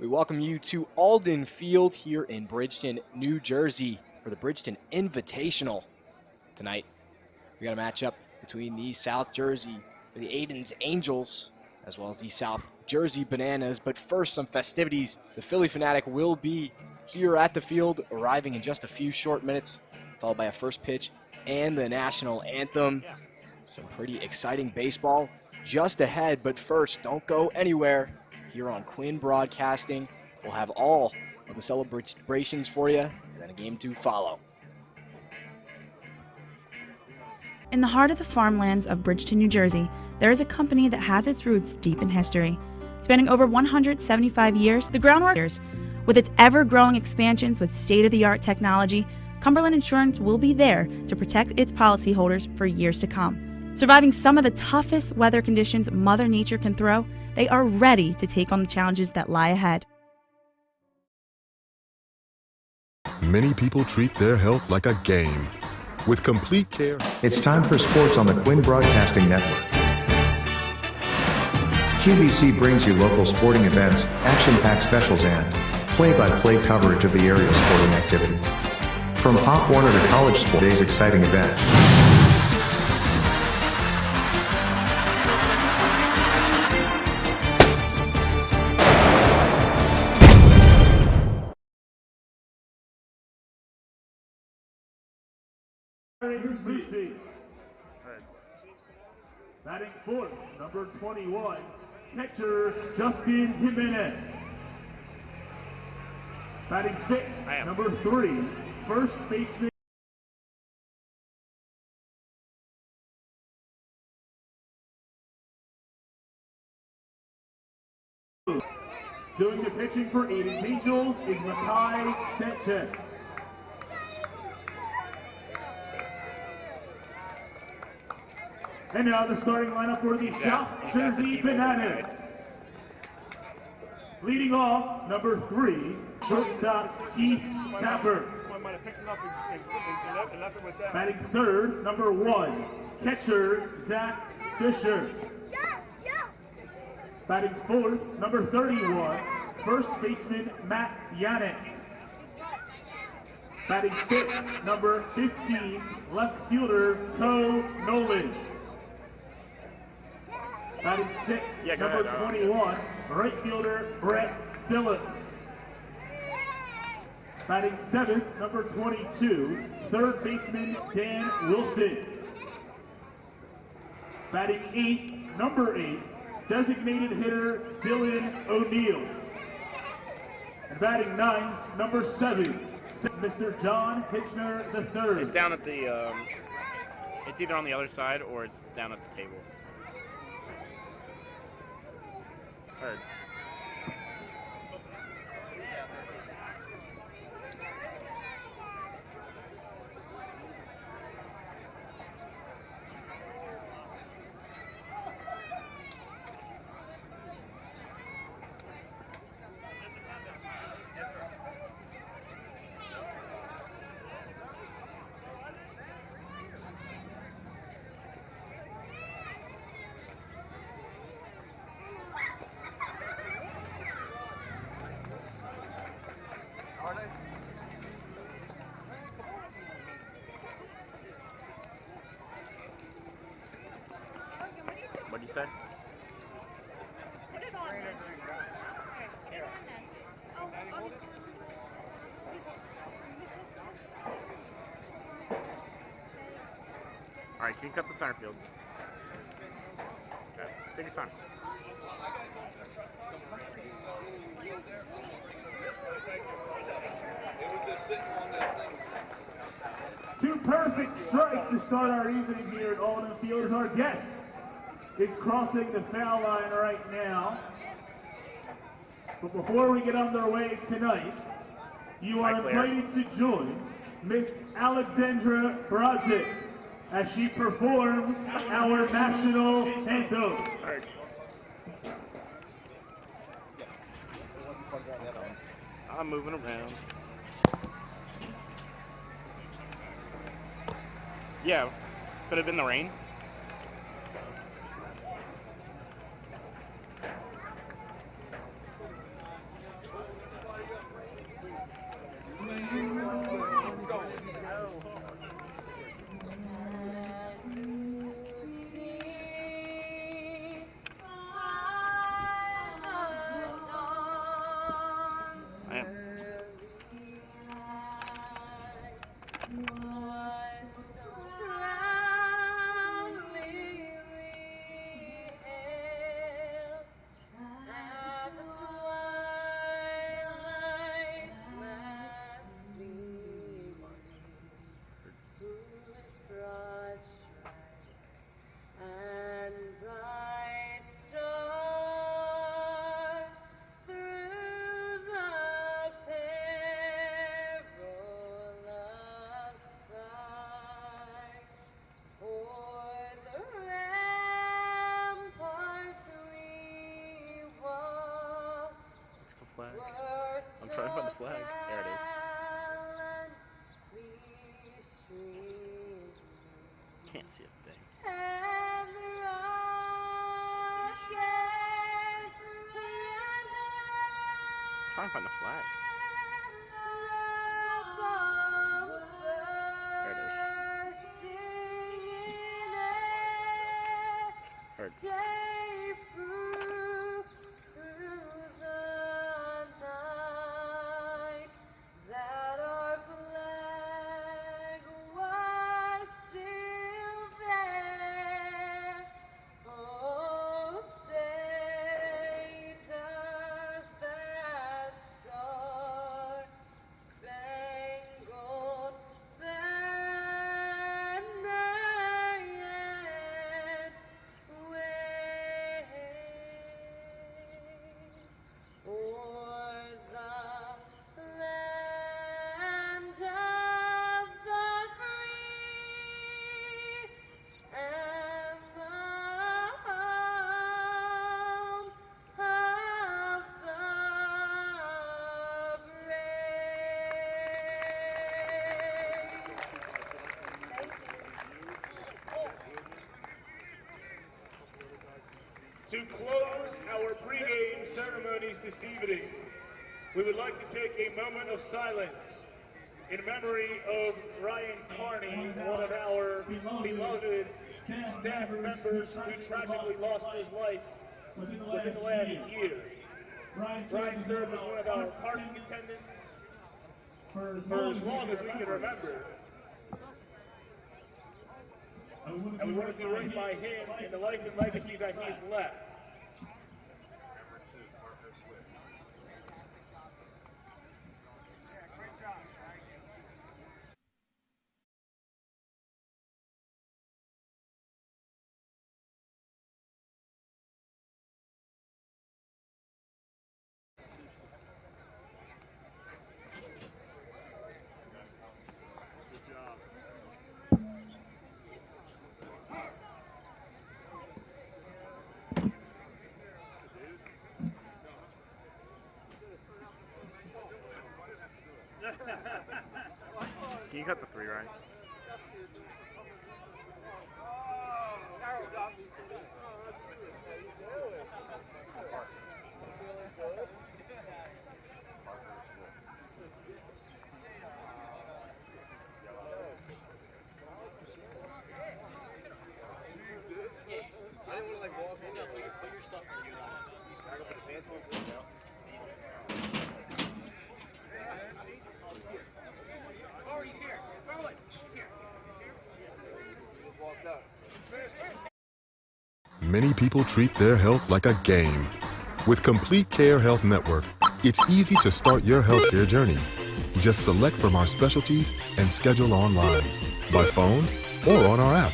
We welcome you to Alden Field here in Bridgeton, New Jersey for the Bridgeton Invitational. Tonight, we got a matchup between the South Jersey, the Ayden's Angels, as well as the South Jersey Bananas. But first, some festivities. The Philly Fanatic will be here at the field, arriving in just a few short minutes, followed by a first pitch and the national anthem. Some pretty exciting baseball just ahead, but first, don't go anywhere. Here on Quinn Broadcasting, we'll have all of the celebrations for you, and then a game to follow. In the heart of the farmlands of Bridgeton, New Jersey, there is a company that has its roots deep in history. Spanning over 175 years, the groundwork years, with its ever-growing expansions with state-of-the-art technology, Cumberland Insurance will be there to protect its policyholders for years to come. Surviving some of the toughest weather conditions Mother Nature can throw, they are ready to take on the challenges that lie ahead. Many people treat their health like a game. With complete care, it's time for sports on the Quinn Broadcasting Network. QVC brings you local sporting events, action-packed specials, and play-by-play coverage of the area sporting activities. From Pop Warner to college sport, today's exciting event. Batting fourth, number 21, catcher Justin Jimenez. Batting fifth, number 3, first baseman. Doing the pitching for Ayden's Angels is Makai Sanchez. And now the starting lineup for the South Jersey Bananas. Leading off, number 3, shortstop Keith Tapper. Batting third, number 1, catcher Zach Fisher. Batting fourth, number 31, first baseman Matt Yannick. Batting fifth, number 15, left fielder Co Nolan. Batting sixth, number 21, right fielder Brett Phillips. Batting seventh, number 22, third baseman Dan Wilson. Batting eighth, number 8, designated hitter Dylan O'Neill. And batting ninth, number 7, Mr. John Hitchner III. It's down at the, it's either on the other side or it's down at the table. Heard. What'd you say? All right, can you cut the center field? Okay, take your time. Two perfect strikes to start our evening here at Alden Field as our guest is crossing the foul line right now. But before we get underway tonight, you are invited to join Miss Alexandra Brodzik as she performs our national anthem. I'm moving around. Yeah, could have been the rain. trying to find the flag. There it is. Heard. To close our pregame ceremonies this evening, we would like to take a moment of silence in memory of Ryan Carney, one of our beloved staff members who tragically lost his life within the last year. Ryan served as one of our parking attendants for as long as we can remember. And we want to do right by him and the life and legacy that he's left. Can you cut the 3, Ryan? I didn't want to like walk in. No, put your stuff in your lap. I go put his hands once in now. Oh, he's here. Throw it. He's here. He just walked out. Many people treat their health like a game. With Complete Care Health Network, it's easy to start your healthcare journey. Just select from our specialties and schedule online, by phone, or on our app.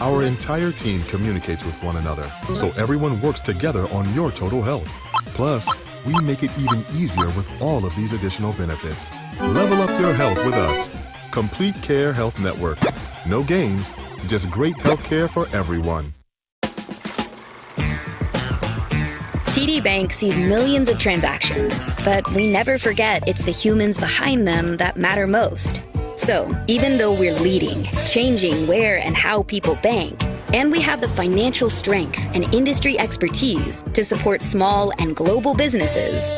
Our entire team communicates with one another, so everyone works together on your total health. Plus, we make it even easier with all of these additional benefits. Level up your health with us. Complete Care Health Network. No games, just great health care for everyone. TD Bank sees millions of transactions, but we never forget it's the humans behind them that matter most. So, even though we're leading, changing where and how people bank, and we have the financial strength and industry expertise to support small and global businesses,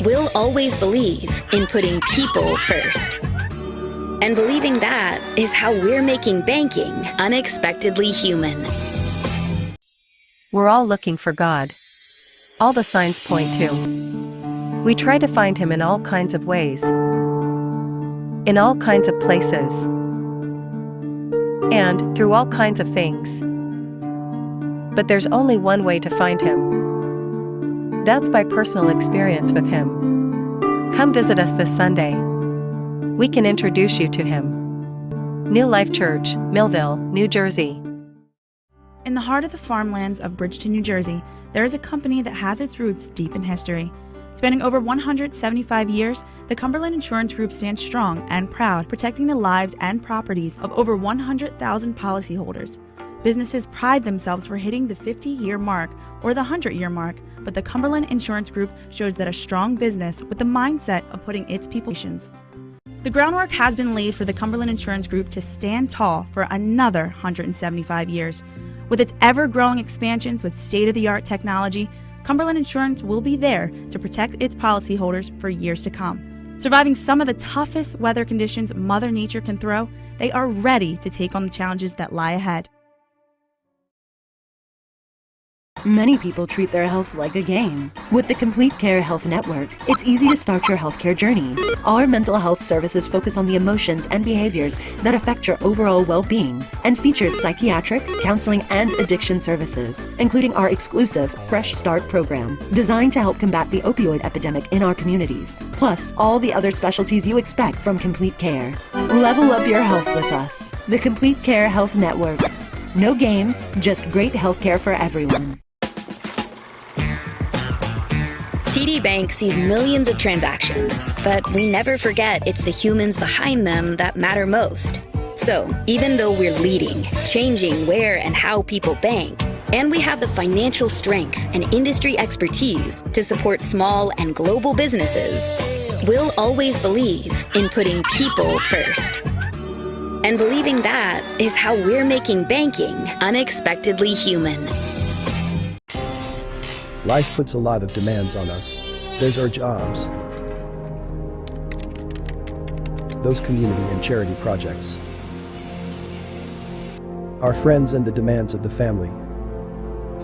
we'll always believe in putting people first. And believing that is how we're making banking unexpectedly human. We're all looking for God. All the signs point to. We try to find Him in all kinds of ways, in all kinds of places, and through all kinds of things. But there's only one way to find Him. That's by personal experience with Him. Come visit us this Sunday. We can introduce you to Him. New Life Church, Millville, New Jersey. In the heart of the farmlands of Bridgeton, New Jersey, there is a company that has its roots deep in history. Spanning over 175 years, the Cumberland Insurance Group stands strong and proud, protecting the lives and properties of over 100,000 policyholders. Businesses pride themselves for hitting the 50-year mark or the 100-year mark, but the Cumberland Insurance Group shows that a strong business with the mindset of putting its people first. The groundwork has been laid for the Cumberland Insurance Group to stand tall for another 175 years. With its ever-growing expansions with state-of-the-art technology, Cumberland Insurance will be there to protect its policyholders for years to come. Surviving some of the toughest weather conditions Mother Nature can throw, they are ready to take on the challenges that lie ahead. Many people treat their health like a game. With the Complete Care Health Network, it's easy to start your healthcare journey. Our mental health services focus on the emotions and behaviors that affect your overall well-being and features psychiatric, counseling, and addiction services, including our exclusive Fresh Start program, designed to help combat the opioid epidemic in our communities, plus all the other specialties you expect from Complete Care. Level up your health with us. The Complete Care Health Network. No games, just great healthcare for everyone. TD Bank sees millions of transactions, but we never forget it's the humans behind them that matter most. So, even though we're leading, changing where and how people bank, and we have the financial strength and industry expertise to support small and global businesses, we'll always believe in putting people first. And believing that is how we're making banking unexpectedly human. Life puts a lot of demands on us. There's our jobs, those community and charity projects, our friends and the demands of the family,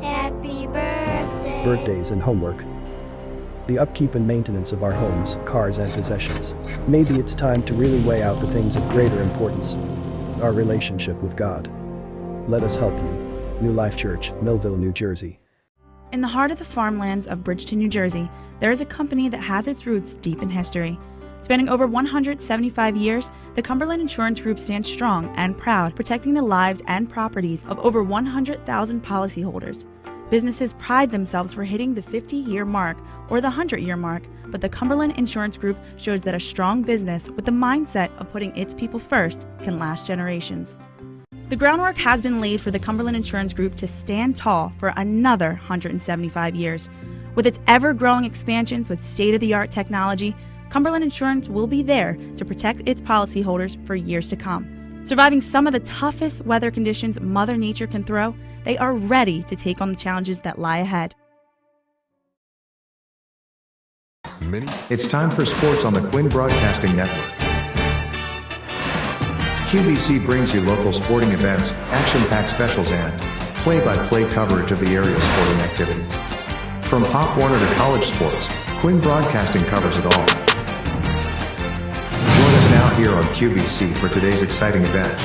Happy birthday, birthdays and homework, the upkeep and maintenance of our homes, cars and possessions. Maybe it's time to really weigh out the things of greater importance, our relationship with God. Let us help you. New Life Church, Millville, New Jersey. In the heart of the farmlands of Bridgeton, New Jersey, there is a company that has its roots deep in history. Spanning over 175 years, the Cumberland Insurance Group stands strong and proud, protecting the lives and properties of over 100,000 policyholders. Businesses pride themselves for hitting the 50-year mark or the 100-year mark, but the Cumberland Insurance Group shows that a strong business with the mindset of putting its people first can last generations. The groundwork has been laid for the Cumberland Insurance Group to stand tall for another 175 years. With its ever-growing expansions with state-of-the-art technology, Cumberland Insurance will be there to protect its policyholders for years to come. Surviving some of the toughest weather conditions Mother Nature can throw, they are ready to take on the challenges that lie ahead. It's time for sports on the Quinn Broadcasting Network. QVC brings you local sporting events, action-packed specials, and play-by-play coverage of the area's sporting activities. From Pop Warner to college sports, Quinn Broadcasting covers it all. Join us now here on QVC for today's exciting event.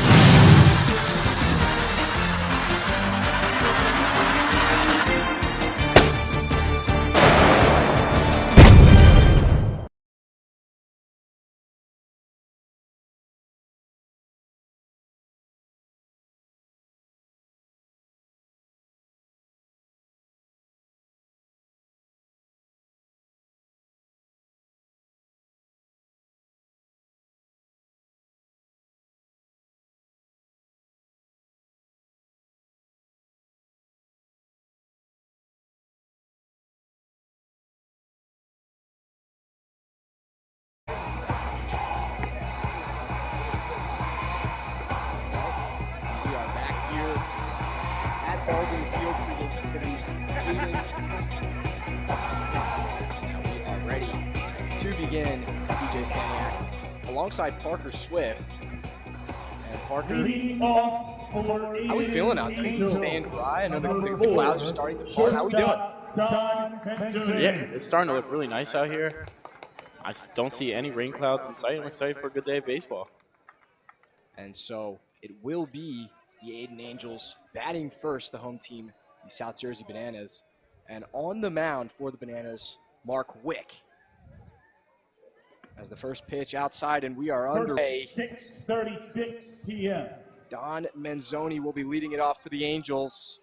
Alden field pregame festivities concluding. We are ready to begin. CJ Staniak alongside Parker Swift. And Parker, how are we feeling out there? Staying dry? I know the clouds are starting to part. How are we doing? Yeah, it's starting to look really nice out here. I don't see any rain clouds in sight. I'm excited for a good day of baseball. And so it will be the Ayden Angels batting first, the home team, the South Jersey Bananas. And on the mound for the Bananas, Mark Wick. As the first pitch outside, and we are underway. 6:36 p.m. Don Manzoni will be leading it off for the Angels.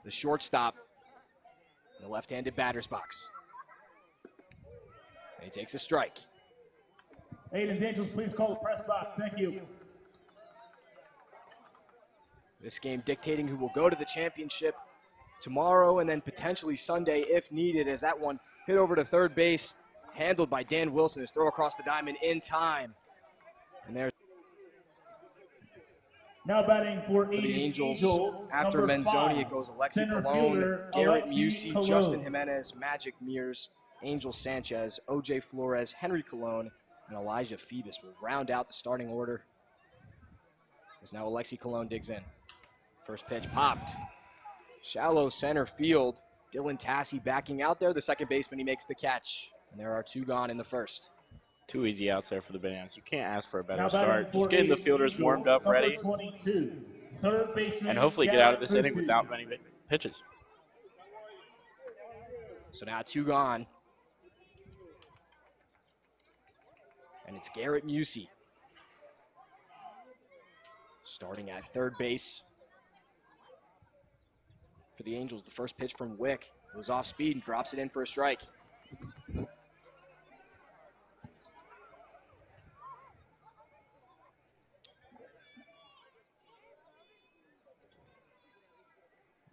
The shortstop in the left-handed batter's box. And he takes a strike. Ayden's Angels, please call the press box. Thank you. This game dictating who will go to the championship tomorrow and then potentially Sunday if needed, as that one hit over to third base, handled by Dan Wilson. His throw across the diamond in time. And there's Now batting for the Angels. After number Menzoni, 5, it goes Alexi center Colon, fielder, Garrett Alexi Musi, Colon. Justin Jimenez, Magic Mears, Angel Sanchez, OJ Flores, Henry Colon, and Elijah Phoebus will round out the starting order. As now Alexi Colon digs in. First pitch popped. Shallow center field. Dylan Tassi backing out there. The second baseman, he makes the catch. And there are 2 gone in the first. 2 easy outs there for the Bananas. You can't ask for a better Now start. Just getting the fielders warmed up, ready, 22, third baseman, and hopefully get out of this inning without many pitches. So now 2 gone. And it's Garrett Musi starting at third base. For the Angels, the first pitch from Wick goes off speed and drops it in for a strike.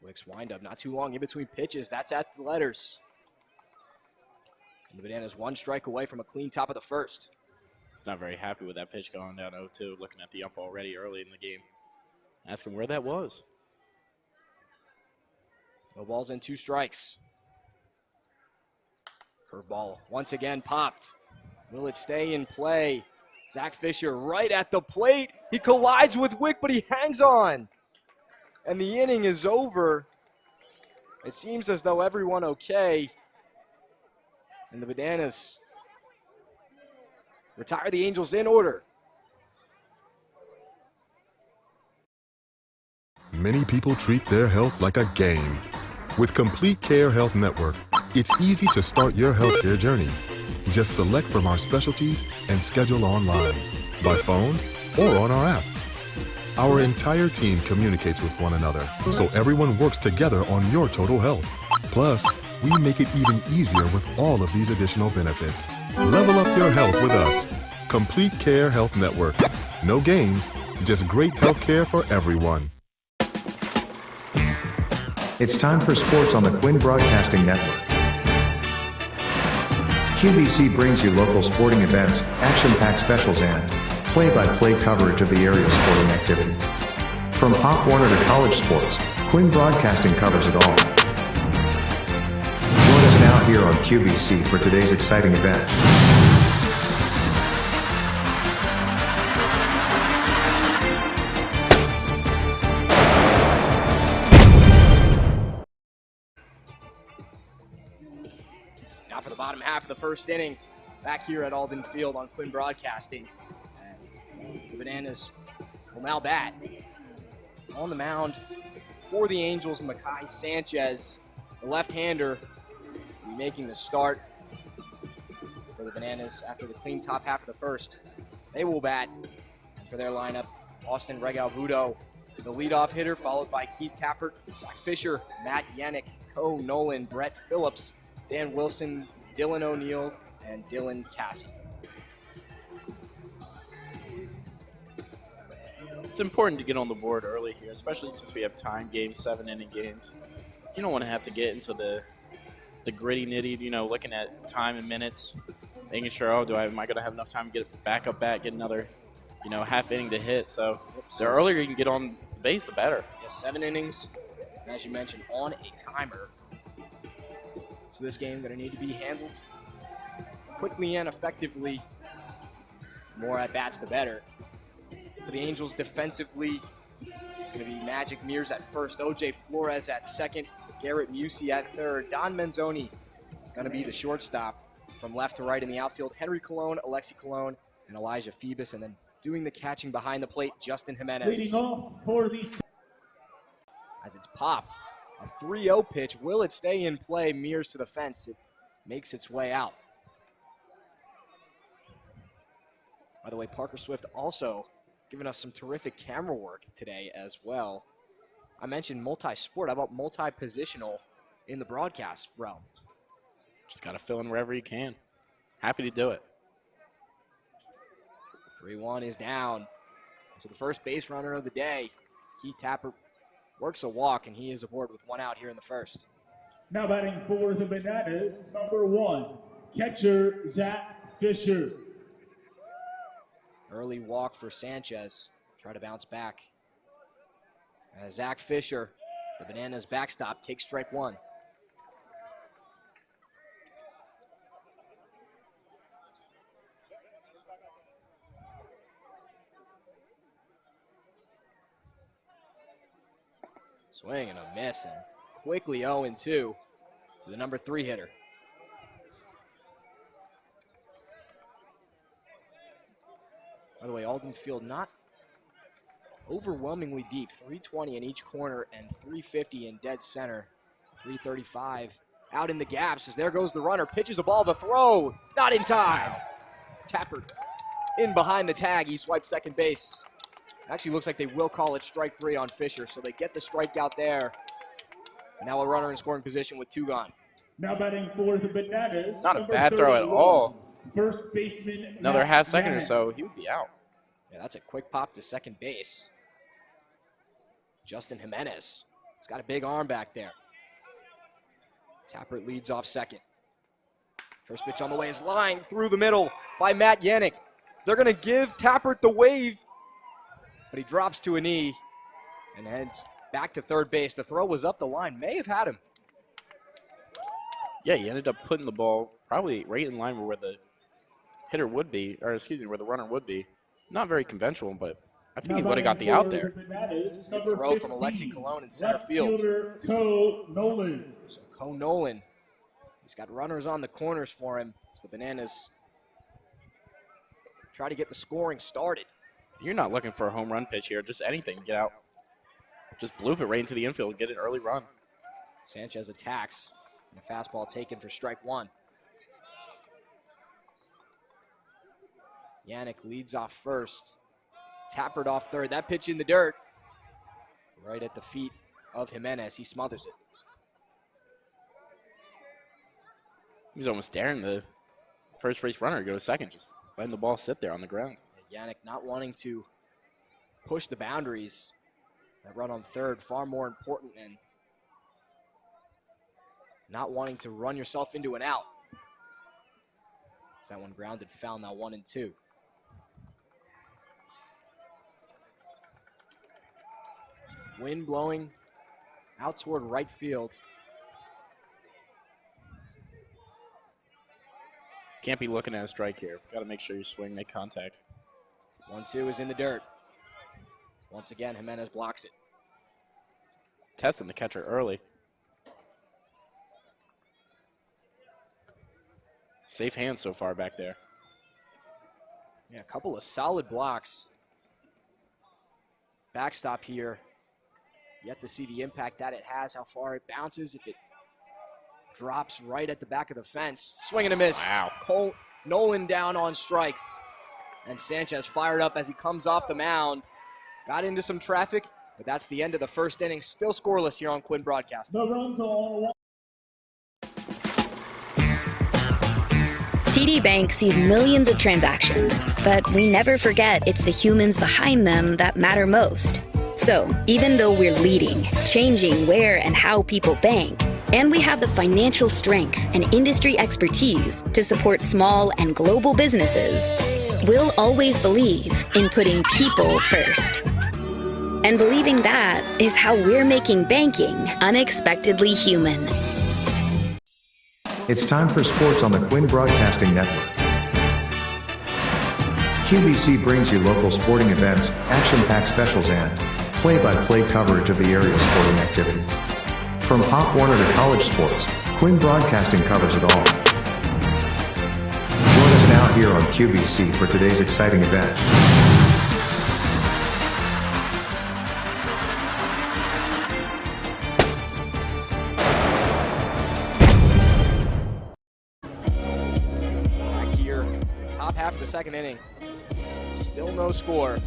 Wick's windup, not too long in between pitches. That's at the letters. And the Bananas 1 strike away from a clean top of the first. He's not very happy with that pitch going down 0-2, looking at the ump already early in the game. Ask him where that was. No balls and 2 strikes. Curveball once again popped. Will it stay in play? Zach Fisher right at the plate. He collides with Wick, but he hangs on. And the inning is over. It seems as though everyone okay. And the Bananas retire the Angels in order. Many people treat their health like a game. With Complete Care Health Network, it's easy to start your healthcare journey. Just select from our specialties and schedule online, by phone, or on our app. Our entire team communicates with one another, so everyone works together on your total health. Plus, we make it even easier with all of these additional benefits. Level up your health with us. Complete Care Health Network. No games, just great health care for everyone. It's time for sports on the Quinn Broadcasting Network. QVC brings you local sporting events, action-packed specials, and play-by-play coverage of the area's sporting activities. From Pop Warner to college sports, Quinn Broadcasting covers it all. Join us now here on QVC for today's exciting event. Now for the bottom half of the first inning, back here at Alden Field on Quinn Broadcasting. And the Bananas will now bat. On the mound for the Angels, Makai Sanchez, the left-hander, will be making the start for the Bananas after the clean top half of the first. They will bat for their lineup. Austin Regalbudo, the leadoff hitter, followed by Keith Tappert, Zach Fisher, Matt Yannick, Co Nolan, Brett Phillips, Dan Wilson, Dylan O'Neill, and Dylan Tassi. It's important to get on the board early here, especially since we have time games, 7-inning games. You don't want to have to get into the gritty nitty, looking at time and minutes, making sure, am I going to have enough time to get back up bat, get another, half inning to hit. So the earlier you can get on base, the better. Yes, 7 innings, and as you mentioned, on a timer. So this game going to need to be handled quickly and effectively. More at-bats, the better. For the Angels defensively, it's going to be Magic Mears at first, OJ Flores at second, Garrett Musi at third. Don Menzoni is going to be the shortstop. From left to right in the outfield, Henry Colon, Alexi Colon, and Elijah Phoebus. And then doing the catching behind the plate, Justin Jimenez. Leading off for the... As it's popped, a 3-0 pitch. Will it stay in play? Mears to the fence. It makes its way out. By the way, Parker Swift also giving us some terrific camera work today as well. I mentioned multi-sport. How about multi-positional in the broadcast realm? Just got to fill in wherever you can. Happy to do it. 3-1 is down. So the first base runner of the day, Keith Tapper, works a walk, and he is aboard with 1 out here in the first. Now batting for the Bananas, number 1, catcher Zach Fisher. Early walk for Sanchez. Try to bounce back. As Zach Fisher, the Bananas backstop, takes strike one. Swing and a miss, and quickly 0-2 to the number 3 hitter. By the way, Alden field not overwhelmingly deep, 320 in each corner and 350 in dead center. 335 out in the gaps as there goes the runner, pitches a ball, the throw, not in time. Tappert in behind the tag, he swipes second base. Actually looks like they will call it strike 3 on Fisher, so they get the strikeout there. Now a runner in scoring position with 2 gone. Now batting for the Bananas. Not a bad throw at all. First baseman. Another half second or so, he would be out. Yeah, that's a quick pop to second base. Justin Jimenez. He's got a big arm back there. Tappert leads off second. First pitch on the way is lined through the middle by Matt Yannick. They're going to give Tappert the wave, but he drops to a knee and heads back to third base. The throw was up the line, may have had him. Yeah, he ended up putting the ball probably right in line where the hitter would be, or excuse me, where the runner would be. Not very conventional, but I think he would have got the out there. Good throw from Alexi Colon in center field. Co Nolan. So Co Nolan, he's got runners on the corners for him as the Bananas try to get the scoring started. You're not looking for a home run pitch here, just anything, get out. Just bloop it right into the infield and get an early run. Sanchez attacks, and the fastball taken for strike 1. Yannick leads off first. Tappert off third. That pitch in the dirt. Right at the feet of Jimenez. He smothers it. He's almost daring the first base runner to go to second, just letting the ball sit there on the ground. Yannick not wanting to push the boundaries. That run on third, far more important, and not wanting to run yourself into an out. That one grounded foul, now 1-2. Wind blowing out toward right field. Can't be looking at a strike here. Got to make sure you swing, make contact. 1-2 is in the dirt. Once again, Jimenez blocks it. Testing the catcher early. Safe hands so far back there. Yeah, a couple of solid blocks. Backstop here. Yet to see the impact that it has, how far it bounces, if it drops right at the back of the fence. Swing and a miss. Wow. Nolan down on strikes. And Sanchez fired up as he comes off the mound. Got into some traffic, but that's the end of the first inning. Still scoreless here on Quinn Broadcasting. The runs on. TD Bank sees millions of transactions, but we never forget it's the humans behind them that matter most. So, even though we're leading, changing where and how people bank, and we have the financial strength and industry expertise to support small and global businesses, we'll always believe in putting people first. And believing that is how we're making banking unexpectedly human. It's time for sports on the Quinn Broadcasting Network. QVC brings you local sporting events, action-packed specials, and play-by-play coverage of the area sporting activities. From Pop Warner to college sports, Quinn Broadcasting covers it all. Join us now here on QVC for today's exciting event. Back here, top half of the second inning. Still no score.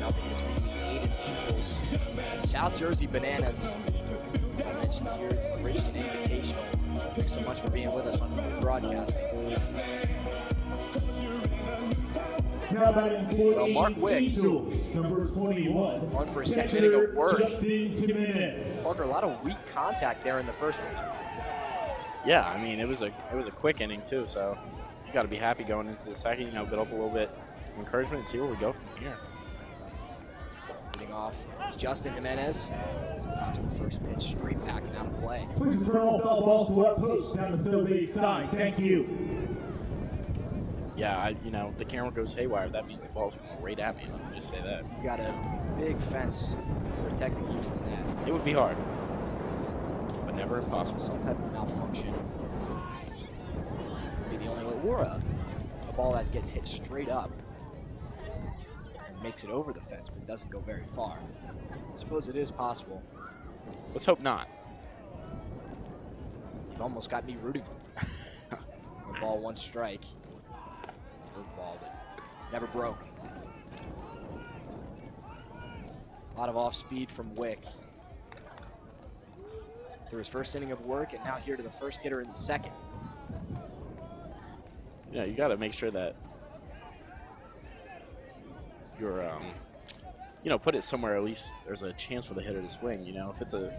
Nothing between the Ayden Angels and South Jersey Bananas. As I mentioned here, Bridgeton Invitational. Thanks so much for being with us on Quinn Broadcasting. Well, Mark Wick, number 21. one for a second inning of work. Justin Jimenez. Parker, a lot of weak contact there in the first one. Yeah, I mean, it was a quick inning too, so you got to be happy going into the second. You know, build up a little bit some encouragement and see where we go from here. Leading off is Justin Jimenez. Sometimes the first pitch straight back and out of play. Please return all foul balls to our post down the third base side. Thank you. Yeah, you know, the camera goes haywire. That means the ball's coming right at me. Let me just say that. You've got a big fence protecting you from that. It would be hard, but never impossible. Some type of malfunction would be the only way. Or a ball that gets hit straight up and makes it over the fence, but doesn't go very far. I suppose it is possible. Let's hope not. You've almost got me rooting for it. One ball, one strike. Good ball, but never broke. A lot of off speed from Wick. Through his first inning of work, and now here to the first hitter in the second. Yeah, you got to make sure that you're, you know, put it somewhere at least there's a chance for the hitter to swing. You know, if it's a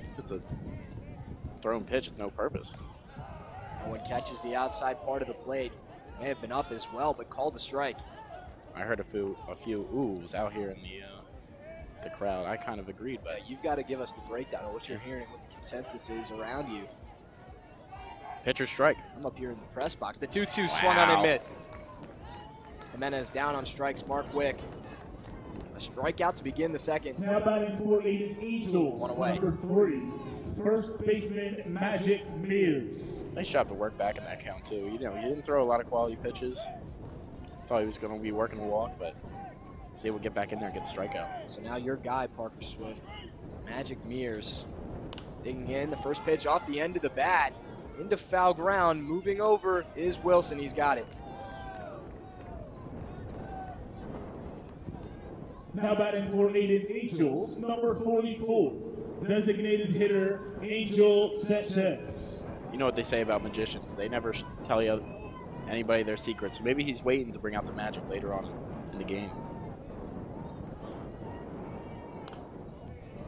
thrown pitch, it's no purpose. No one catches the outside part of the plate. May have been up as well, but called a strike. I heard a few oohs out here in the crowd. I kind of agreed, but you've got to give us the breakdown of what you're hearing, what the consensus is around you. Pitcher strike. I'm up here in the press box. The 2-2 swung on and missed. Jimenez down on strikes. Mark Wick. A strikeout to begin the second. Now batting for Ayden's Angels. One away. Number 3, first baseman Magic Mears. Nice job to work back in that count too. You know, he didn't throw a lot of quality pitches. Thought he was going to be working the walk, but was able to get back in there and get the strikeout. So now your guy, Parker Swift, Magic Mears, digging in. The first pitch off the end of the bat into foul ground. Moving over is Wilson. He's got it. Now batting for Ayden's Angels, number 44, designated hitter Angel Sanchez. You know what they say about magicians. They never tell anybody their secrets. So maybe he's waiting to bring out the magic later on in the game.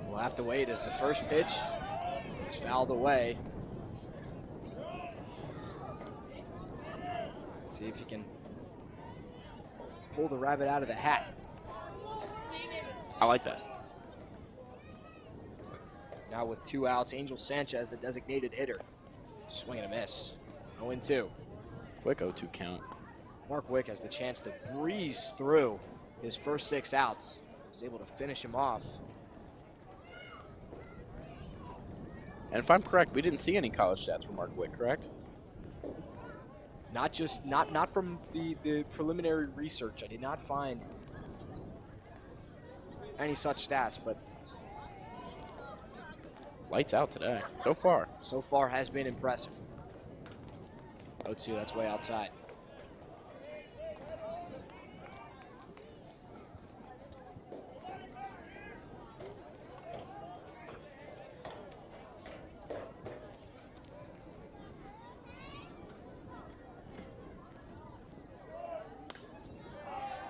We'll have to wait as the first pitch is fouled away. See if you can pull the rabbit out of the hat. I like that. Now with 2 outs, Angel Sanchez, the designated hitter. Swing and a miss. 0-2. Quick 0-2 count. Mark Wick has the chance to breeze through his first 6 outs. Was able to finish him off. And if I'm correct, we didn't see any college stats from Mark Wick, correct? Not from the preliminary research. I did not find any such stats, but lights out today. So far. So far has been impressive. 0-2, that's way outside.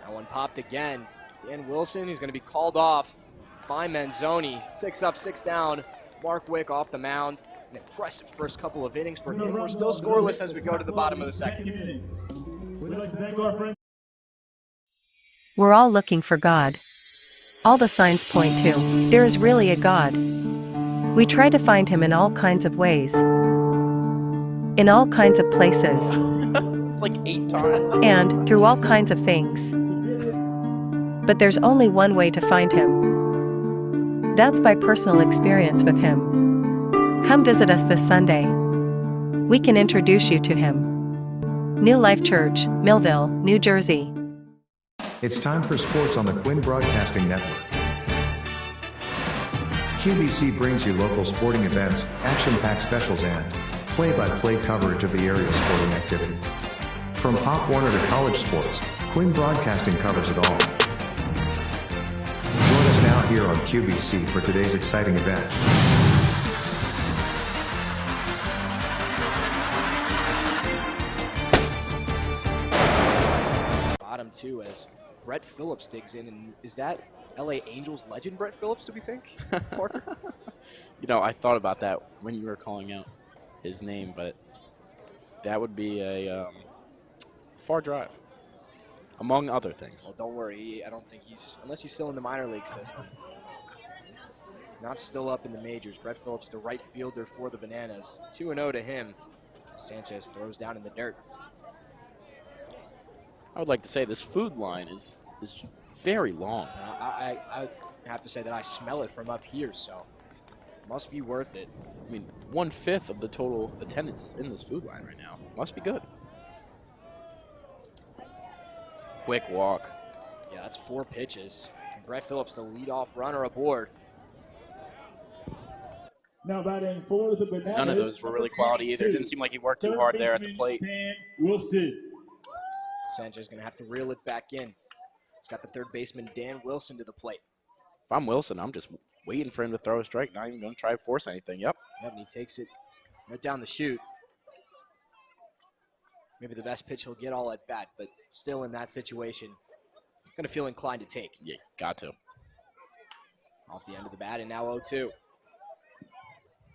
That one popped again. Dan Wilson, he's going to be called off by Manzoni. 6 up, 6 down. Mark Wick off the mound. An impressive first couple of innings for him. We're still scoreless as we go to the bottom of the second. We'd like to thank our friends. We're all looking for God. All the signs point to, there is really a God. We try to find him in all kinds of ways. In all kinds of places. It's like 8 times. And through all kinds of things. But there's only one way to find him. That's by personal experience with him. Come visit us this Sunday. We can introduce you to him. New Life Church, Millville, New Jersey. It's time for sports on the Quinn Broadcasting Network. QVC brings you local sporting events, action-packed specials, and play-by-play coverage of the area sporting activities. From Pop Warner to college sports, Quinn Broadcasting covers it all. Join us now here on QVC for today's exciting event. Bottom 2 as Brett Phillips digs in. And is that LA Angels legend Brett Phillips, do we think, Parker? You know, I thought about that when you were calling out his name, but that would be a far drive. among other things. Well, don't worry. I don't think unless he's still in the minor league system. Not still up in the majors. Brett Phillips, the right fielder for the Bananas. 2-0 to him. Sanchez throws down in the dirt. I would like to say this food line is very long. I have to say that I smell it from up here, so it must be worth it. I mean, 1/5 of the total attendance is in this food line right now. Must be good. Quick walk. Yeah, that's 4 pitches. And Brett Phillips, the leadoff runner, aboard. Now batting for the Bananas. None of those were really quality either. It didn't seem like he worked too hard there at the plate. Dan Wilson. Sanchez going to have to reel it back in. He's got the third baseman, Dan Wilson, to the plate. If I'm Wilson, I'm just waiting for him to throw a strike, not even going to try to force anything. Yep, and he takes it right down the chute. Maybe the best pitch he'll get all at bat, but still in that situation, going to feel inclined to take. Yeah, got to. Off the end of the bat, and now 0-2.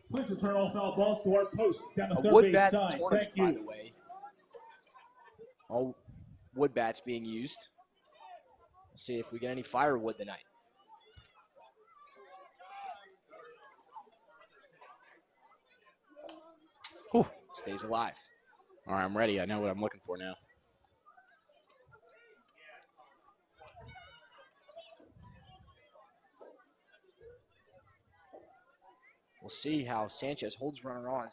Please return all foul balls to our post down the A third wood base bat side. tournament, Thank you. by the way. All wood bats being used. We'll see if we get any firewood tonight. Whew. Stays alive. All right, I'm ready. I know what I'm looking for now. We'll see how Sanchez holds runner on.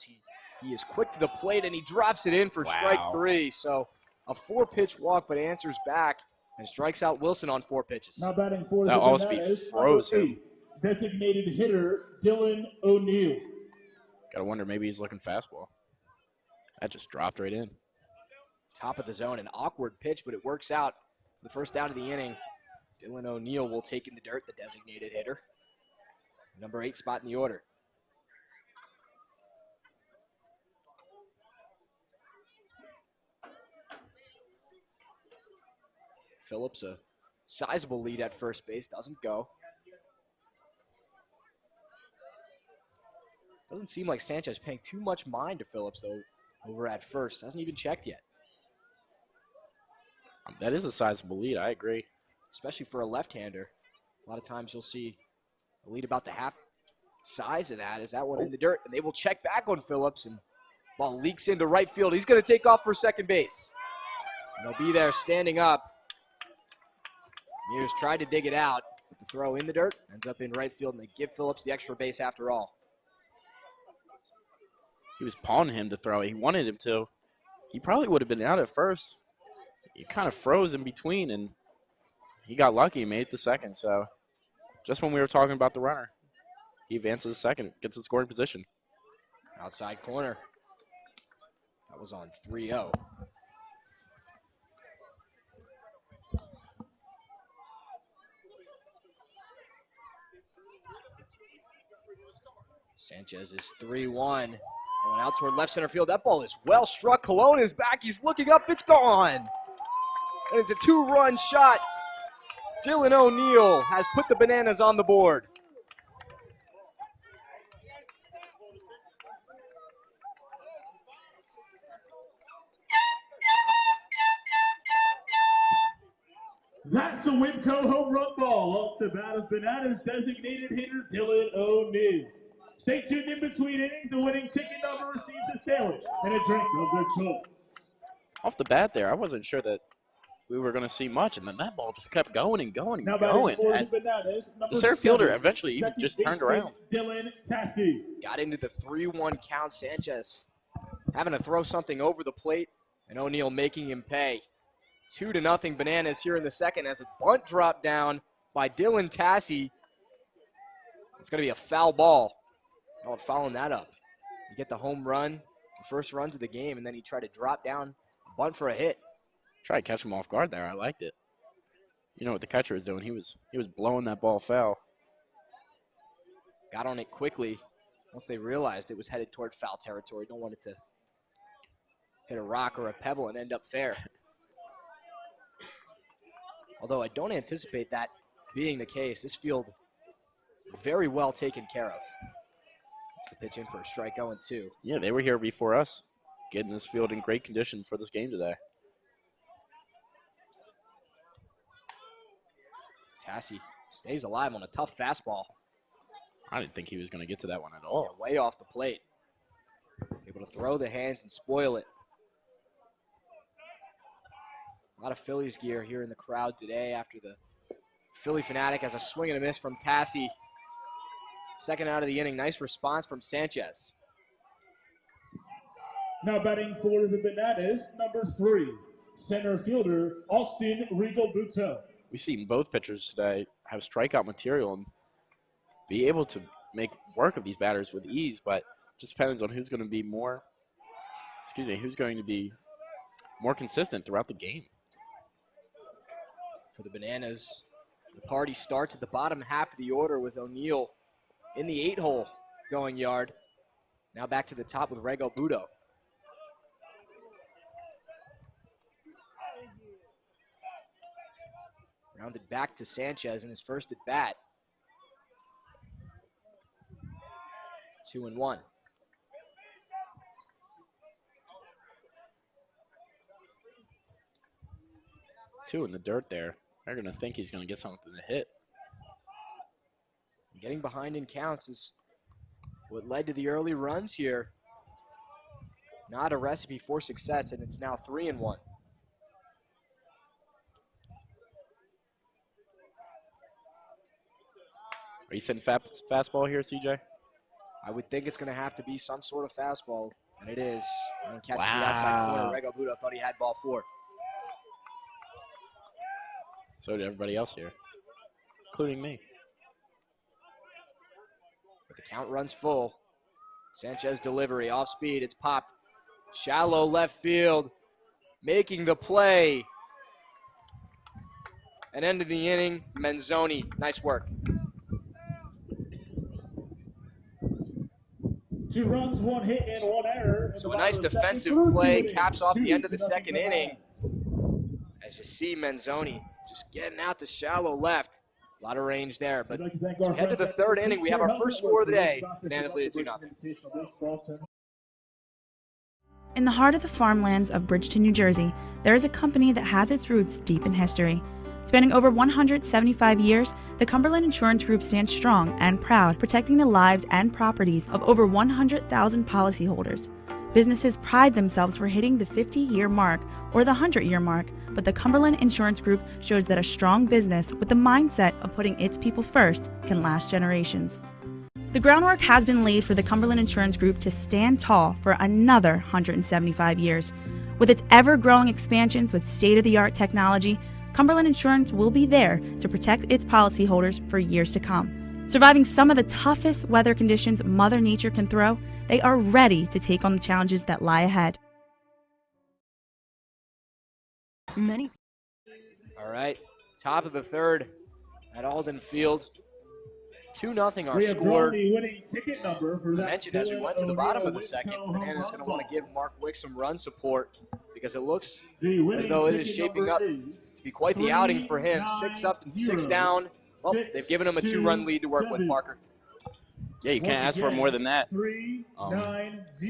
He is quick to the plate, and he drops it in for strike 3. So a 4-pitch walk, but answers back and strikes out Wilson on 4 pitches. Now batting for that the almost Bananas, froze him. 8, designated hitter Dylan O'Neill. Gotta wonder, maybe he's looking fastball. That just dropped right in. Top of the zone, an awkward pitch, but it works out. The first out of the inning, Dylan O'Neill will take in the dirt, the designated hitter. Number 8 spot in the order. Phillips, a sizable lead at first base, doesn't go. Doesn't seem like Sanchez paying too much mind to Phillips, though, over at first. Hasn't even checked yet. That is a sizable lead, I agree. Especially for a left-hander. A lot of times you'll see a lead about the half size of that. Is that one in the dirt? And they will check back on Phillips, and ball leaks into right field. He's going to take off for second base. And he'll be there standing up. Mears tried to dig it out, but the throw in the dirt ends up in right field, and they give Phillips the extra base after all. He was pawning him to throw it. He wanted him to. He probably would have been out at first. He kind of froze in between, and he got lucky. He made it to second. So just when we were talking about the runner, he advances to second, gets in scoring position. Outside corner. That was on 3-0. Sanchez is 3-1. Going out toward left center field. That ball is well struck. Colon is back. He's looking up. It's gone. And it's a 2-run shot. Dylan O'Neill has put the Bananas on the board. That's a Wimco home run ball off the bat of Bananas designated hitter Dylan O'Neill. Stay tuned in between innings. The winning ticket number receives a sandwich and a drink of their choice. Off the bat there, I wasn't sure that we were going to see much, and then that ball just kept going and going and Now going. batting for the Bananas, The center fielder 7, eventually even just turned around. Dylan Tassi. Got into the 3-1 count. Sanchez having to throw something over the plate, and O'Neill making him pay. 2-0 Bananas here in the second as a bunt drop down by Dylan Tassi. It's going to be a foul ball. Oh, following that up. You get the home run, the first runs of the game, and then he tried to drop down, bunt for a hit. Try to catch him off guard there. I liked it. You know what the catcher was doing? He was blowing that ball foul. Got on it quickly once they realized it was headed toward foul territory. Don't want it to hit a rock or a pebble and end up fair. Although I don't anticipate that being the case. This field very well taken care of. It's the pitch in for a strike, 0-2. Yeah, they were here before us, getting this field in great condition for this game today. Tassie stays alive on a tough fastball. I didn't think he was going to get to that one at all. Yeah, way off the plate. Able to throw the hands and spoil it. A lot of Phillies gear here in the crowd today after the Philly Fanatic has a swing and a miss from Tassie. Second out of the inning. Nice response from Sanchez. Now batting for the Bananas, number 3, center fielder, Austin Rigobuto. We've seen both pitchers today have strikeout material and be able to make work of these batters with ease, but just depends on who's going to be more consistent throughout the game. For the Bananas, the party starts at the bottom half of the order with O'Neill in the 8-hole going yard. Now back to the top with Rigobuto. Rounded back to Sanchez in his first at bat. 2-1. Two in the dirt there. They're going to think he's going to get something to hit. Getting behind in counts is what led to the early runs here. Not a recipe for success, and it's now 3-1. Are you sending fastball here, CJ? I would think it's going to have to be some sort of fastball, and it is. And catches the outside corner. Rigobuto thought he had ball 4. So did everybody else here, including me. But the count runs full. Sanchez delivery, off speed, it's popped. Shallow left field, making the play. And end of the inning, Manzoni, nice work. 2 runs, 1 hit, and 1 error. So a nice defensive play caps off the end of the second inning. As you see Manzoni just getting out to shallow left. A lot of range there. But as we head to the third inning, we have our first score of the day. Bananas lead at 2-0. In the heart of the farmlands of Bridgeton, New Jersey, there is a company that has its roots deep in history. Spanning over 175 years, the Cumberland Insurance Group stands strong and proud, protecting the lives and properties of over 100,000 policyholders. Businesses pride themselves for hitting the 50-year mark or the 100-year mark, but the Cumberland Insurance Group shows that a strong business with the mindset of putting its people first can last generations. The groundwork has been laid for the Cumberland Insurance Group to stand tall for another 175 years. With its ever-growing expansions with state-of-the-art technology, Cumberland Insurance will be there to protect its policyholders for years to come. Surviving some of the toughest weather conditions Mother Nature can throw, they are ready to take on the challenges that lie ahead. All right, top of the third at Alden Field. 2-0 our score. I mentioned as we went to the bottom of the second, Bananas going to want to give Mark Wick some run support because it looks as though it is shaping up to be quite the outing for him. 6 up and 6 down. Well, they've given him a 2-run lead to work with, Parker. Yeah, you can't ask for more than that.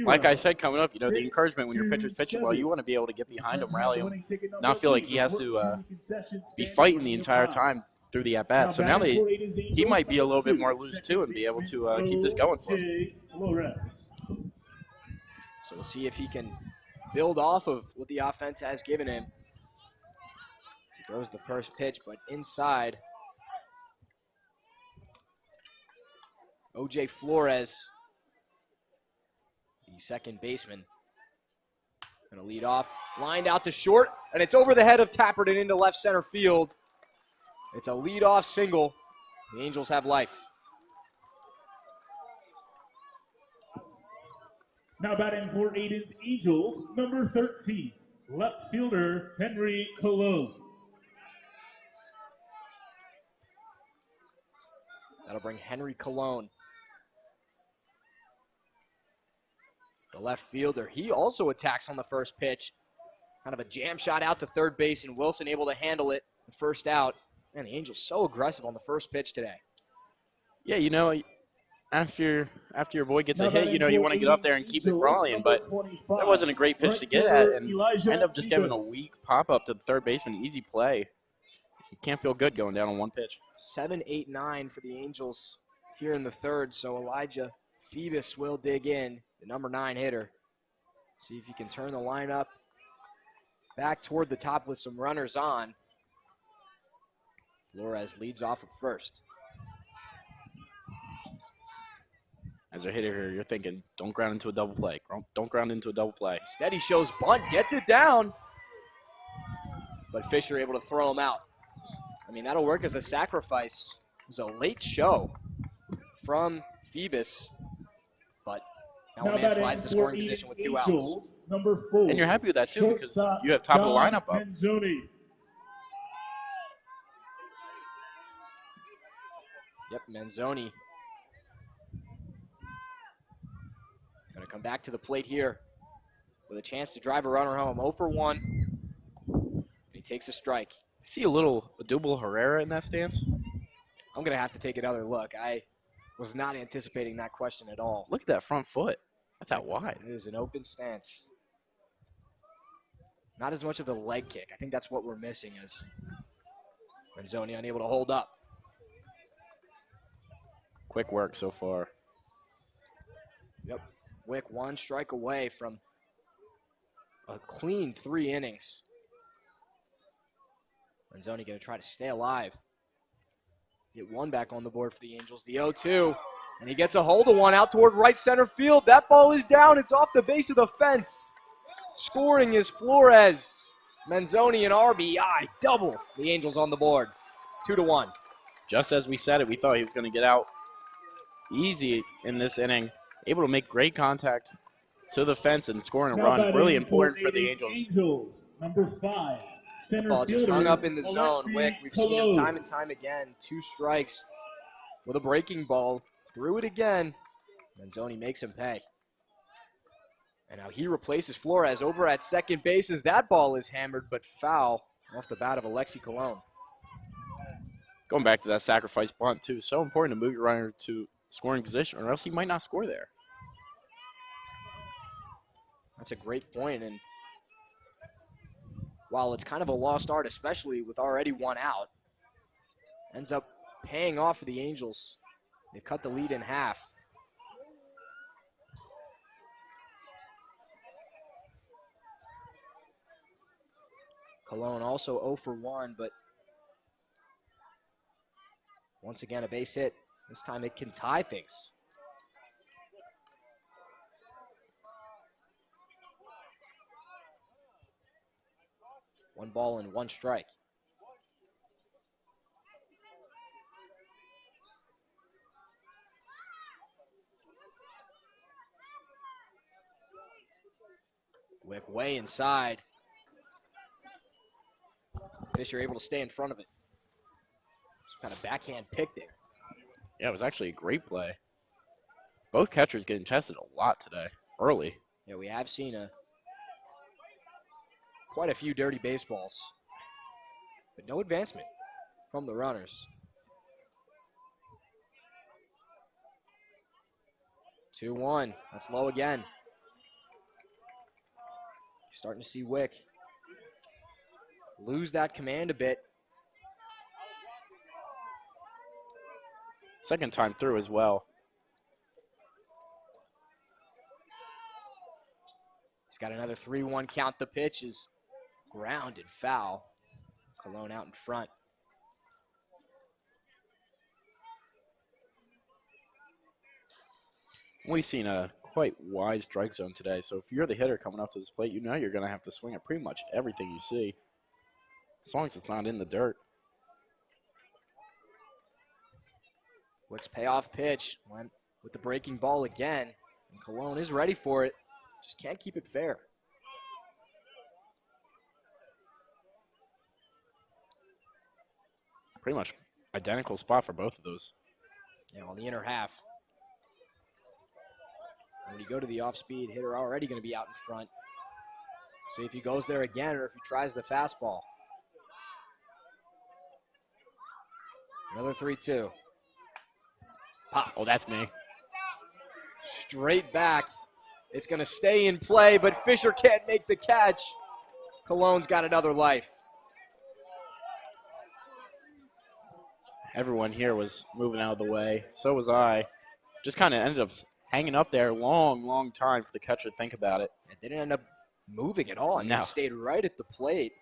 Like I said, coming up, the encouragement when your pitcher's pitching well, you want to be able to get behind him, rally him, not feel like he has to be fighting the entire time through the at-bat. So now he might be a little bit more loose, too, and be able to keep this going for him. So we'll see if he can build off of what the offense has given him. He throws the first pitch, but inside. O.J. Flores, the second baseman, going to lead off. Lined out to short, and it's over the head of Tappert and into left center field. It's a leadoff single. The Angels have life. Now batting for Ayden's Angels, number 13, left fielder Henry Cologne. That'll bring Henry Cologne. The left fielder, he also attacks on the first pitch. Kind of a jam shot out to third base, and Wilson able to handle it. The first out. Man, the Angels so aggressive on the first pitch today. Yeah, after your boy gets a hit, you want to get up there and keep it rolling, but that wasn't a great pitch to get at, and end up just giving a weak pop-up to the third baseman, easy play. You can't feel good going down on one pitch. 7, 8, 9 for the Angels here in the third. So Elijah Phoebus will dig in, the number 9 hitter. See if he can turn the lineup back toward the top with some runners on. Flores leads off at first. As a hitter here, you're thinking, don't ground into a double play. Don't ground into a double play. Steady shows bunt, gets it down. But Fisher able to throw him out. I mean, that'll work as a sacrifice. It was a late show from Phoebus, but now a man slides to scoring position with 2 outs. Number 4. And you're happy with that, too, because you have top of the lineup up. Manzoni. Yep, Manzoni. Going to come back to the plate here with a chance to drive a runner home. 0 for 1. And he takes a strike. See a little Adubel Herrera in that stance? I'm going to have to take another look. I was not anticipating that question at all. Look at that front foot. That's out wide. It is an open stance. Not as much of the leg kick. I think that's what we're missing, as Manzoni unable to hold up. Quick work so far. Yep. Wick 1 strike away from a clean 3 innings. Manzoni going to try to stay alive. Get 1 back on the board for the Angels. The 0-2, and he gets a hold of 1 out toward right center field. That ball is down. It's off the base of the fence. Scoring is Flores. Manzoni and RBI double. The Angels on the board. 2-1. Just as we said it, we thought he was going to get out easy in this inning. Able to make great contact to the fence and scoring a run. Really important for the Angels. Number 5. Center ball just hung up in the zone. Alexi Wick, we've seen him Cologne. time and time again. 2 strikes with a breaking ball. Threw it again. Manzoni makes him pay. And now he replaces Flores over at second base as that ball is hammered but foul off the bat of Alexi Cologne. Going back to that sacrifice bunt, too. So important to move your runner to scoring position, or else he might not score there. That's a great point, and while it's kind of a lost art, especially with already 1 out, ends up paying off for the Angels. They've cut the lead in half. Cologne also 0 for 1, but once again a base hit. This time it can tie things. One ball and 1 strike. Wick way inside. Fisher able to stay in front of it. Some kind of backhand pick there. Yeah, it was actually a great play. Both catchers getting tested a lot today, early. Yeah, we have seen quite a few dirty baseballs, but no advancement from the runners. 2-1, that's low again. Starting to see Wick lose that command a bit. Second time through as well. He's got another 3-1 count. The pitch is grounded foul. Cologne out in front. We've seen a quite wide strike zone today, so if you're the hitter coming up to this plate, you know you're going to have to swing at pretty much everything you see, as long as it's not in the dirt. Wick's payoff pitch went with the breaking ball again, and Cologne is ready for it. Just can't keep it fair. Pretty much identical spot for both of those. Yeah, on the inner half. And when you go to the off-speed, hitter already going to be out in front. See if he goes there again or if he tries the fastball. Another 3-2. Pop. Oh, that's me. Straight back. It's going to stay in play, but Fisher can't make the catch. Cologne's got another life. everyone here was moving out of the way. So was I. Just kind of ended up hanging up there long time for the catcher to think about it. It didn't end up moving at all. I mean, No. it stayed right at the plate.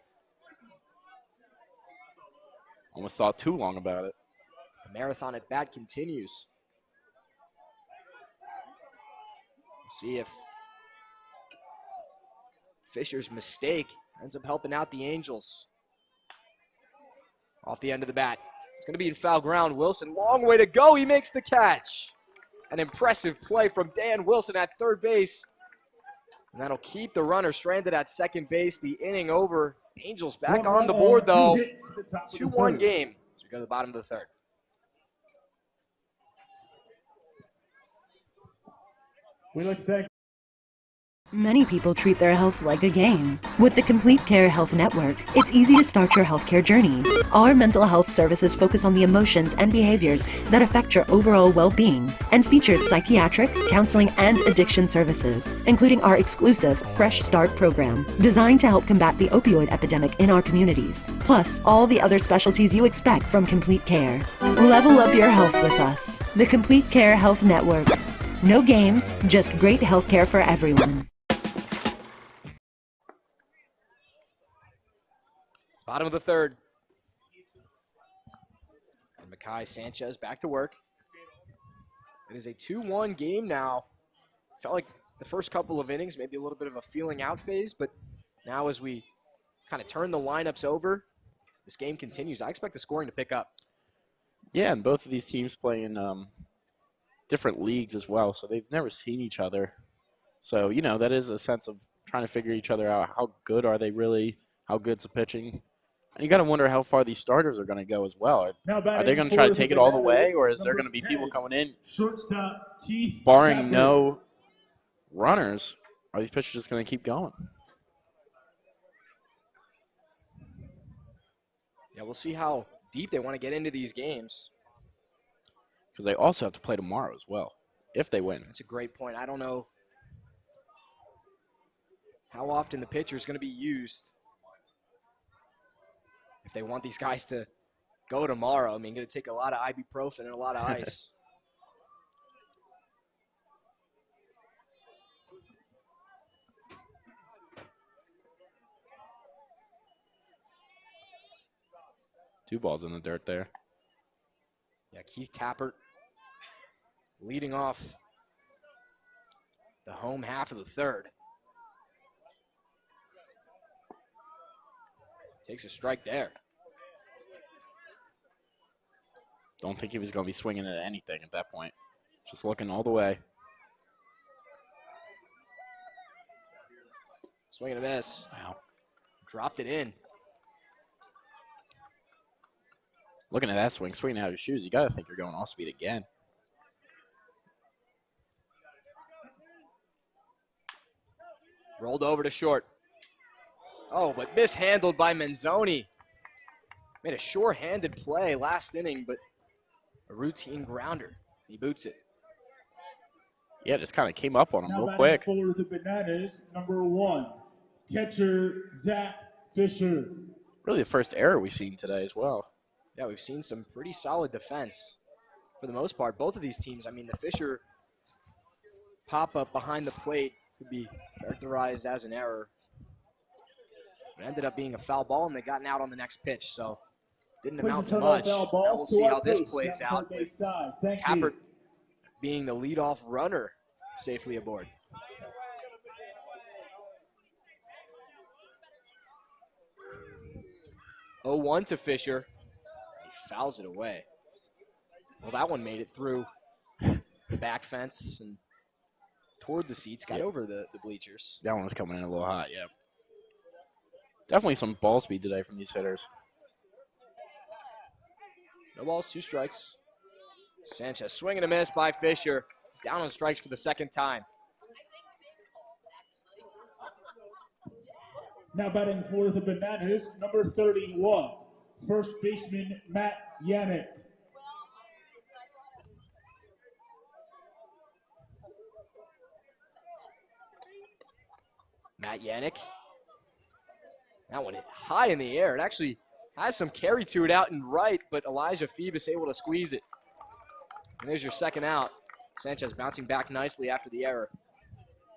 Almost thought too long about it. The marathon at bat continues. See if Fisher's mistake ends up helping out the Angels. Off the end of the bat. It's going to be in foul ground. Wilson, long way to go. He makes the catch. An impressive play from Dan Wilson at third base. And that'll keep the runner stranded at second base. The inning over. Angels back on the board, though. 2-1 game. So we go to the bottom of the third. We'd like to thank Many people treat their health like a game. With the Complete Care Health Network, it's easy to start your healthcare journey. Our mental health services focus on the emotions and behaviors that affect your overall well-being and features psychiatric, counseling, and addiction services, including our exclusive Fresh Start program, designed to help combat the opioid epidemic in our communities, plus all the other specialties you expect from Complete Care. Level up your health with us. The Complete Care Health Network. No games, just great healthcare for everyone. Bottom of the third. And Makai Sanchez back to work. It is a 2-1 game now. Felt like the first couple of innings, maybe a little bit of a feeling out phase, but now as we kind of turn the lineups over, this game continues. I expect the scoring to pick up. Yeah, and both of these teams play in different leagues as well, so they've never seen each other. So, you know, that is a sense of trying to figure each other out. How good are they really? How good's the pitching? And you got to wonder how far these starters are going to go as well. Are they going to try to take it all the way, or is there going to be people coming in, barring no runners? Are these pitchers just going to keep going? Yeah, we'll see how deep they want to get into these games. Because they also have to play tomorrow as well, if they win. That's a great point. I don't know how often the pitcher is going to be used. If they want these guys to go tomorrow, I mean, going to take a lot of ibuprofen and a lot of ice. Two balls in the dirt there. Yeah, Keith Tappert leading off the home half of the third. Takes a strike there. Don't think he was going to be swinging at anything at that point. Just looking all the way. Swing and a miss. Wow. Dropped it in. Looking at that swing, swinging out of his shoes, you got to think you're going off speed again. Rolled over to short. Oh, but mishandled by Manzoni. Made a sure-handed play last inning, but a routine grounder. He boots it. Yeah, just kind of came up on him now real quick. Forward to Bananas, number 1, catcher Zach Fisher. Really the first error we've seen today as well. Yeah, we've seen some pretty solid defense for the most part. Both of these teams, I mean, the Fisher pop-up behind the plate could be characterized as an error. It ended up being a foul ball, and they gotten out on the next pitch, so didn't amount to much. Now we'll see how this plays out with Tappert being the leadoff runner safely aboard. Oh, 1 to Fisher. He fouls it away. Well, that one made it through the back fence and toward the seats, got over the bleachers. That one was coming in a little hot, yeah. Definitely some ball speed today from these hitters. No balls, 2 strikes. Sanchez swing and a miss by Fisher. He's down on strikes for the second time. Now batting for the Bananas, number 31, first baseman Matt Yannick. Matt Yannick. That one hit high in the air. It actually has some carry to it out and right, but Elijah Phoebus able to squeeze it. And there's your second out. Sanchez bouncing back nicely after the error.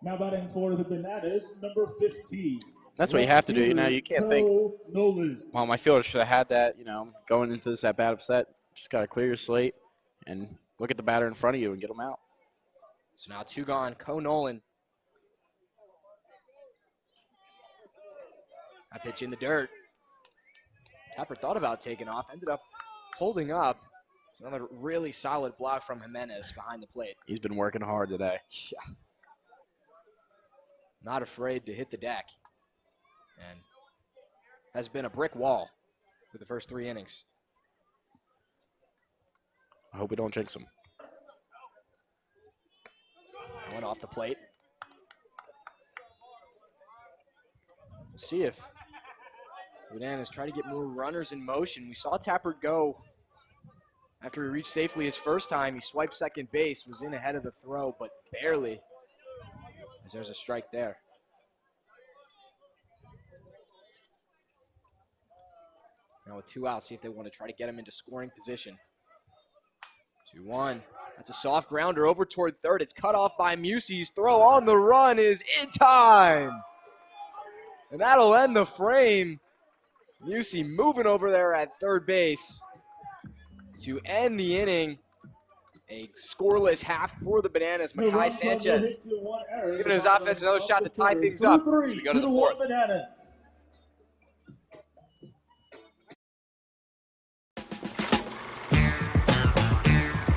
Now batting for the Bananas, number 15. That's what you have to do. You know, you can't think, Nolan. well, my fielder should have had that, you know, going into this at bat upset. Just got to clear your slate and look at the batter in front of you and get them out. So now 2 gone. Ko Nolan. That pitch in the dirt. Tapper thought about taking off, ended up holding up. Another really solid block from Jimenez behind the plate. He's been working hard today. Yeah. Not afraid to hit the deck. And has been a brick wall for the first 3 innings. I hope we don't jinx him. Went off the plate. See if Bananas try to get more runners in motion. We saw Tapper go after he reached safely his first time. He swiped second base, was in ahead of the throw, but barely, as there's a strike there. Now with 2 outs, see if they want to try to get him into scoring position. 2-1. That's a soft grounder over toward third. It's cut off by Musey's throw on the run is in time. And that'll end the frame. Musey moving over there at third base to end the inning. A scoreless half for the Bananas. Makai Sanchez giving his offense another shot to tie things up as we go to the fourth.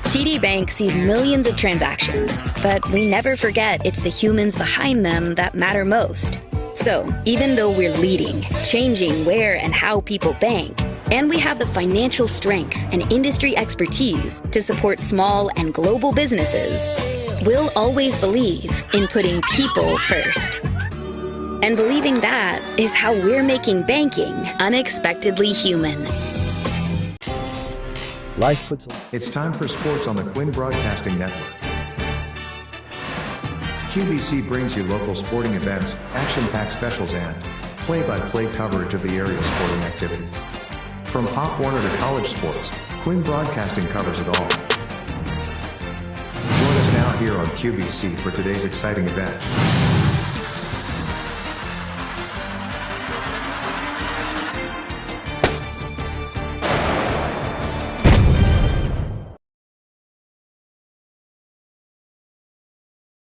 TD Bank sees millions of transactions, but we never forget it's the humans behind them that matter most. So, even though we're leading, changing where and how people bank, and we have the financial strength and industry expertise to support small and global businesses, we'll always believe in putting people first. And believing that is how we're making banking unexpectedly human. Life puts It's time for sports on the Quinn Broadcasting Network. QVC brings you local sporting events, action-packed specials, and play-by-play coverage of the area sporting activities. From Pop Warner to college sports, Quinn Broadcasting covers it all. Join us now here on QVC for today's exciting event.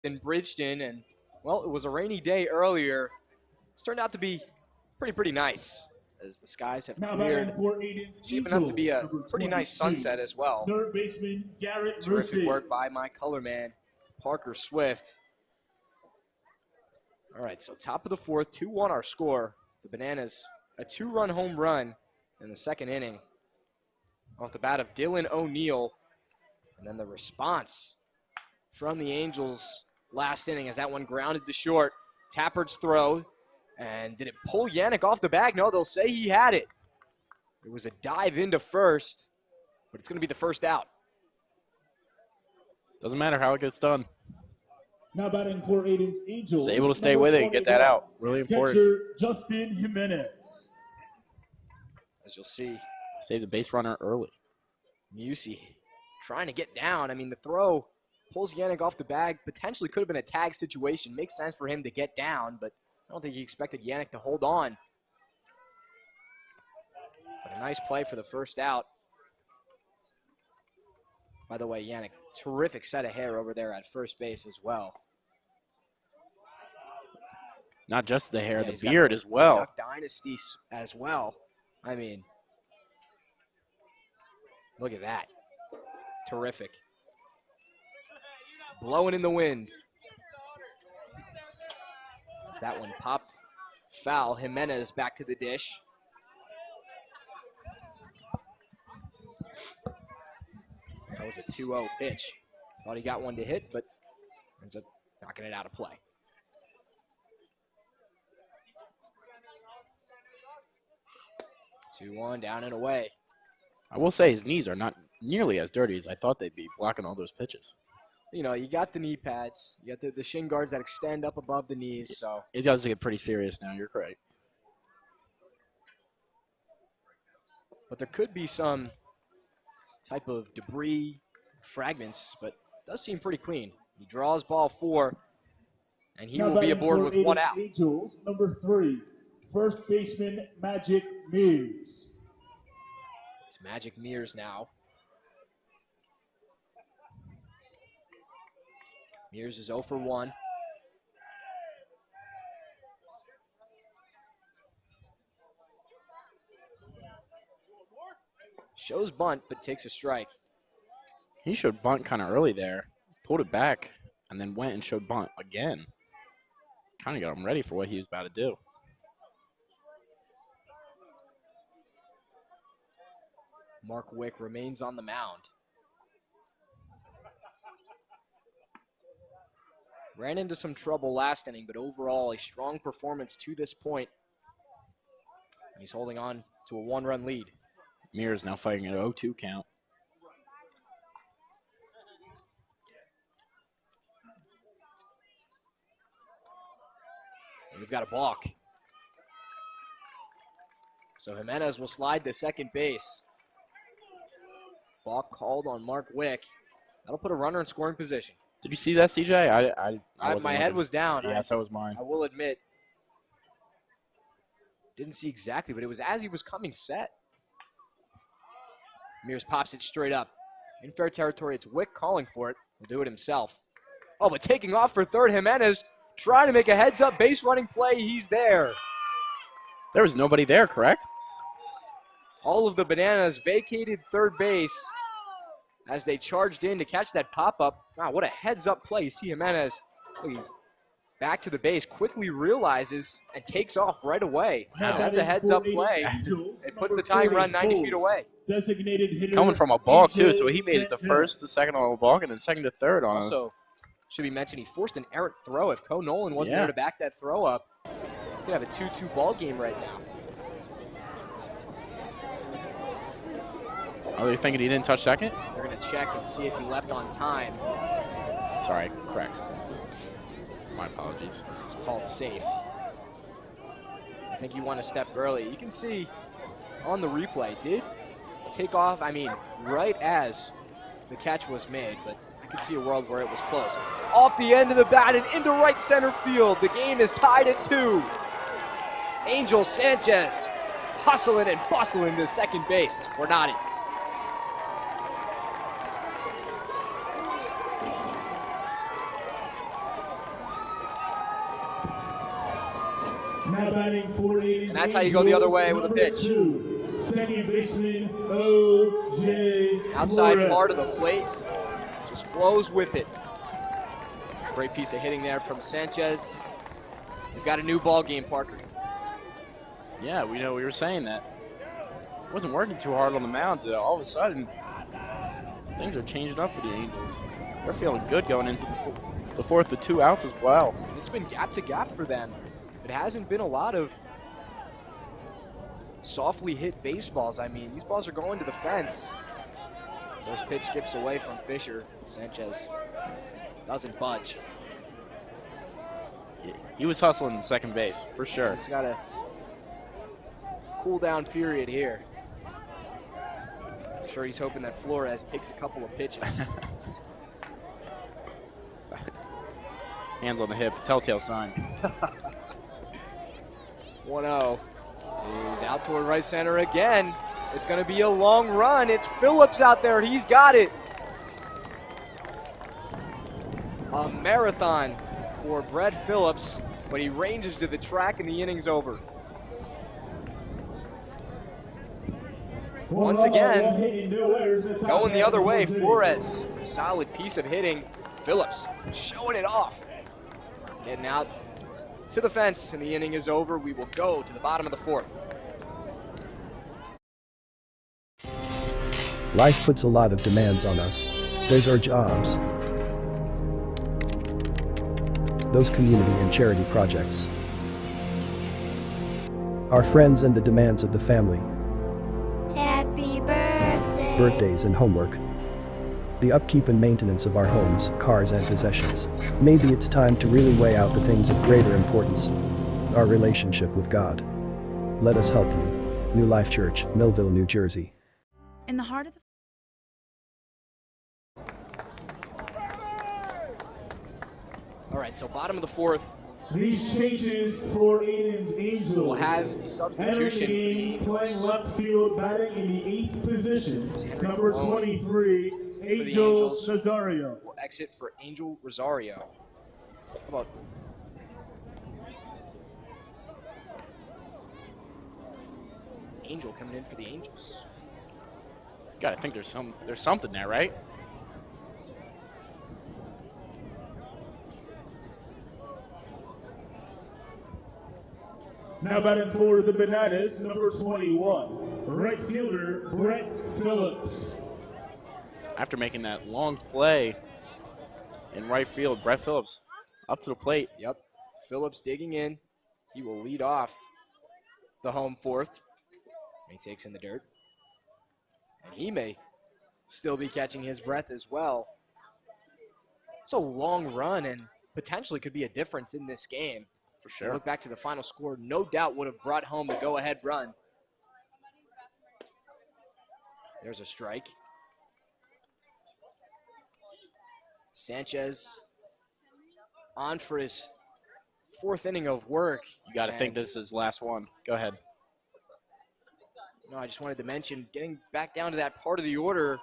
In Bridgeton, and well, it was a rainy day earlier. It's turned out to be pretty nice as the skies have cleared. Shaping up to be a pretty nice sunset as well. Third baseman Garrett Terrific work by my color man, Parker Swift. All right, so top of the fourth, 2-1 our score. The Bananas, a 2-run home run in the second inning off the bat of Dylan O'Neill. And then the response from the Angels last inning as that one grounded to short. Tapper's throw, and did it pull Yannick off the bag? No, they'll say he had it. It was a dive into first, but it's going to be the first out. Doesn't matter how it gets done. Now batting for Ayden's Angels. He's able to stay with it and get that out. Really important. Catcher Justin Jimenez. As you'll see, saves a base runner early. Musey trying to get down. I mean, the throw pulls Yannick off the bag. Potentially could have been a tag situation. Makes sense for him to get down, but I don't think he expected Yannick to hold on. But a nice play for the first out. By the way, Yannick, terrific set of hair over there at first base as well. Not just the hair, the beard as well. Duck Dynasty as well. I mean, look at that. Terrific. Blowing in the wind. As that one popped foul. Jimenez back to the dish. That was a 2-0 pitch. Thought he got one to hit, but ends up knocking it out of play. Two-one, down and away. I will say his knees are not nearly as dirty as I thought they'd be, blocking all those pitches. You know, you got the knee pads. You got the shin guards that extend up above the knees. So it does get pretty serious now. You're correct. but there could be some type of debris, fragments, but it does seem pretty clean. He draws ball 4, and he will be aboard with 1 out. Angels, number 3, first baseman Magic Mears. It's Magic Mears now. Mears is 0 for 1. Shows bunt, but takes a strike. He showed bunt kind of early there, pulled it back, and then went and showed bunt again. Kind of got him ready for what he was about to do. Mark Wick remains on the mound. Ran into some trouble last inning, but overall a strong performance to this point. He's holding on to a 1-run lead. Mears now fighting an 0-2 count. And we've got a balk. So Jimenez will slide to second base. Balk called on Mark Wick. That'll put a runner in scoring position. Did you see that, CJ? I my head was down. Yeah, so was mine. I will admit. Didn't see exactly, but it was as he was coming set. Mears pops it straight up. In fair territory, it's Wick calling for it. He'll do it himself. Oh, but taking off for third, Jimenez trying to make a heads-up base running play. He's there. There was nobody there, correct? All of the Bananas vacated third base as they charged in to catch that pop-up. Wow, what a heads-up play. You see Jimenez, he's back to the base, quickly realizes and takes off right away. Wow, that's a heads-up play. It puts the tying run 90 feet away. Designated hitter coming from a balk, too, so he made it to first, the second on a balk, and then second to third on also, should be mentioned, he forced an errant throw. If Co Nolan wasn't there to back that throw up, we could have a 2-2 ball game right now. Are they thinking he didn't touch second? They're going to check and see if he left on time. Sorry, correct. My apologies. It's called safe. I think you want to step early. You can see on the replay, did take off, I mean, right as the catch was made, but I could see a world where it was close. Off the end of the bat and into right center field. The game is tied at 2. Angel Sanchez hustling and bustling to second base. We're not in. Now batting for Ayden. And that's how you go the other way with a pitch. Second baseman, O.J. Outside Flores. part of the plate, just flows with it. Great piece of hitting there from Sanchez. We've got a new ball game, Parker. Yeah, we were saying that. Wasn't working too hard on the mound. All of a sudden, things are changing up for the Angels. They're feeling good going into the fourth with 2 outs as well. It's been gap to gap for them. It hasn't been a lot of softly hit baseballs. I mean, these balls are going to the fence. First pitch skips away from Fisher. Sanchez doesn't budge. Yeah, he was hustling the second base, for sure. He's got a cool down period here. I'm sure he's hoping that Flores takes a couple of pitches. Hands on the hip, telltale sign. 1-0. He's out toward right center again. It's going to be a long run. It's Phillips out there. He's got it. A marathon for Brett Phillips, but he ranges to the track and the inning's over. Once again, going the other way, Flores. Solid piece of hitting. Phillips showing it off. Getting out to the fence, and the inning is over. We will go to the bottom of the fourth. Life puts a lot of demands on us. There's our jobs, those community and charity projects, our friends and the demands of the family, Happy birthday. birthdays and homework, the upkeep and maintenance of our homes, cars and possessions. Maybe it's time to really weigh out the things of greater importance, our relationship with God. Let us help you. New Life Church, Millville, New Jersey. In the heart of the All right, so bottom of the fourth. These changes for Ayden's Angels. We'll have the substitution for the Angels. Playing left field, batting in the 8th position. Number 23, Angel Nazario. Will exit for Angel Rosario. How about Angel coming in for the Angels? Gotta think there's something there, right? Now batting for the Bananas, number 21, right fielder Brett Phillips. After making that long play in right field, Brett Phillips up to the plate. Yep, Phillips digging in. He will lead off the home fourth. He takes in the dirt. And he may still be catching his breath as well. It's a long run and potentially could be a difference in this game. For sure. Look back to the final score, no doubt would have brought home the go-ahead run. There's a strike. Sanchez on for his fourth inning of work. You got to think this is his last one. Go ahead. No, I just wanted to mention, getting back down to that part of the order,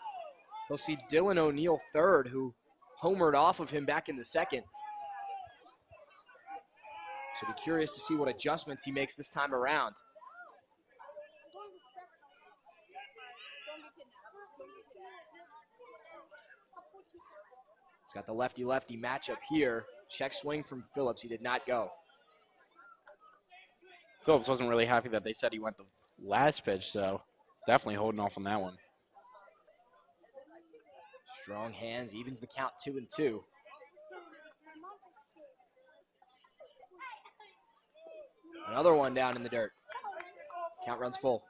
they'll see Dylan O'Neill third, who homered off of him back in the second. So be curious to see what adjustments he makes this time around. He's got the lefty-lefty matchup here. Check swing from Phillips. He did not go. Phillips wasn't really happy that they said he went the last pitch, so definitely holding off on that one. Strong hands, evens the count 2-2. Another one down in the dirt. Count runs full.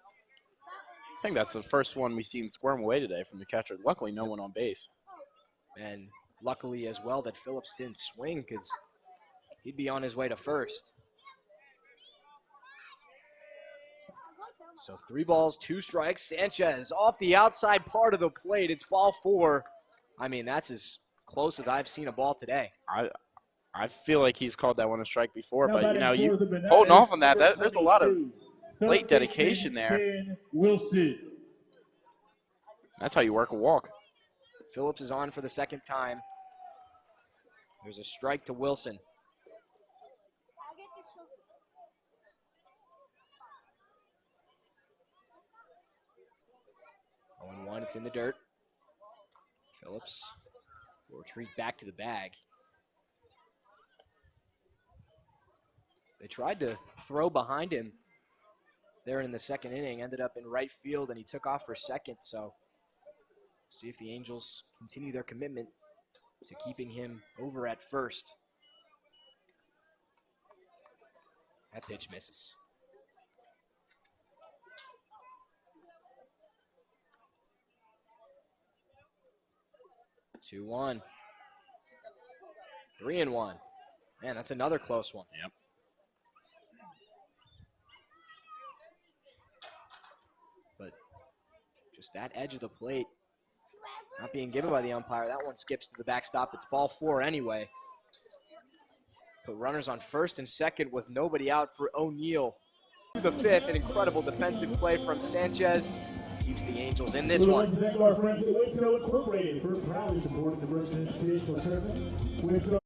I think that's the first one we've seen squirm away today from the catcher. Luckily, no one on base. And luckily as well that Phillips didn't swing, because he'd be on his way to first. So 3 balls, 2 strikes. Sanchez off the outside part of the plate. It's ball 4. I mean, that's as close as I've seen a ball today. I feel like he's called that one a strike before, but, you know, you holding off on that, there's a lot of plate dedication there. Wilson. That's how you work a walk. Phillips is on for the second time. There's a strike to Wilson. Oh, 1, it's in the dirt. Phillips will retreat back to the bag. They tried to throw behind him there in the second inning, ended up in right field, and he took off for second. So see if the Angels continue their commitment to keeping him over at first. That pitch misses. Two, 1. 3-1. Man, that's another close one. Yep. But just that edge of the plate not being given by the umpire. That one skips to the backstop. It's ball 4 anyway. Put runners on first and second with nobody out for O'Neill. The 5th, an incredible defensive play from Sanchez. Keeps the Angels in this one. Our friends at Wakefield Incorporated for proudly supporting the Bridgeton Invitational Tournament.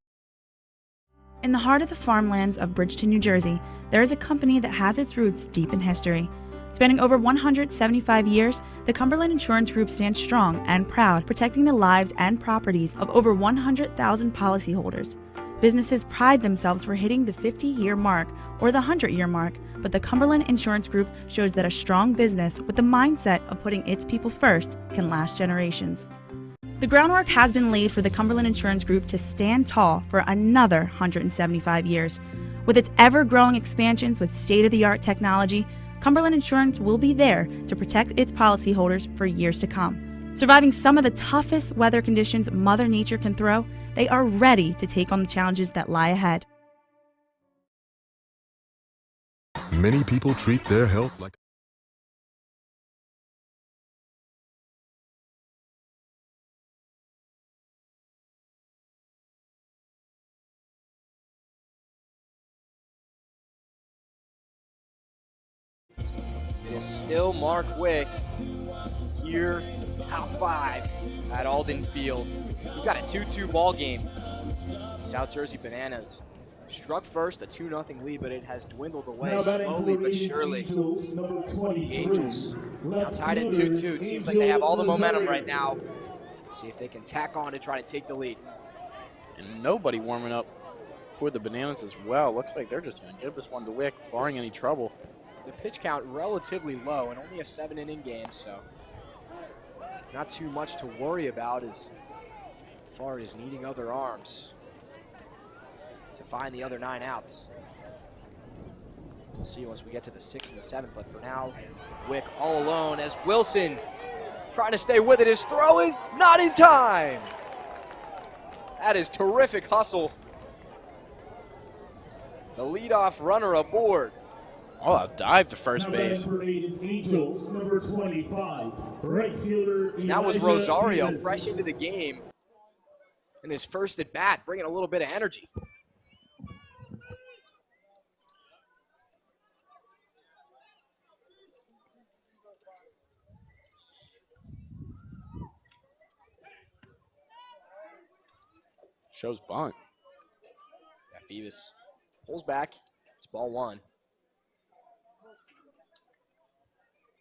In the heart of the farmlands of Bridgeton, New Jersey, there is a company that has its roots deep in history. Spanning over 175 years, the Cumberland Insurance Group stands strong and proud, protecting the lives and properties of over 100,000 policyholders. Businesses pride themselves for hitting the 50-year mark or the 100-year mark, but the Cumberland Insurance Group shows that a strong business with the mindset of putting its people first can last generations. The groundwork has been laid for the Cumberland Insurance Group to stand tall for another 175 years. With its ever-growing expansions with state-of-the-art technology, Cumberland Insurance will be there to protect its policyholders for years to come. Surviving some of the toughest weather conditions Mother Nature can throw, they are ready to take on the challenges that lie ahead. Many people treat their health like will still mark Wick here top 5 at Alden Field. We've got a 2-2 ball game. South Jersey Bananas struck first, a 2-0 lead, but it has dwindled away slowly but surely. The Angels now tied at 2-2. It seems like they have all the momentum right now. See if they can tack on to try to take the lead. And nobody warming up for the Bananas as well. Looks like they're just going to give this one to Wick, barring any trouble. The pitch count relatively low and only a 7-inning game, so not too much to worry about as far as needing other arms to find the other 9 outs. We'll see once we get to the 6th and the 7th, but for now, Wick all alone as Wilson trying to stay with it. His throw is not in time. That is terrific hustle. The leadoff runner aboard. Oh, a dive to first base. Angels, number 25, right fielder. That was Rosario, fresh into the game in his first at bat, bringing a little bit of energy. Shows bunt. Yeah, Phoebus pulls back. It's ball 1.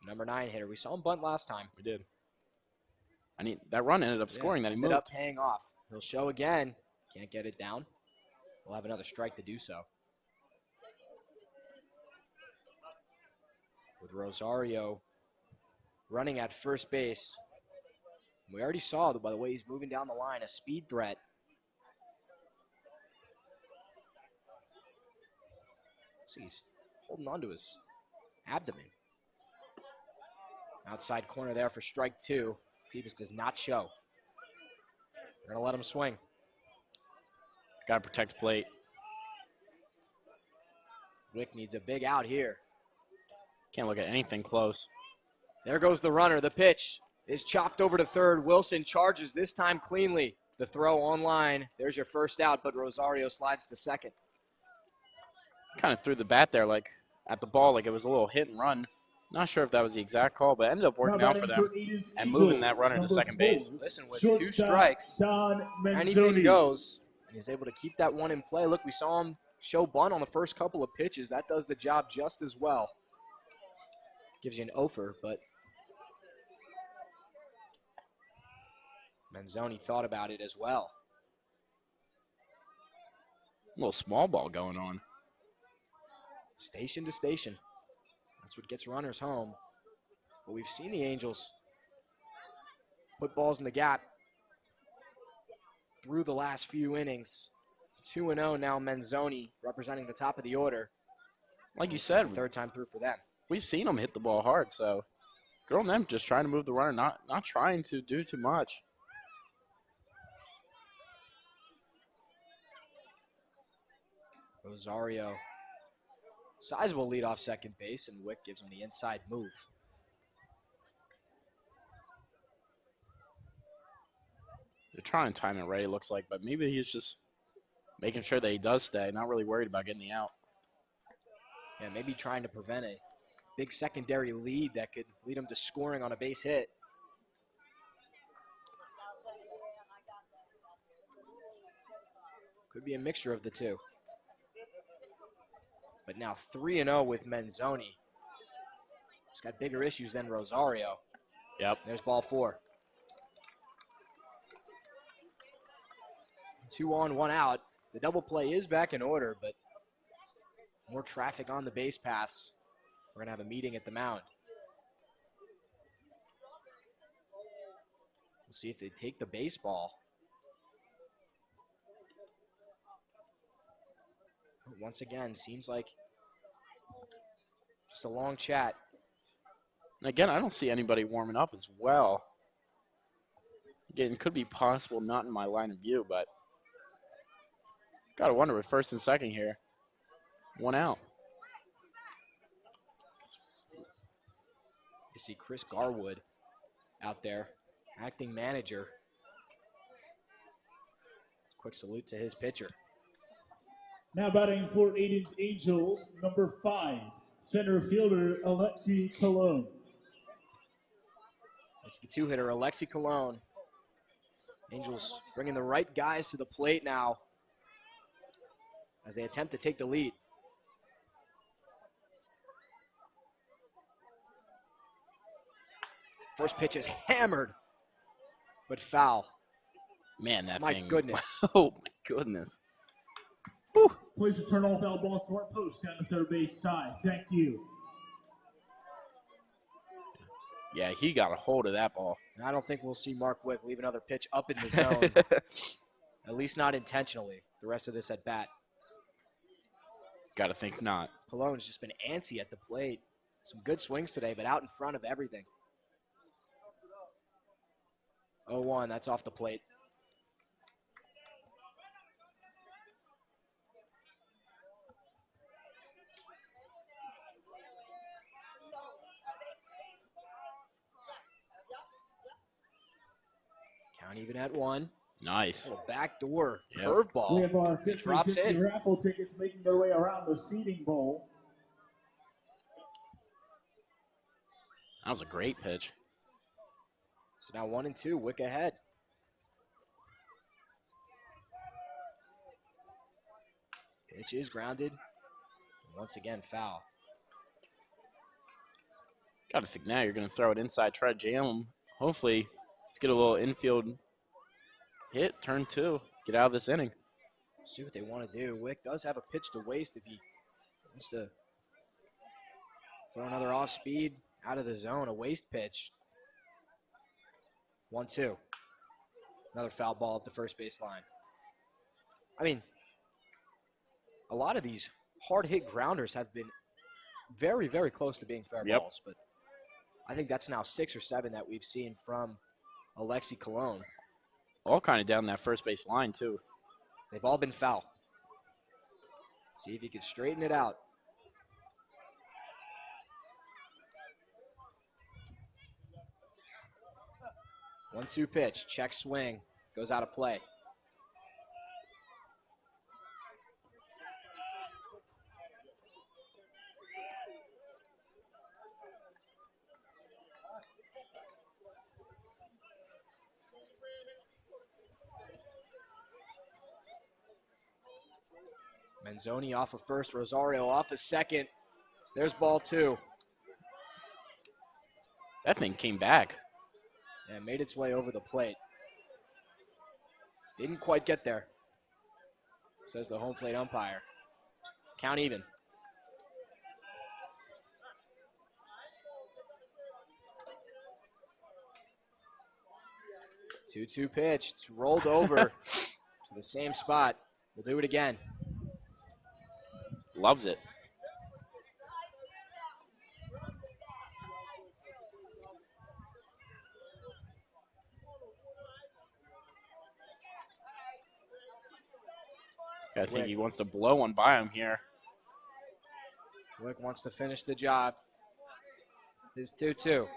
Number 9 hitter. We saw him bunt last time. We did. That run ended up scoring that he moved. Ended up paying off. He'll show again. Can't get it down. We'll have another strike to do so. With Rosario running at first base. We already saw, by the way he's moving down the line, a speed threat. So he's holding on to his abdomen. Outside corner there for strike 2. Phoebus does not show. We're going to let him swing. Got to protect the plate. Wick needs a big out here. Can't look at anything close. There goes the runner. The pitch is chopped over to third. Wilson charges this time cleanly. The throw on line. There's your first out, but Rosario slides to second. Kind of threw the bat there like at the ball like it was a little hit and run. Not sure if that was the exact call, but ended up working out for them and moving that runner to second base. Listen, with 2 strikes, anything goes. And he's able to keep that one in play. Look, we saw him show bunt on the first couple of pitches. That does the job just as well. Gives you an offer, but Manzoni thought about it as well. A little small ball going on. Station to station. That's what gets runners home. But we've seen the Angels put balls in the gap through the last few innings. 2-0 now, Manzoni representing the top of the order. Like you said, third time through for them. We've seen them hit the ball hard, so good on them just trying to move the runner, not trying to do too much. Rosario, sizable lead off second base, and Wick gives him the inside move. They're trying to time it right, it looks like, but maybe he's just making sure that he does stay, not really worried about getting the out. Yeah, maybe trying to prevent a big secondary lead that could lead him to scoring on a base hit. Could be a mixture of the two. But now 3-0 with Manzoni. He's got bigger issues than Rosario. Yep. There's ball 4. 2 on, 1 out. The double play is back in order, but more traffic on the base paths. We're going to have a meeting at the mound. We'll see if they take the baseball. Once again, seems like just a long chat. And again, I don't see anybody warming up as well. Again, it could be possible, not in my line of view, but got to wonder with first and second here. 1 out. You see Chris Garwood out there, acting manager. Quick salute to his pitcher. Now batting for Ayden's Angels, number 5, Center fielder Alexi Cologne. It's the two-hitter, Alexi Cologne. Angels bringing the right guys to the plate now as they attempt to take the lead. First pitch is hammered, but foul. Man, that my thing. Goodness. Oh, my goodness. Please return all foul balls to our post down the third base side. Thank you. Yeah, he got a hold of that ball. I don't think we'll see Mark Wick leave another pitch up in the zone. At least not intentionally. The rest of this at bat. Got to think not. Cologne's just been antsy at the plate. Some good swings today, but out in front of everything. 0-1, that's off the plate. Count even at 1. Nice. Little backdoor Yep. curveball. We have our It drops 50 in. raffle tickets making their way around the seating bowl. That was a great pitch. So now 1-2, Wick ahead. Pitch is grounded. Once again, foul. Got to think now you're going to throw it inside, try to jam him. Hopefully, let's get a little infield hit, turn 2, get out of this inning. See what they want to do. Wick does have a pitch to waste if he wants to throw another off speed out of the zone, a waste pitch. 1-2. Another foul ball at the first base line. I mean, a lot of these hard hit grounders have been very, very close to being fair balls, but I think that's now 6 or 7 that we've seen from Alexi Cologne. All kind of down that first base line, too. They've all been foul. See if he can straighten it out. One-two pitch, check swing, goes out of play. Manzoni off of first, Rosario off of second. There's ball 2. That thing came back. And made its way over the plate. Didn't quite get there, says the home plate umpire. Count even. Two-two pitch. It's rolled over to the same spot. We'll do it again. Loves it. I think he wants to blow one by him here. Wick wants to finish the job. His 2-2.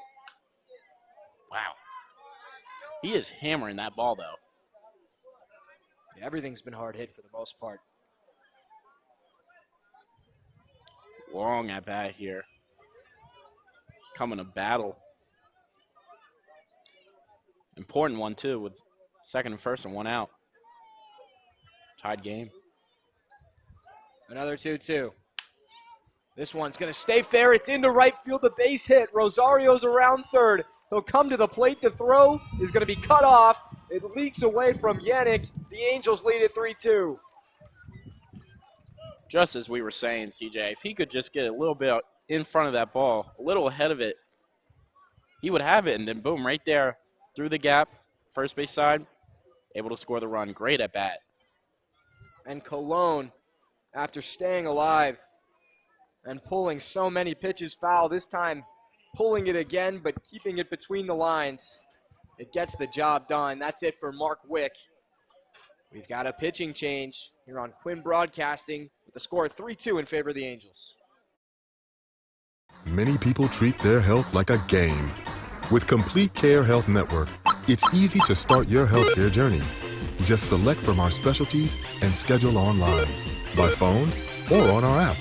Wow. He is hammering that ball, though. Yeah, everything's been hard hit for the most part. Long at bat here. Coming to battle. Important one, too, with second and first and 1 out. Tied game. Another 2-2. This one's going to stay fair. It's into right field. The base hit. Rosario's around third. He'll come to the plate. The throw is going to be cut off. It leaks away from Yannick. The Angels lead at 3-2. Just as we were saying, CJ, if he could just get a little bit in front of that ball, a little ahead of it, he would have it. And then, boom, right there, through the gap, first base side, able to score the run. Great at bat. And Cologne, after staying alive and pulling so many pitches foul, this time pulling it again, but keeping it between the lines. It gets the job done. That's it for Mark Wick. We've got a pitching change here on Quinn Broadcasting with the score 3-2 in favor of the Angels. Many people treat their health like a game. With Complete Care Health Network, it's easy to start your healthcare journey. Just select from our specialties and schedule online, by phone, or on our app.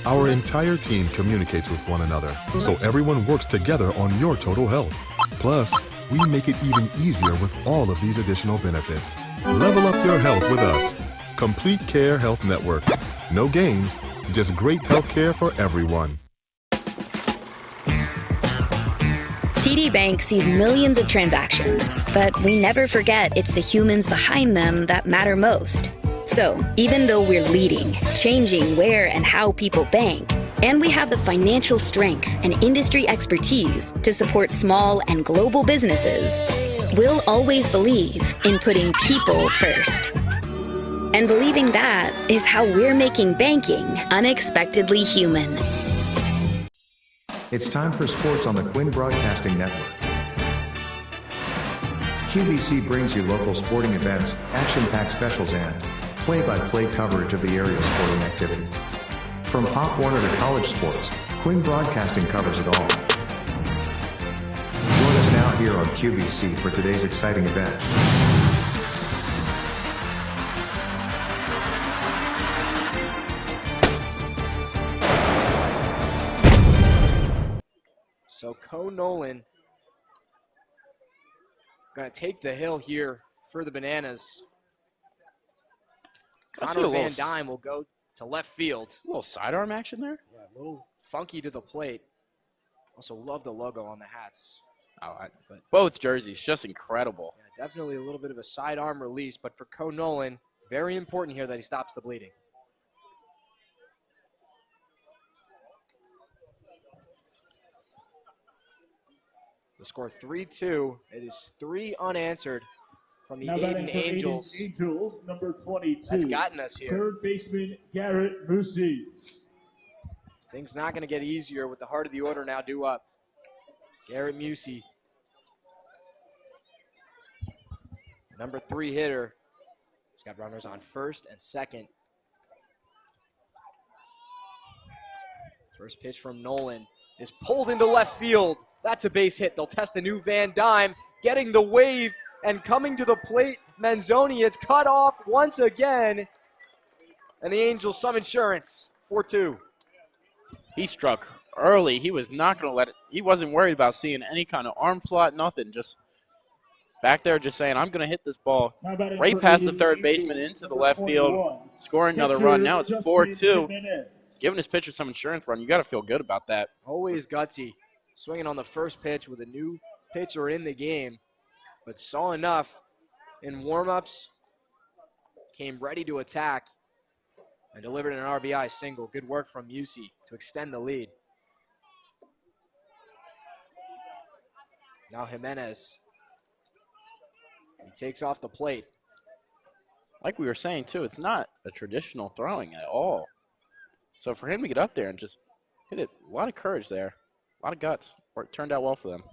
Our entire team communicates with one another, so everyone works together on your total health. Plus, we make it even easier with all of these additional benefits. Level up your health with us. Complete Care Health Network. No games, just great health care for everyone. TD Bank sees millions of transactions, but we never forget it's the humans behind them that matter most. So, even though we're leading, changing where and how people bank, and we have the financial strength and industry expertise to support small and global businesses, we'll always believe in putting people first. And believing that is how we're making banking unexpectedly human. It's time for sports on the Quinn Broadcasting Network. QVC brings you local sporting events, action-packed specials, and play-by-play coverage of the area sporting activities. From Pop Warner to college sports, Quinn Broadcasting covers it all. Join us now here on QVC for today's exciting event. So Nolan going to take the hill here for the Bananas. Connor Van Dyne will go to left field. A little sidearm action there? Yeah, a little funky to the plate. Also love the logo on the hats. But both jerseys, just incredible. Yeah, definitely a little bit of a sidearm release, but for Nolan, very important here that he stops the bleeding. The score 3-2. It is 3 unanswered from the Ayden Angels. Angels, number 22. That's gotten us here. Third baseman Garrett Musi. Things not going to get easier with the heart of the order now due up. Garrett Musi. Number 3 hitter. He's got runners on first and second. First pitch from Nolan is pulled into left field. That's a base hit. They'll test the new Van Dyne, getting the wave and coming to the plate. Manzoni, it's cut off once again. And the Angels some insurance, 4-2. He struck early. He was not going to let it. He wasn't worried about seeing any kind of arm slot, nothing. Just back there just saying, I'm going to hit this ball right past the third baseman into the left field, scoring another run. Now it's 4-2. Giving his pitcher some insurance run. You got to feel good about that. Always gutsy. Swinging on the first pitch with a new pitcher in the game, but saw enough in warm-ups, came ready to attack, and delivered an RBI single. Good work from Musi to extend the lead. Now Jimenez. He takes off the plate. Like we were saying, too, it's not a traditional throwing at all. So for him to get up there and just hit it, a lot of courage there. A lot of guts. It turned out well for them.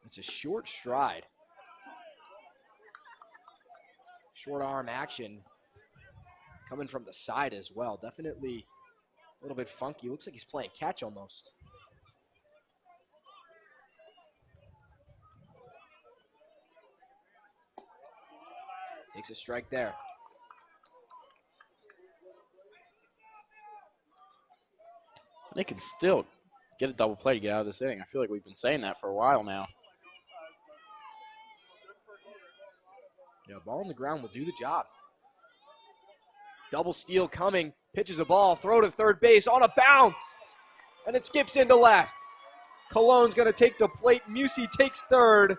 It's a short stride. Short arm action coming from the side as well. Definitely a little bit funky. Looks like he's playing catch almost. Takes a strike there. They can still get a double play to get out of this inning. I feel like we've been saying that for a while now. Yeah, ball on the ground will do the job. Double steal coming. Pitches a ball. Throw to third base on a bounce. And it skips into left. Cologne's going to take the plate. Musi takes third.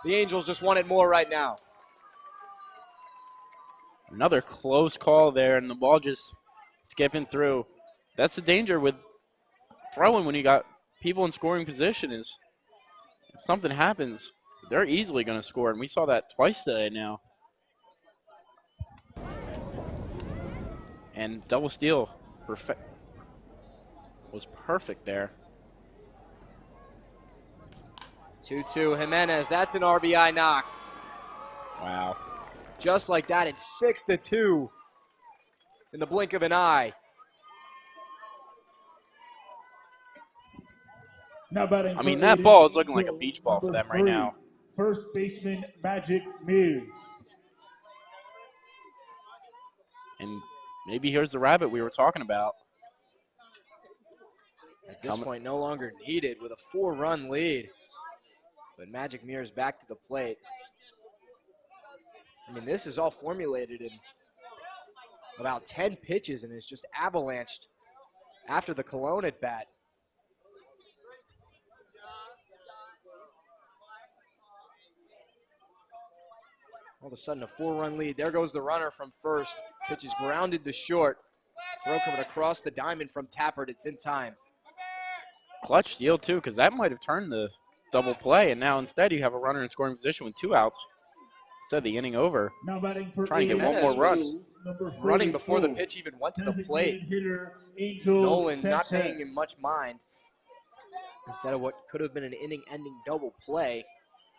The Angels just want it more right now. Another close call there, and the ball just skipping through. That's the danger with throwing when you got people in scoring position is if something happens, they're easily going to score, and we saw that twice today now. And double steal was perfect there. 2-2 Jimenez, that's an RBI knock. Wow. Just like that, it's 6-2 in the blink of an eye. I mean, that ball is looking like a beach ball for them right now. First baseman, Magic Mills. And maybe here's the rabbit we were talking about. At this point, no longer needed with a 4-run lead. But Magic Mirror's back to the plate. I mean, this is all formulated in about 10 pitches and is just avalanched after the Cologne at bat. All of a sudden, a 4-run lead. There goes the runner from first. Pitch is grounded to short. Throw coming across the diamond from Tappert. It's in time. Clutch steal, too, because that might have turned the double play, and now instead you have a runner in scoring position with 2 outs. Instead of the inning over, trying to get one more run. Running before the pitch even went to the plate. Nolan not paying him much mind. Instead of what could have been an inning-ending double play,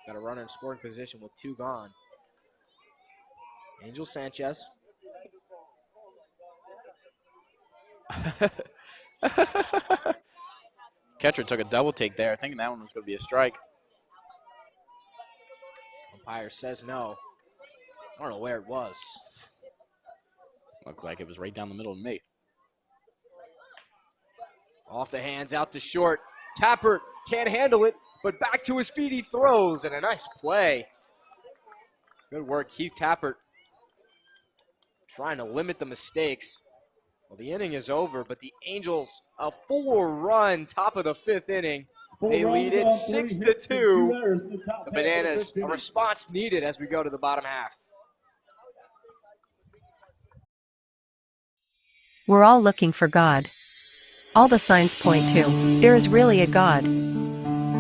got a runner in scoring position with 2 gone. Angel Sanchez. Catcher took a double take there, thinking that one was going to be a strike. Umpire says no. I don't know where it was. Looked like it was right down the middle of me. Off the hands, out to short. Tappert can't handle it, but back to his feet he throws, and a nice play. Good work, Keith Tappert. Trying to limit the mistakes. Well, the inning is over, but the Angels, a 4-run top of the 5th inning. They lead it 6-2. The Bananas, a response needed as we go to the bottom half. We're all looking for God. All the signs point to, there is really a God.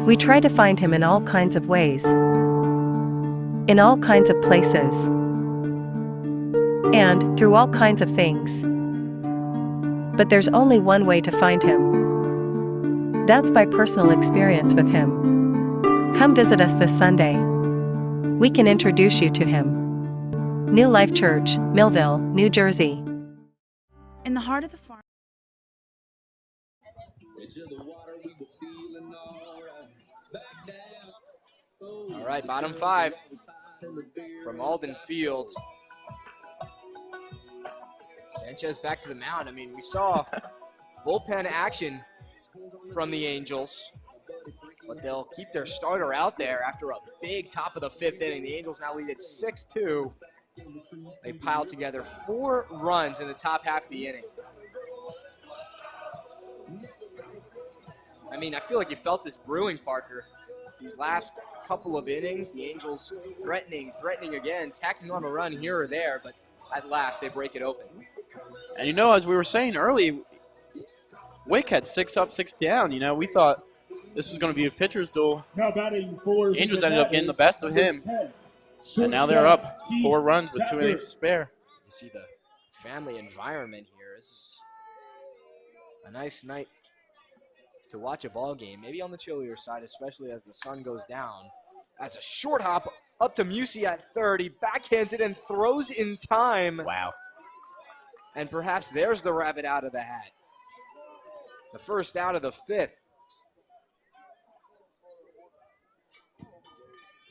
We try to find him in all kinds of ways, in all kinds of places, and through all kinds of things. But there's only one way to find him. That's by personal experience with him. Come visit us this Sunday. We can introduce you to him. New Life Church, Millville, New Jersey. In the heart of the farm. All right, bottom 5 from Alden Field. Sanchez back to the mound. I mean, we saw bullpen action from the Angels, but they'll keep their starter out there after a big top of the 5th inning. The Angels now lead at 6-2. They piled together 4 runs in the top half of the inning. I mean, I feel like you felt this brewing, Parker. These last couple of innings, the Angels threatening again, tacking on a run here or there, but at last they break it open. And you know, as we were saying early, Wick had 6 up, 6 down. You know, we thought this was going to be a pitcher's duel. The Angels ended up getting the best of him. And now they're up 4 runs with 2 innings to spare. You see the family environment here. This is a nice night to watch a ball game, maybe on the chillier side, especially as the sun goes down. As a short hop up to Musi at third, he backhands it and throws in time. Wow. And perhaps there's the rabbit out of the hat. The first out of the 5th.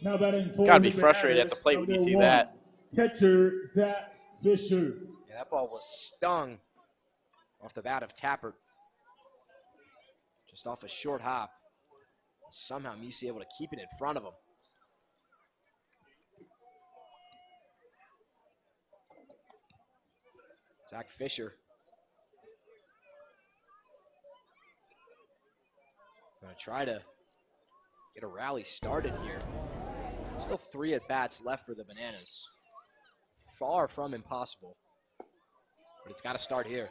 Now batting Got to be frustrated at the plate when you see that. Catcher Zach Fisher. Yeah, that ball was stung off the bat of Tappert. Just off a short hop. Somehow Musi able to keep it in front of him. Zach Fisher. Gonna try to get a rally started here. Still 3 at-bats left for the Bananas. Far from impossible. But it's got to start here.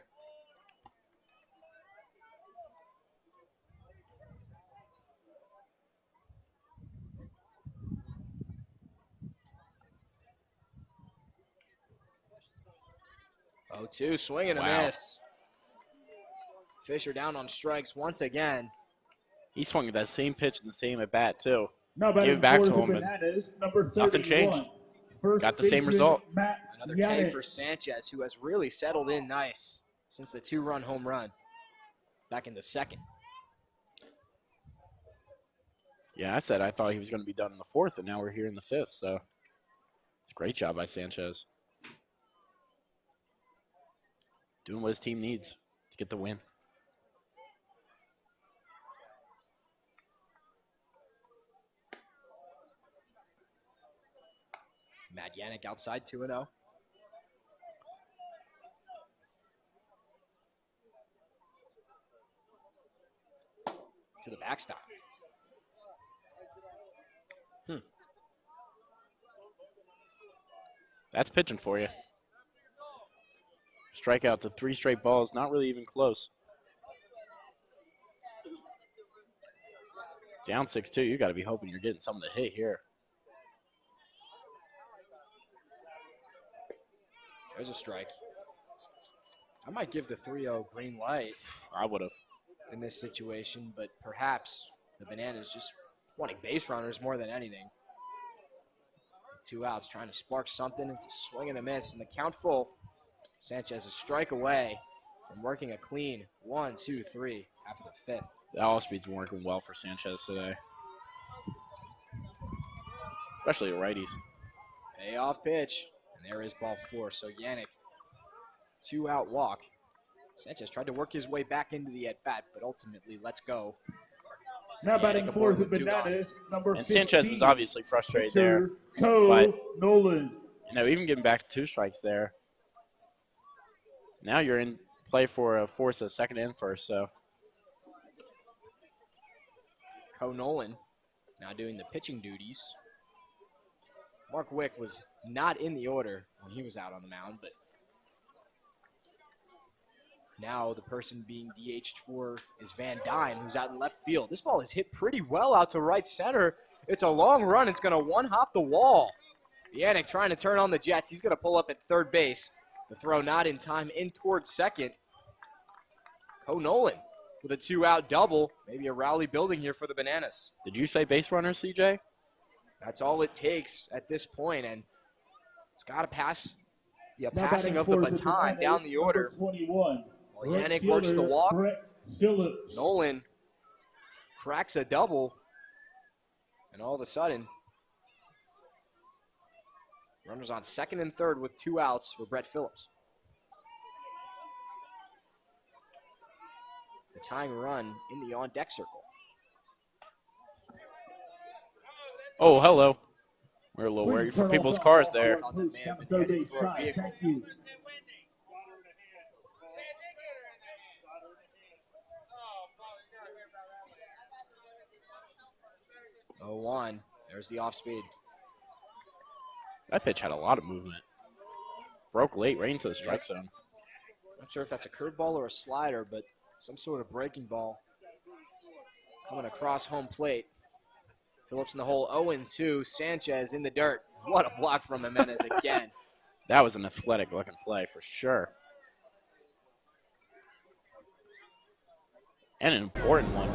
Oh, 2, swing and a miss. Fisher down on strikes once again. He swung at that same pitch and the same at bat, too. Now Give it back to him, Bananas, and nothing changed. Got the same result. Another K for Sanchez, who has really settled in nice since the 2-run home run back in the 2nd. Yeah, I said I thought he was going to be done in the 4th, and now we're here in the 5th, so it's a great job by Sanchez. Doing what his team needs to get the win. Matt Yannick outside 2-0. To the backstop. That's pitching for you. Strikeout to 3 straight balls, not really even close. Down 6-2, you got to be hoping you're getting something to hit here. There's a strike. I might give the 3-0 green light. I would have. In this situation, but perhaps the Bananas just wanting base runners more than anything. 2 outs, trying to spark something. It's a swing and a miss, and the count full. Sanchez a strike away from working a clean 1, 2, 3 after the 5th. The off-speed's been working well for Sanchez today. Especially the righties. Payoff pitch, and there is ball 4. So Yannick, 2-out walk. Sanchez tried to work his way back into the at-bat, but ultimately lets go. Now batting for the Bananas, number 15. And Sanchez was obviously frustrated there. But Nolan. Even getting back to 2 strikes there. Now you're in play for a force of second and first, so. Nolan now doing the pitching duties. Mark Wick was not in the order when he was out on the mound, but now the person being DH'd for is Van Dyne, who's out in left field. This ball is hit pretty well out to right center. It's a long run. It's going to one-hop the wall. Yannick trying to turn on the Jets. He's going to pull up at third base. The throw not in time, in towards second. Nolan with a 2-out double. Maybe a rally building here for the Bananas. Did you say base runner, CJ? That's all it takes at this point, and it's got to pass. Yeah, passing of the baton down the order. 21. Well, Yannick works the walk. Nolan cracks a double, and all of a sudden, runners on second and third with 2 outs for Brett Phillips. The tying run in the on-deck circle. Oh, hello. We're a little worried for people's cars there. Thank you. Oh, 1. There's the off-speed. That pitch had a lot of movement. Broke late, right into the strike zone. Not sure if that's a curveball or a slider, but some sort of breaking ball coming across home plate. Phillips in the hole, 0-2. Sanchez in the dirt. What a block from Jimenez again. That was an athletic-looking play for sure. And an important one.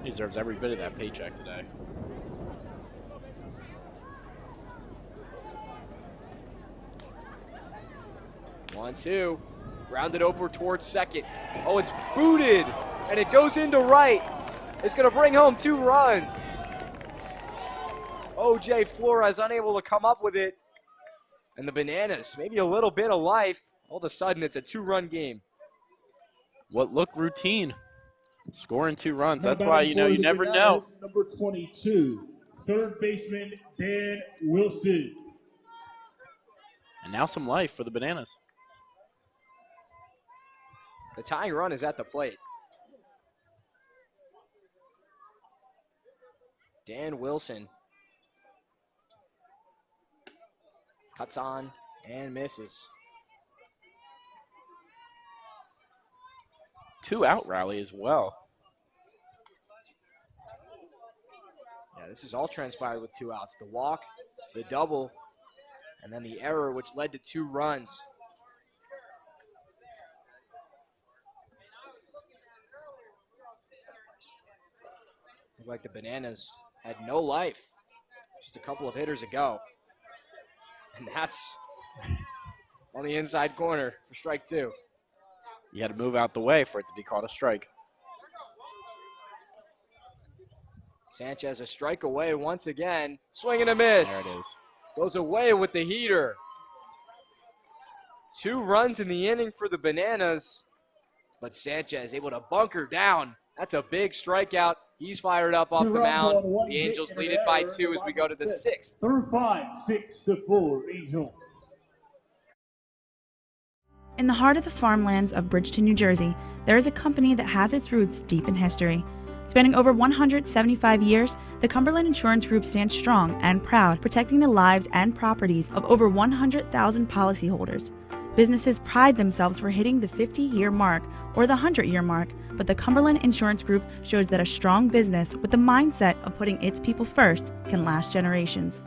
He deserves every bit of that paycheck today. One, two. Rounded over towards second. Oh, it's booted, and it goes into right. It's going to bring home 2 runs. O.J. Flores unable to come up with it. And the Bananas, maybe a little bit of life. All of a sudden, it's a 2-run game. What looked routine. Scoring 2 runs. That's why, you never know. Number 22, third baseman Dan Wilson. And now some life for the Bananas. The tying run is at the plate. Dan Wilson cuts on and misses. 2-out rally as well. Yeah, this is all transpired with 2 outs. The walk, the double, and then the error, which led to 2 runs. Looked like the Bananas had no life just a couple of hitters ago. And that's on the inside corner for strike 2. You had to move out the way for it to be called a strike. Sanchez a strike away once again. Swing and a miss. There it is. Goes away with the heater. 2 runs in the inning for the Bananas. But Sanchez able to bunker down. That's a big strikeout He's fired up off Two the runs mound. on one The hit Angels and an lead it by error in 2 as we go to the fifth. 6th. Through 5, 6-4 Angels. In the heart of the farmlands of Bridgeton, New Jersey, there is a company that has its roots deep in history. Spanning over 175 years, the Cumberland Insurance Group stands strong and proud, protecting the lives and properties of over 100,000 policyholders. Businesses pride themselves for hitting the 50-year mark or the 100-year mark, but the Cumberland Insurance Group shows that a strong business with the mindset of putting its people first can last generations.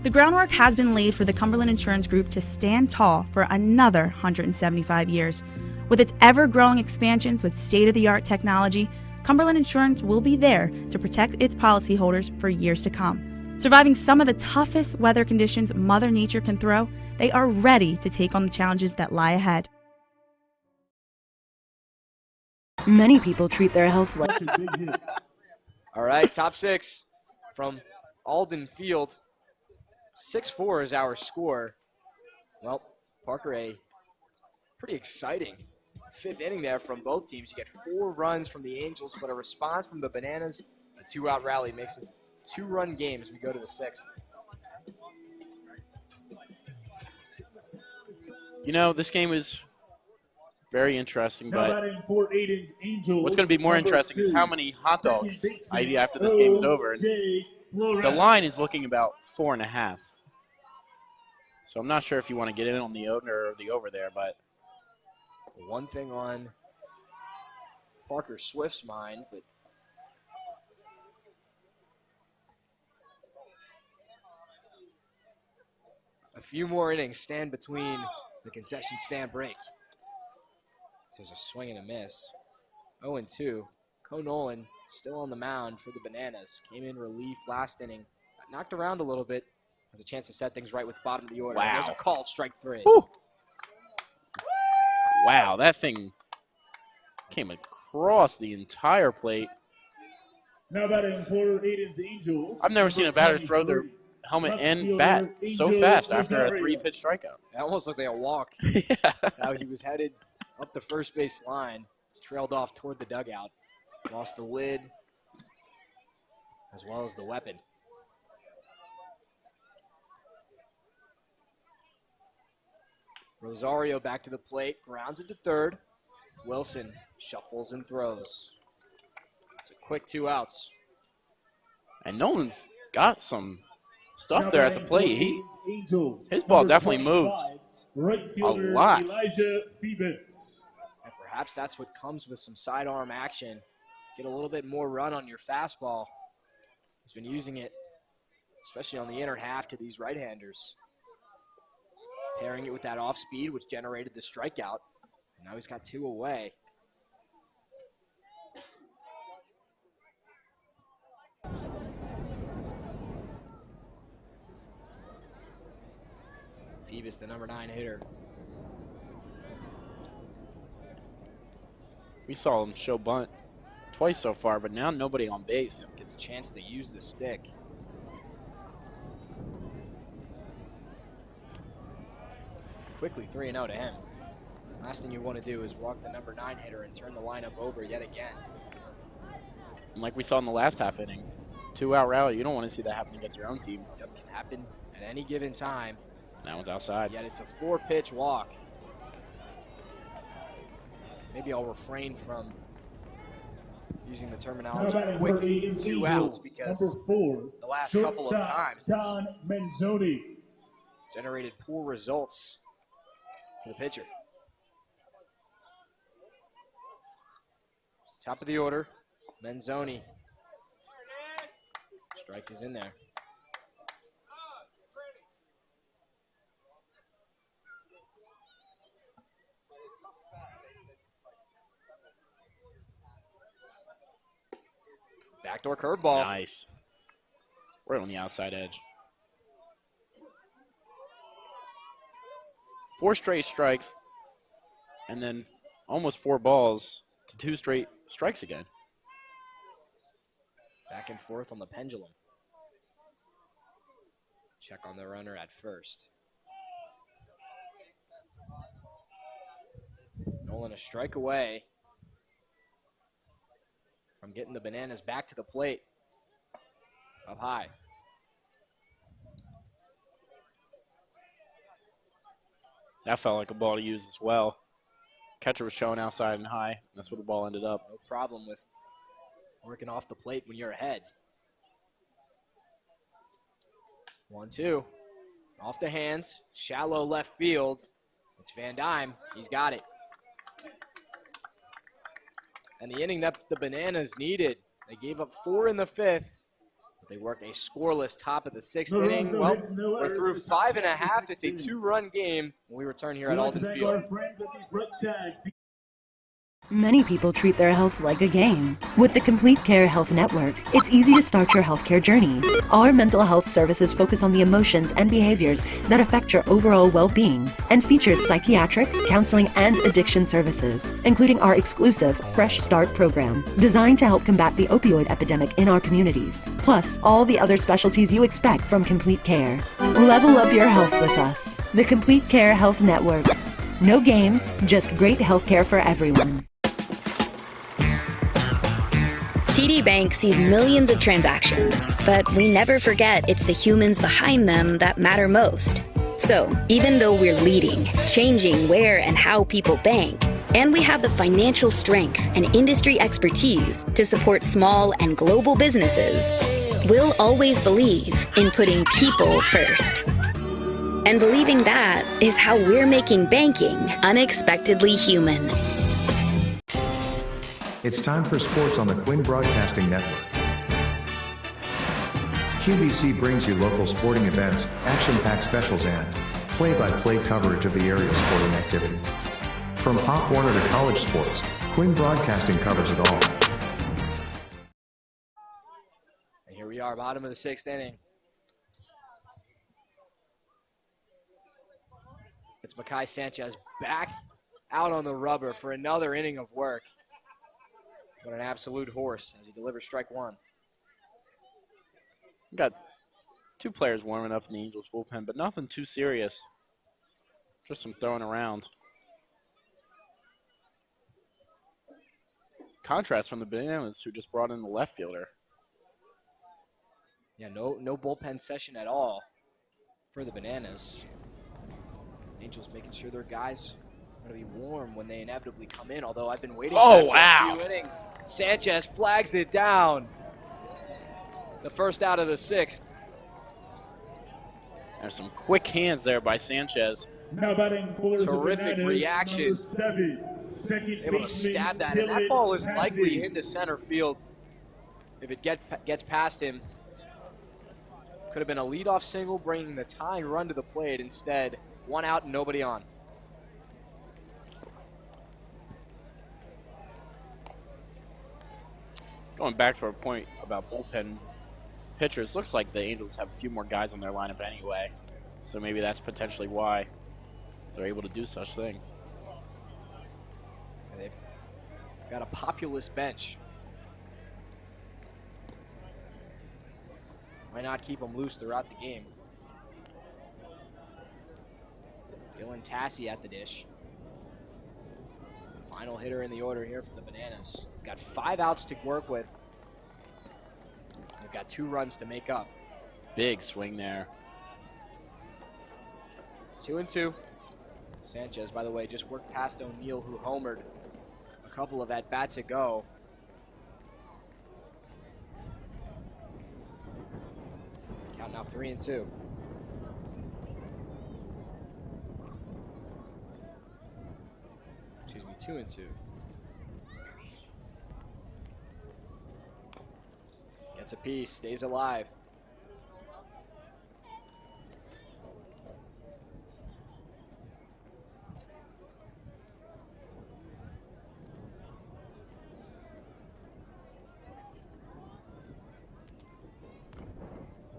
The groundwork has been laid for the Cumberland Insurance Group to stand tall for another 175 years. With its ever-growing expansions with state-of-the-art technology, Cumberland Insurance will be there to protect its policyholders for years to come. Surviving some of the toughest weather conditions Mother Nature can throw, they are ready to take on the challenges that lie ahead. Many people treat their health like All right, top 6 from Alden Field. 6-4 is our score. Well, Parker, a pretty exciting 5th inning there from both teams. You get 4 runs from the Angels, but a response from the Bananas. A 2-out rally makes this 2-run game as we go to the 6th. You know, this game is very interesting, Now but batting for Ayden's Angels, what's going to be more number interesting is 2, how many hot dogs second I eat baseman, after this game is over. And O.J. Flores. the line is looking about 4.5. So I'm not sure if you want to get in on the under or the over there, but One thing on Parker Swift's mind, but a few more innings stand between the concession stand break. There's a swing and a miss. 0-2. Co Nolan still on the mound for the Bananas. Came in relief last inning. Got knocked around a little bit. Has a chance to set things right with the bottom of the order. Wow. There's a called strike 3. Whew. Wow, that thing came across the entire plate. Now batting for Ayden's Angels. I've never seen a batter throw their 23, helmet left and fielder, bat so Angel fast after a Rosario. 3-pitch strikeout. That almost looked like a walk. Yeah. How he was headed up the first base line, trailed off toward the dugout, lost the lid as well as the weapon. Rosario back to the plate, grounds it to third. Wilson shuffles and throws. It's a quick 2 outs. And Nolan's got some stuff Now there at the batting plate. for Ayden's Angels, His ball number definitely 25, moves right fielder a lot. Elijah Phoebus. And perhaps that's what comes with some sidearm action. Get a little bit more run on your fastball. He's been using it, especially on the inner half, to these right-handers. Pairing it with that off speed, which generated the strikeout. And now he's got 2 away. Phoebus, the number 9 hitter. We saw him show bunt twice so far, but now nobody on base. Gets a chance to use the stick. Quickly 3-0 to him. Last thing you want to do is walk the number 9 hitter and turn the lineup over yet again. And like we saw in the last half inning, 2-out rally. You don't want to see that happen against your own team. Yep, can happen at any given time. That one's outside. Yet it's a 4-pitch walk. Maybe I'll refrain from using the Now terminology batting quick for Ayden's 2 Angels, outs because number 4, the last couple of shortstop times it's Don Manzoni. generated poor results for the pitcher. Top of the order, Manzoni. Strike is in there. Backdoor curveball. Nice. Right on the outside edge. 4 straight strikes, and then almost 4 balls to 2 straight strikes again. Back and forth on the pendulum. Check on the runner at first. Nolan a strike away. from getting the Bananas back to the plate. Up high. That felt like a ball to use as well. Catcher was showing outside and high. That's where the ball ended up. No problem with working off the plate when you're ahead. 1-2. Off the hands. Shallow left field. It's Van Dyne. He's got it. And the inning that the Bananas needed. They gave up 4 in the 5th. But they work a scoreless top of the 6th inning. Well, we're through 5.5. It's a 2-run game when we return here at Alden Field. Many people treat their health like a game. With the Complete Care Health Network, it's easy to start your healthcare journey. Our mental health services focus on the emotions and behaviors that affect your overall well-being and features psychiatric, counseling, and addiction services, including our exclusive Fresh Start program, designed to help combat the opioid epidemic in our communities, plus all the other specialties you expect from Complete Care. Level up your health with us. The Complete Care Health Network. No games, just great healthcare for everyone. TD Bank sees millions of transactions, but we never forget it's the humans behind them that matter most. So, even though we're leading, changing where and how people bank, and we have the financial strength and industry expertise to support small and global businesses, we'll always believe in putting people first. And believing that is how we're making banking unexpectedly human. It's time for sports on the Quinn Broadcasting Network. QBC brings you local sporting events, action-packed specials, and play-by-play coverage of the area sporting activities. From Pop Warner to college sports, Quinn Broadcasting covers it all. And here we are, bottom of the 6th inning. It's Makai Sanchez back out on the rubber for another inning of work. What an absolute horse as he delivers strike 1. Got 2 players warming up in the Angels bullpen, but nothing too serious. Just some throwing around. Contrast from the Bananas, who just brought in the left fielder. Yeah, no bullpen session at all for the Bananas. Angels making sure their guys are going to be warm when they inevitably come in, although I've been waiting for a few innings. Sanchez flags it down. The first out of the 6th. There's some quick hands there by Sanchez. Now batting for terrific the reaction. Able to stab that, and that ball is likely into center field if it gets past him. Could have been a leadoff single, bringing the tying run to the plate. Instead, 1 out and nobody on. Going back to our point about bullpen pitchers, looks like the Angels have a few more guys on their lineup anyway. So maybe that's potentially why they're able to do such things. They've got a populous bench. Why not keep them loose throughout the game? Dylan Tassi at the dish. Final hitter in the order here for the Bananas. Got 5 outs to work with. They've got 2 runs to make up. Big swing there. 2-2. Sanchez, by the way, just worked past O'Neill, who homered a couple of at-bats ago. Count now 3-2. Excuse me, 2-2. Gets a piece, stays alive.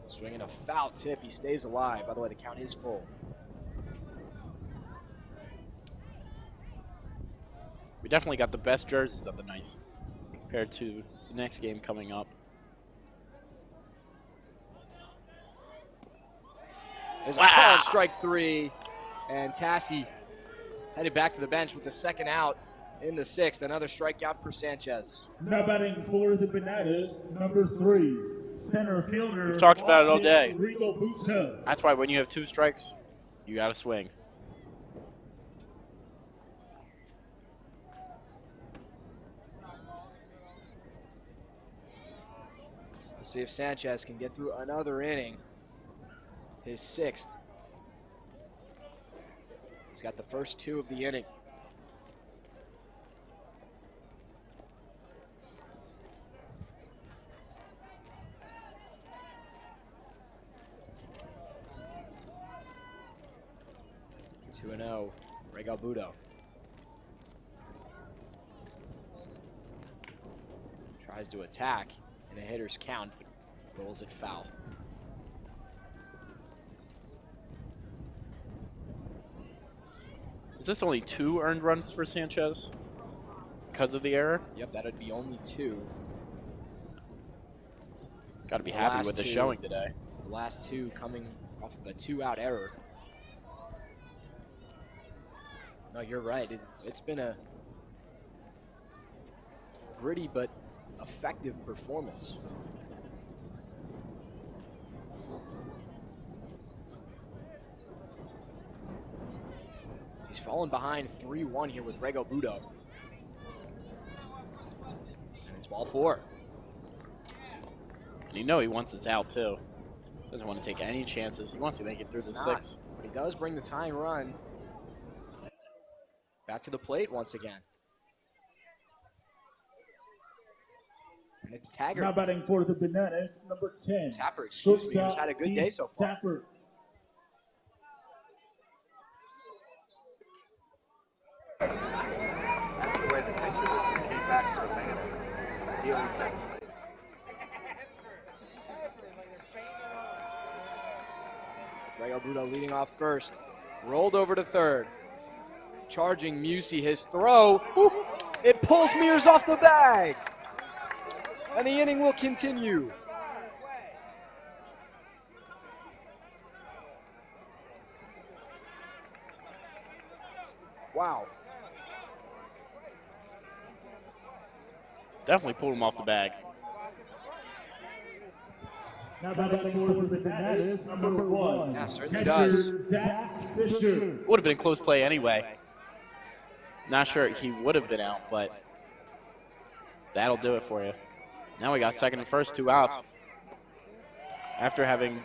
Swinging a foul tip, he stays alive. By the way, the count is full. We definitely got the best jerseys of the night compared to the next game coming up. There's a call on strike 3, and Tassi headed back to the bench with the second out in the 6th. Another strikeout for Sanchez. Now batting for the Bananas, number 3, center fielder. We've talked about it all day. Buto. That's why when you have 2 strikes, you got to swing. We'll see if Sanchez can get through another inning. His 6th. He's got the first 2 of the inning. Two 2-0, Regal Budo. Tries to attack in a hitter's count, but rolls it foul. Is this only 2 earned runs for Sanchez because of the error? Yep, that would be only 2. Got to be happy with the showing today. The last 2 coming off of a 2-out error. No, you're right. It's been a gritty but effective performance. He's fallen behind 3-1 here with Regal Budo. And it's ball 4. And you know he wants this out too. Doesn't want to take any chances. He wants to make it through the 6th. But he does bring the tying run. Back to the plate once again. And it's Taggart. Now batting for the Bananas, number 10. Tapper, excuse me, who's had a good day so far. Tapper. That's the way the pitcher that just came back to the man. Dealing second base. Regal Budo leading off first. Rolled over to third. Charging Musey, his throw. It pulls Mears off the bag. And the inning will continue. Wow. Definitely pulled him off the bag. Now batting for the Bananas, number 1. Yeah, certainly catcher does. Zach Fisher. Would have been a close play anyway. Not sure he would have been out, but that'll do it for you. Now we got second and first, 2 outs. After having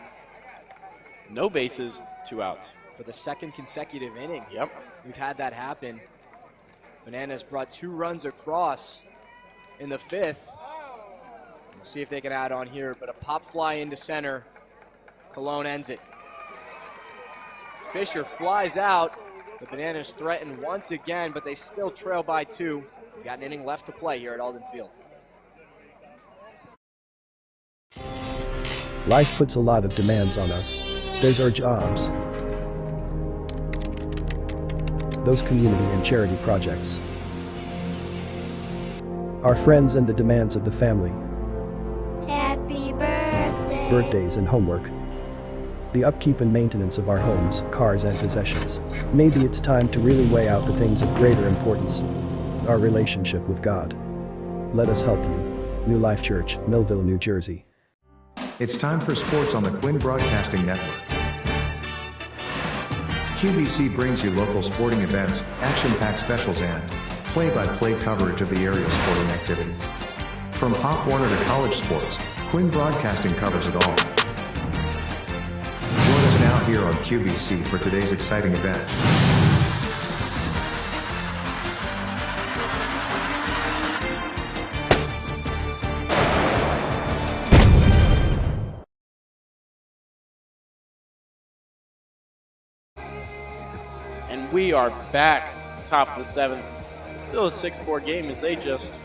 no bases, 2 outs. For the 2nd consecutive inning. Yep. We've had that happen. Bananas brought 2 runs across in the 5th. We'll see if they can add on here, but a pop fly into center. Colon ends it. Fisher flies out. The Bananas threaten once again, but they still trail by 2. We've got an inning left to play here at Alden Field. Life puts a lot of demands on us. There's our jobs, those community and charity projects, our friends and the demands of the family, Happy birthday. birthdays and homework, the upkeep and maintenance of our homes, cars and possessions. Maybe it's time to really weigh out the things of greater importance, our relationship with God. Let us help you. New Life Church, Millville, New Jersey. It's time for sports on the Quinn Broadcasting Network. QVC brings you local sporting events, action-packed specials and play-by-play coverage of the area sporting activities. From Pop Warner to college sports, Quinn Broadcasting covers it all. Join us now here on QVC for today's exciting event. And we are back, top of the 7th. Still a 6-4 game as they just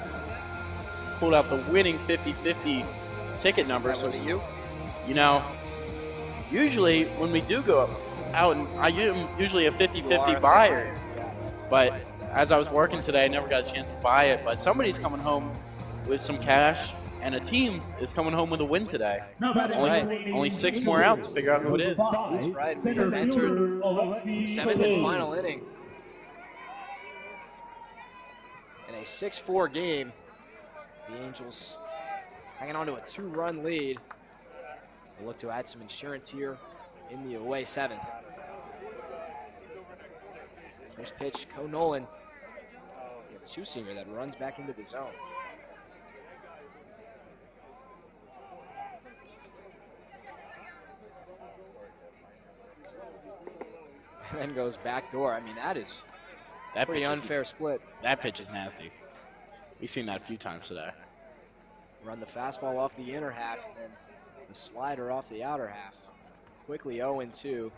pulled out the winning 50-50 ticket numbers. Was it you? You know, usually when we do go out, and I am usually a 50-50 buyer. But as I was working today, I never got a chance to buy it. But somebody's coming home with some cash, and a team is coming home with a win today. Only 6 more outs to figure out who it is. That's right. We have entered the 7th and final inning. A 6-4 game. The Angels hanging on to a 2-run lead. They'll look to add some insurance here in the away 7th. First pitch, Ko Nolan, a two-seamer that runs back into the zone. And then goes back door. I mean, that is a pretty unfair split. That pitch is nasty. We've seen that a few times today. Run the fastball off the inner half and then the slider off the outer half. Quickly 0-2.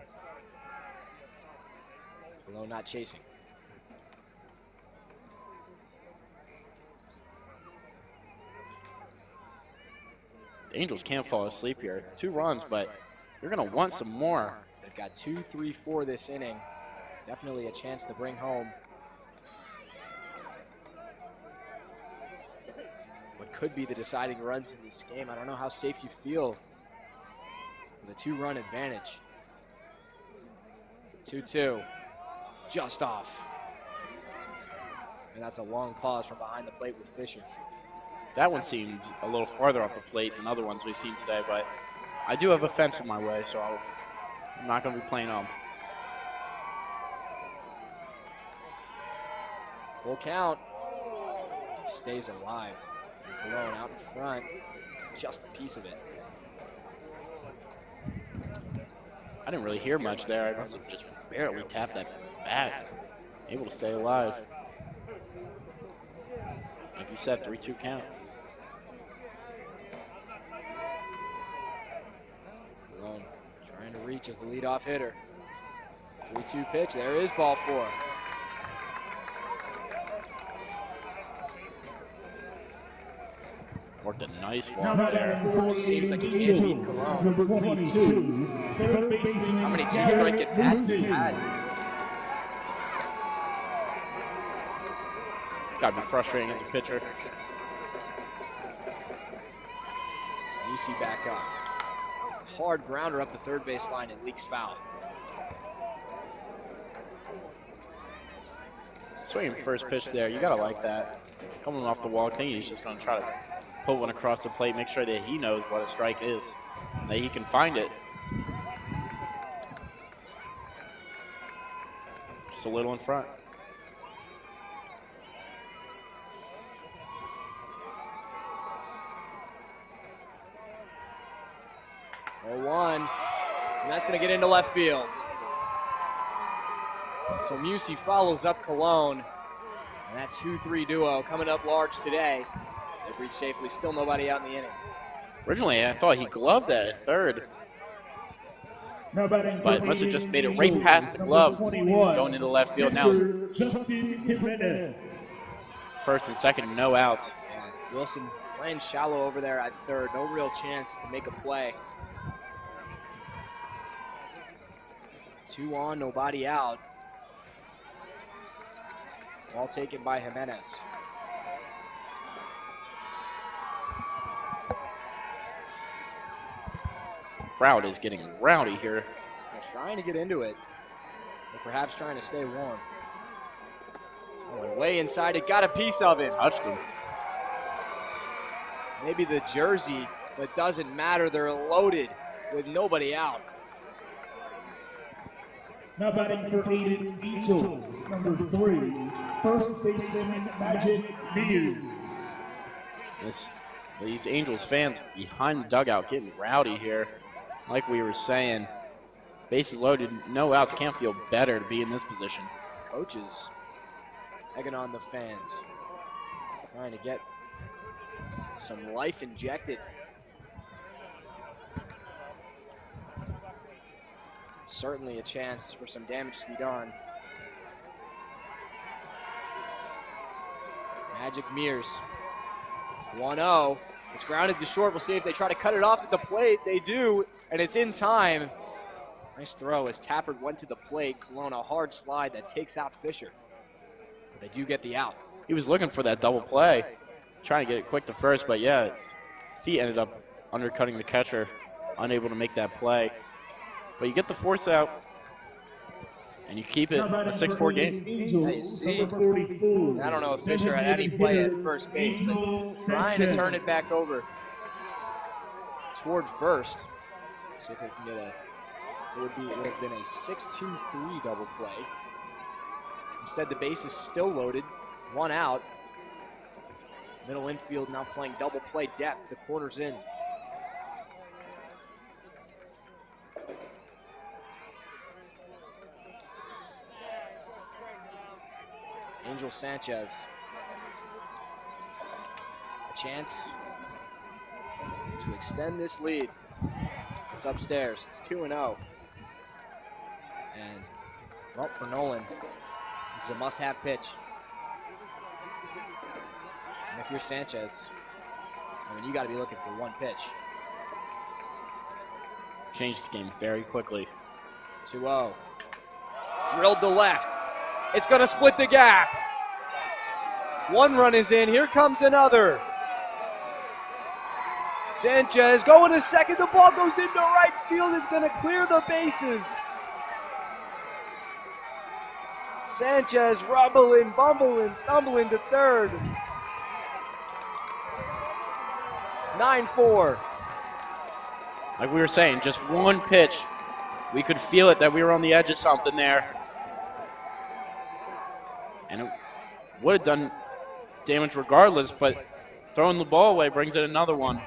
Cologne not chasing. The Angels can't fall asleep here. 2 runs, but you're going to want some more. They've got 2, 3, 4 this inning. Definitely a chance to bring home what could be the deciding runs in this game. I don't know how safe you feel with a 2-run advantage. 2-2, just off. And that's a long pause from behind the plate with Fisher. That one seemed a little farther off the plate than other ones we've seen today, but I do have a fence in my way, so I'm not going to be playing on. Full count. Stays alive. Cologne out in front. Just a piece of it. I didn't really hear much there. I must have just barely tapped that bat. Able to stay alive. Like you said, 3-2 count. Cologne trying to reach as the leadoff hitter. 3-2 pitch. There is ball 4. Worked a nice walk there. Seems like he can't beat Cologne. How many 2-strike at bats has he had? It's got to be frustrating as a pitcher. UC back up. Hard grounder up the third base line and leaks foul. Swinging first pitch there, you got to like that. Coming off the wall, I think he's just going to try to put one across the plate, make sure that he knows what a strike is, that he can find it. Just a little in front. Oh, 1, and that's going to get into left field. So Musey follows up Cologne, and that 2-3 duo coming up large today. They've reached safely, still nobody out in the inning. Originally, I thought he gloved that at third, but must have just made it right past the glove, going into left field now. First and second, no outs. And Wilson playing shallow over there at third, no real chance to make a play. 2 on, nobody out. Ball taken by Jimenez. Crowd is getting rowdy here. They're trying to get into it, or perhaps trying to stay warm. Oh, way inside it, got a piece of it. Touched him. Maybe the jersey, but doesn't matter. They're loaded with nobody out. Now batting for Ayden's Angels, number 3, first baseman Magic Mears. These Angels fans behind the dugout getting rowdy here. Like we were saying, bases loaded, no outs, can't feel better to be in this position. Coaches egging on the fans, trying to get some life injected. Certainly a chance for some damage to be done. Magic Mears, 1-0. It's grounded to short. We'll see if they try to cut it off at the plate. They do, and it's in time. Nice throw as Tappert went to the plate. Cologne, a hard slide that takes out Fisher. But they do get the out. He was looking for that double play, trying to get it quick to first, but yeah, his feet ended up undercutting the catcher, unable to make that play. But you get the force out. And you keep it a 6-4 game. Yeah, you see. I don't know if Fisher had any play at first base, but trying to turn it back over toward first. See if they can get it would have been a 6-2-3 double play. Instead, the base is still loaded, one out. Middle infield now playing double play depth. The corner's in. Angel Sanchez. A chance to extend this lead. It's upstairs. It's 2-0. And, well, for Nolan, this is a must-have pitch. And if you're Sanchez, I mean, you got to be looking for one pitch. Change this game very quickly. 2-0. Drilled to left. It's going to split the gap. One run is in. Here comes another. Sanchez going to second. The ball goes into right field. It's going to clear the bases. Sanchez rumbling, bumbling, stumbling to third. 9-4. Like we were saying, just one pitch. We could feel it that we were on the edge of something there. And it would have done damage regardless, but throwing the ball away brings in another one.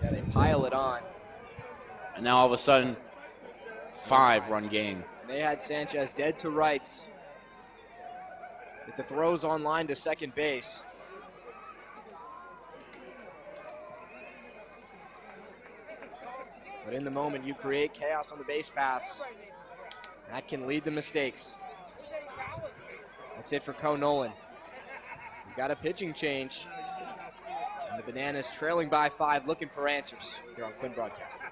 Yeah, they pile it on. And now all of a sudden, 5-run game. They had Sanchez dead to rights with the throws on line to second base. But in the moment, you create chaos on the base paths. That can lead to mistakes. That's it for Co Nolan. We've got a pitching change. And the Bananas trailing by 5, looking for answers here on Quinn Broadcasting.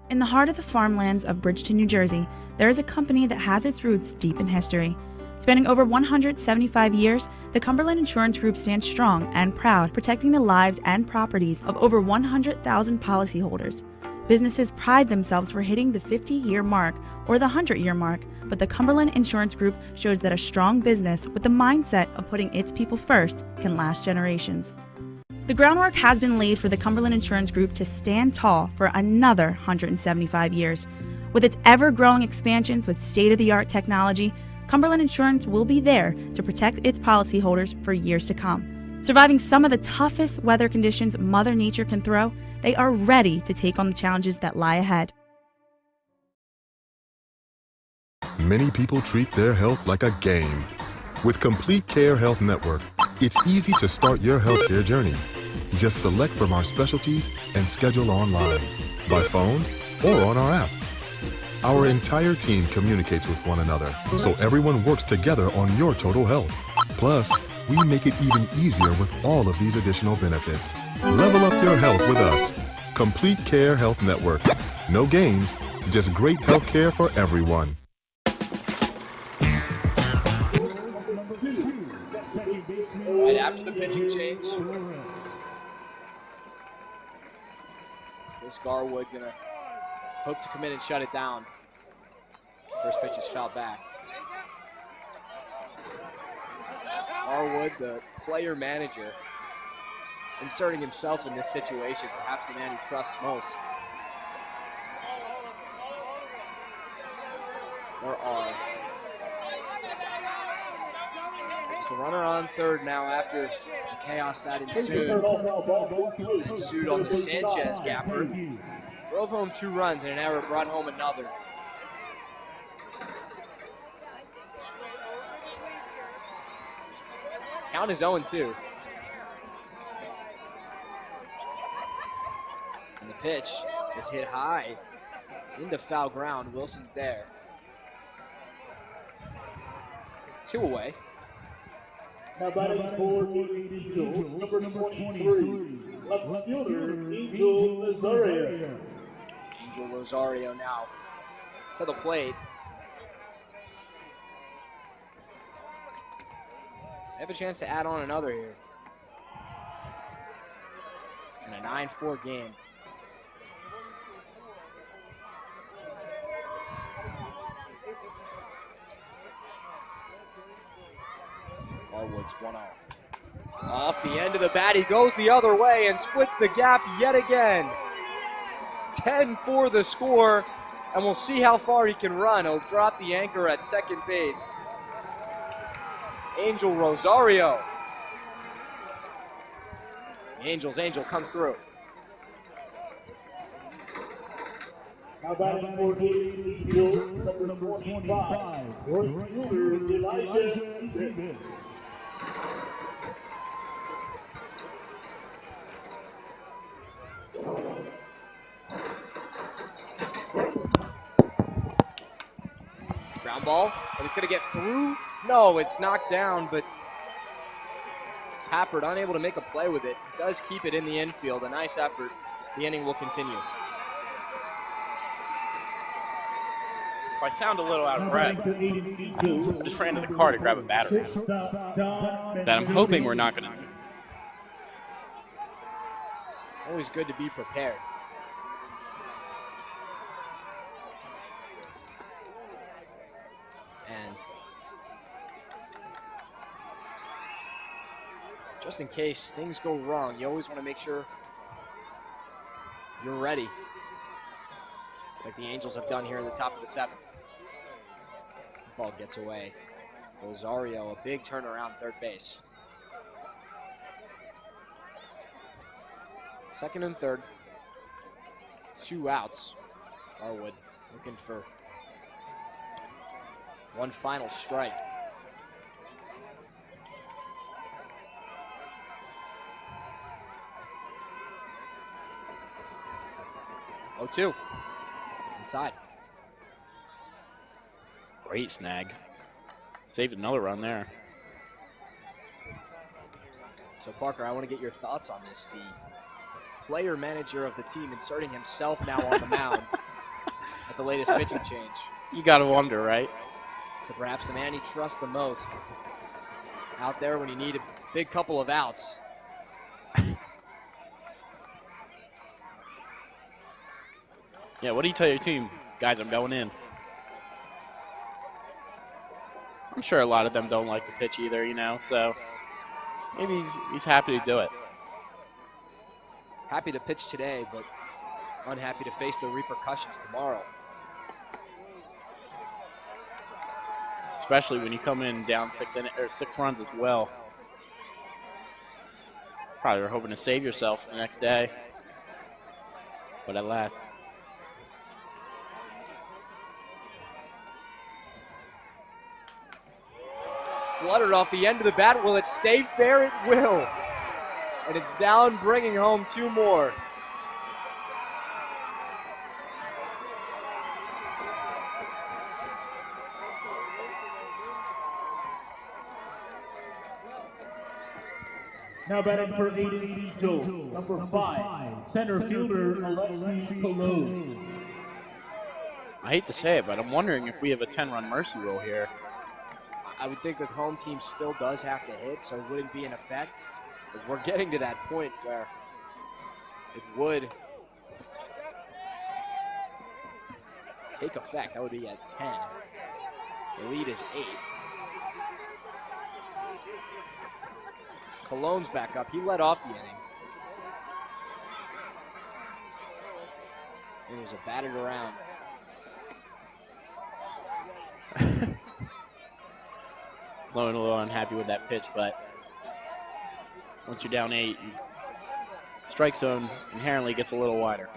In the heart of the farmlands of Bridgeton, New Jersey, there is a company that has its roots deep in history. Spanning over 175 years, the Cumberland Insurance Group stands strong and proud, protecting the lives and properties of over 100,000 policyholders. Businesses pride themselves for hitting the 50-year mark or the 100-year mark, but the Cumberland Insurance Group shows that a strong business with the mindset of putting its people first can last generations. The groundwork has been laid for the Cumberland Insurance Group to stand tall for another 175 years. With its ever-growing expansions with state-of-the-art technology, Cumberland Insurance will be there to protect its policyholders for years to come. Surviving some of the toughest weather conditions Mother Nature can throw, they are ready to take on the challenges that lie ahead. Many people treat their health like a game. With Complete Care Health Network, it's easy to start your healthcare journey. Just select from our specialties and schedule online, by phone, or on our app. Our entire team communicates with one another, so everyone works together on your total health. Plus, we make it even easier with all of these additional benefits. Level up your health with us. Complete Care Health Network. No games, just great health care for everyone. Right after the pitching change, Chris Garwood gonna hope to come in and shut it down. First pitch is fouled back. Garwood, the player manager, inserting himself in this situation, perhaps the man he trusts most. There are just a runner on third now after the chaos that ensued on the Sanchez gapper. Drove home 2 runs and an error brought home another. Count is 0-2. And the pitch is hit high into foul ground. Wilson's there. 2 away. Now batting for the Angels, number 23, left fielder, Angel Rosario. Angel Rosario now to the plate. They have a chance to add on another here. In a 9-4 game. Harwood's 1-0. Off the end of the bat, he goes the other way and splits the gap yet again. 10 for the score, and we'll see how far he can run. He'll drop the anchor at second base. Angel Rosario. The Angel comes through. Now batting for Ayden Fields, number 25, right fielder Elijah. Ground ball, but it's going to get through. No, it's knocked down, but Tappert unable to make a play with it. Does keep it in the infield. A nice effort. The inning will continue. If I sound a little out of breath, I just ran to the car to grab a battery that I'm hoping we're not going to. Always good to be prepared. And just in case things go wrong, you always want to make sure you're ready. It's like the Angels have done here in the top of the 7th. Ball gets away. Rosario, a big turnaround third base. Second and third. 2 outs. Harwood looking for one final strike. Oh, 2. Inside. Great snag. Saved another run there. So, Parker, I want to get your thoughts on this. The player manager of the team inserting himself now on the mound at the latest pitching change. You got to wonder, right? So perhaps the man he trusts the most out there when you need a big couple of outs. Yeah, what do you tell your team? Guys, I'm going in. I'm sure a lot of them don't like to pitch either, you know, so maybe he's happy to do it. Happy to pitch today, but unhappy to face the repercussions tomorrow. Especially when you come in down 6 runs as well. Probably were hoping to save yourself the next day, but at last. Fluttered off the end of the bat. Will it stay fair? It will. And it's down, bringing home 2 more. Now batting for Ayden Fields, number 5, center fielder Alexis Cologne. I hate to say it, but I'm wondering if we have a 10-run mercy rule here. I would think that the home team still does have to hit, so it wouldn't be in effect. But we're getting to that point where it would take effect. That would be at 10. The lead is 8. Cologne's back up. He led off the inning. It was a batted around. Blowing a little unhappy with that pitch, but once you're down 8, strike zone inherently gets a little wider.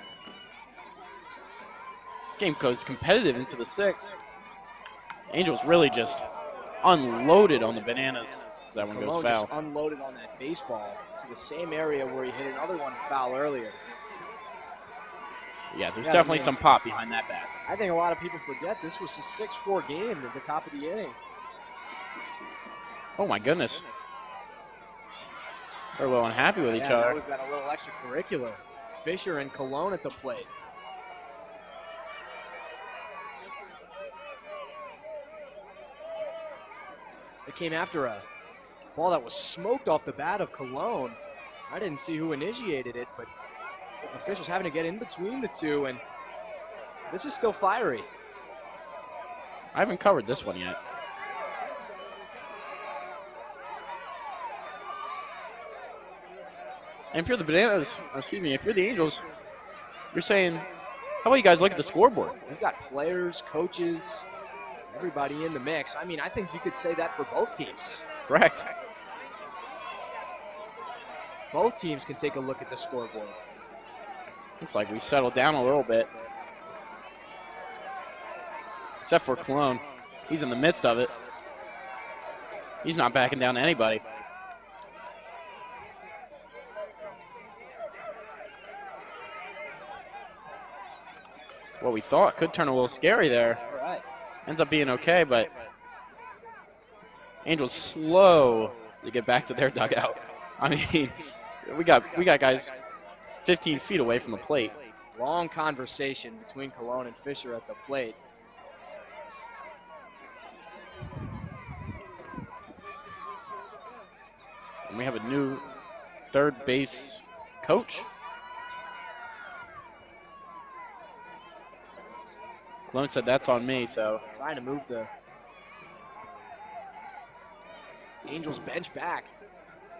This game goes competitive into the 6th. Angels really just unloaded on the bananas as that one goes Cologne foul. just unloaded on that baseball to the same area where he hit another one foul earlier. Yeah, there's definitely some pop behind that bat. I think a lot of people forget this was a 6-4 game at the top of the inning. Oh my goodness. They're a little unhappy with each other. Now we've got a little extracurricular. Fisher and Cologne at the plate. It came after a ball that was smoked off the bat of Cologne. I didn't see who initiated it, but officials having to get in between the two, and this is still fiery. I haven't covered this one yet. And if you're the Bananas, excuse me, if you're the Angels, you're saying, how about you guys look at the scoreboard? We've got players, coaches, everybody in the mix. I mean, I think you could say that for both teams. Correct. Both teams can take a look at the scoreboard. Looks like we settled down a little bit. Except for Cologne. He's in the midst of it. He's not backing down to anybody. That's what we thought. Could turn a little scary there. All right. Ends up being okay, but Angels slow to get back to their dugout. I mean, we got guys 15 feet away from the plate. Long conversation between Cologne and Fisher at the plate. And we have a new third base coach. Cologne said that's on me, so. Trying to move the Angels bench back.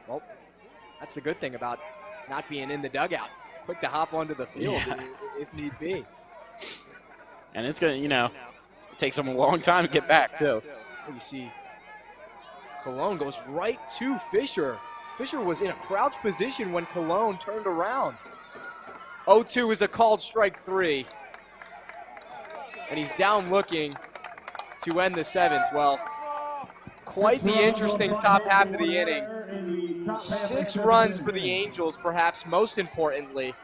Well, that's the good thing about not being in the dugout. Quick to hop onto the field if need be. And it's going to, it takes them a long time to get back, too. You see, Cologne goes right to Fisher. Fisher was in a crouch position when Cologne turned around. 0-2 is a called strike 3. And he's down looking to end the 7th. Well, quite the interesting top half of the inning. 6 runs for the Angels, perhaps most importantly.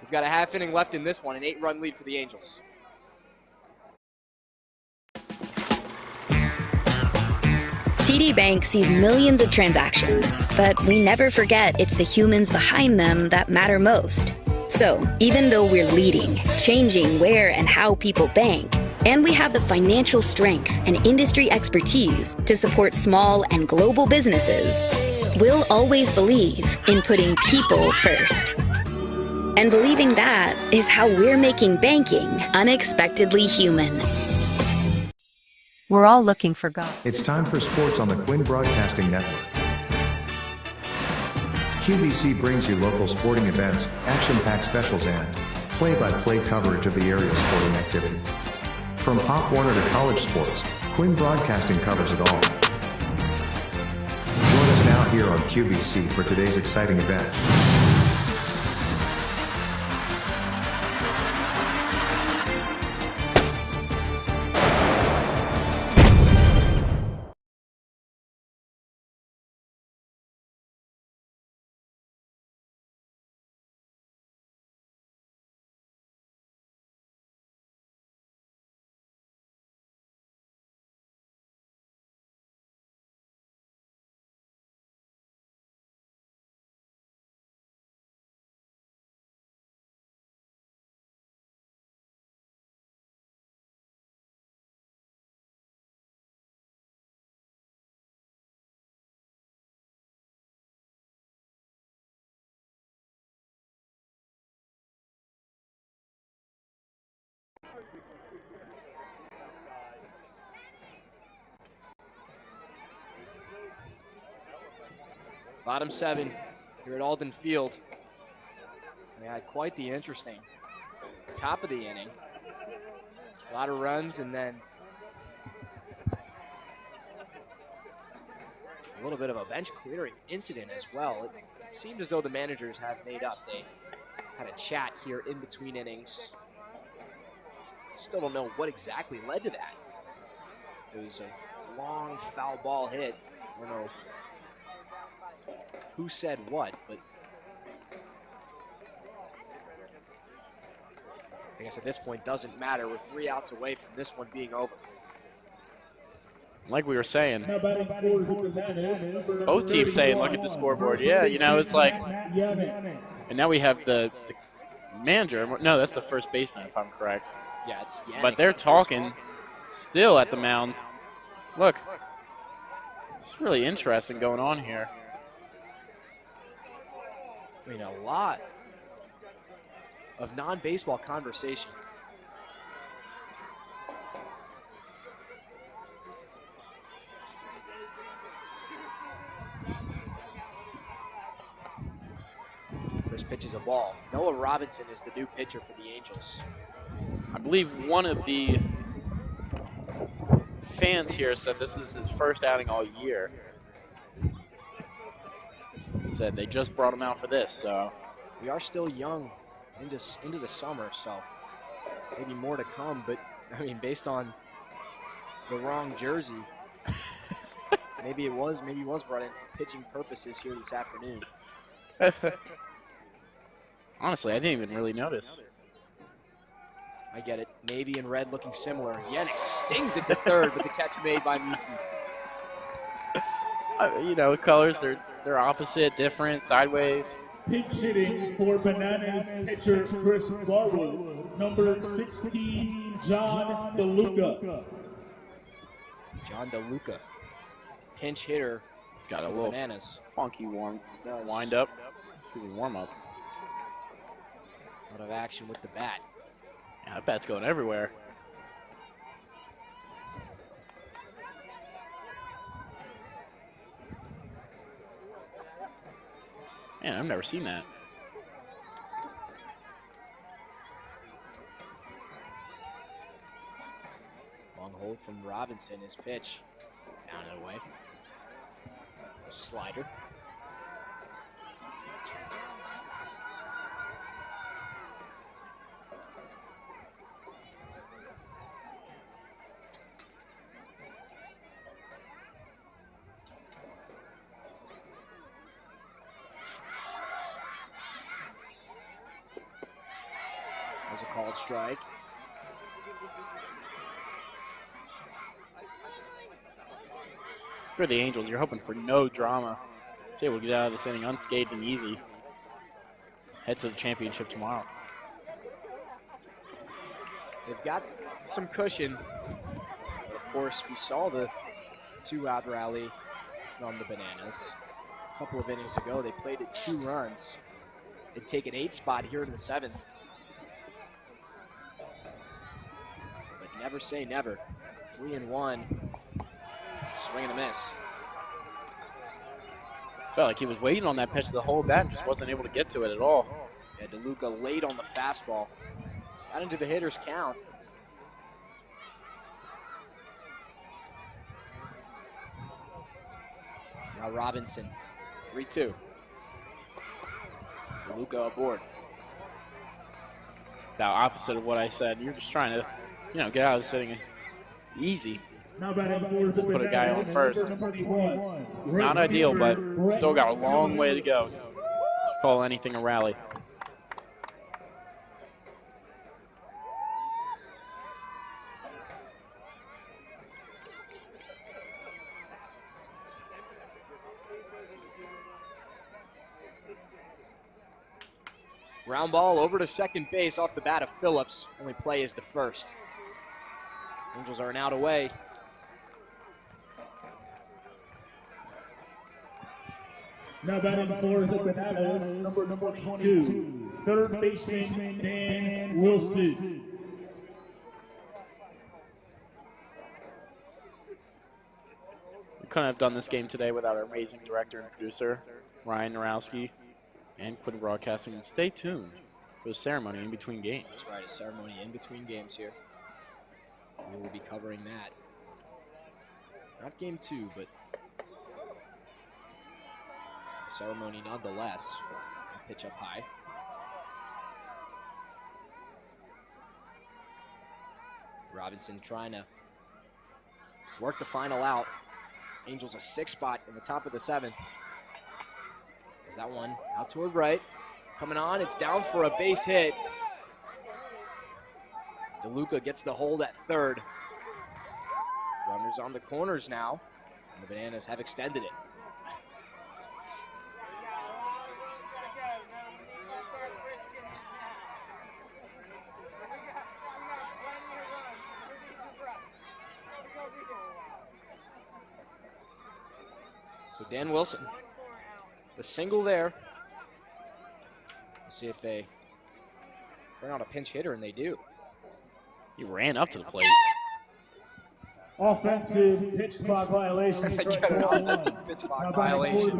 We've got a half inning left in this one, an 8-run lead for the Angels. TD Bank sees millions of transactions, but we never forget it's the humans behind them that matter most. So, even though we're leading, changing where and how people bank, and we have the financial strength and industry expertise to support small and global businesses, we'll always believe in putting people first. And believing that is how we're making banking unexpectedly human. We're all looking for God. It's time for sports on the Quinn Broadcasting Network. QVC brings you local sporting events, action-packed specials, and play-by-play coverage of the area sporting activities. From Pop Warner to college sports, Quinn Broadcasting covers it all. Join us now here on QVC for today's exciting event. Bottom 7 here at Alden Field. We had quite the interesting top of the inning. A lot of runs and then a little bit of a bench clearing incident as well. It seemed as though the managers have made up. They had a chat here in between innings. Still don't know what exactly led to that. It was a long foul ball hit. I don't know who said what, but I guess at this point doesn't matter. We're 3 outs away from this one being over. Like we were saying, both teams saying, look at the scoreboard. Yeah, it's like, and now we have the manager. No, that's the first baseman, if I'm correct. Yeah, it's Yannick. But they're talking still at the mound. Look, it's really interesting going on here. I mean, a lot of non-baseball conversation. ball. Noah Robinson is the new pitcher for the Angels. I believe one of the fans here said this is his first outing all year. He said they just brought him out for this, so. We are still young into the summer, so maybe more to come. But, I mean, based on the wrong jersey, maybe he was brought in for pitching purposes here this afternoon. Honestly, I didn't even really notice. I get it. Navy and red looking similar. Yannick stings it to third, but the catch made by Musi. You know, colors, they're opposite, different, sideways. Pinch hitting for Bananas pitcher Chris Barrows. Number 16, John DeLuca. John DeLuca, pinch hitter. He's got a little Bananas. Funky warm wind up. Excuse me, warm up. A lot of action with the bat. Yeah, that bat's going everywhere. Man, I've never seen that. Long hold from Robinson, his pitch. Down and away. Slider. There's a called strike. For the Angels, you're hoping for no drama. See, we'll get out of this inning unscathed and easy. Head to the championship tomorrow. They've got some cushion. But of course, we saw the two-out rally from the Bananas. A couple of innings ago, they played at 2 runs. They'd take an 8 spot here in the 7th. But never say never. 3-1. Swing and a miss. Felt like he was waiting on that pitch the whole bat and just wasn't able to get to it at all. Yeah, DeLuca late on the fastball. Got into the hitter's count. Now Robinson, 3-2. DeLuca aboard. Now, opposite of what I said, you're just trying to, get out of this inning easy. Put a guy on first. Not ideal, but still got a long way to go to call anything a rally. Ground ball over to second base off the bat of Phillips. Only play is to first. Angels are an out away. Now batting for the Bananas, number 22, third baseman Dan Wilson. We couldn't have done this game today without our amazing director and producer, Ryan Narowski, and Quinn Broadcasting. And stay tuned for the ceremony in between games. That's right, a ceremony in between games here. We will be covering that. Not game 2, but a ceremony nonetheless. A pitch up high. Robinson trying to work the final out. Angels a 6 spot in the top of the 7th. There's that one out toward right. Coming on, it's down for a base hit. DeLuca gets the hold at third. Runners on the corners now, and the Bananas have extended it. So Dan Wilson, the single there. Let's see if they bring out a pinch hitter, and they do. He ran up to the plate. Offensive pitch clock violation. Offensive pitch clock violation.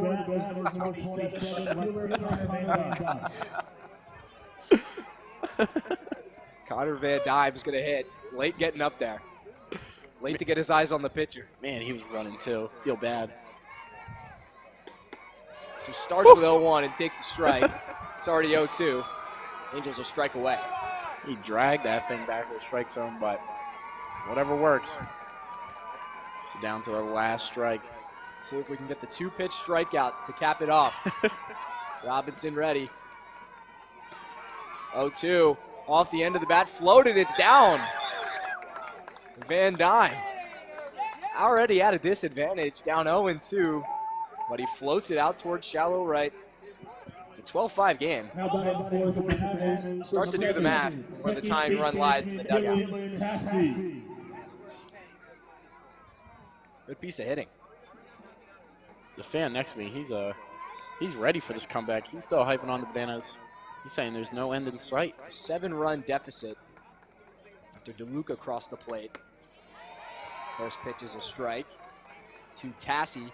Connor Van Dyne's going to hit. Late getting up there. Late to get his eyes on the pitcher. Man, he was running too. Feel bad. So starts with 0-1 and takes a strike. It's already 0-2. Angels will strike away. He dragged that thing back to the strike zone, but whatever works. So down to the last strike. See if we can get the 2-pitch strikeout to cap it off. Robinson ready. 0-2. Off the end of the bat. Floated. It's down. Van Dyne already at a disadvantage. Down 0-2. But he floats it out towards shallow right. It's a 12-5 game. Start to do the math where the tying run lies in the dugout. Good piece of hitting. The fan next to me, he's ready for this comeback. He's still hyping on the Bananas. He's saying there's no end in sight. It's a 7-run deficit after DeLuca crossed the plate. First pitch is a strike to Tassi,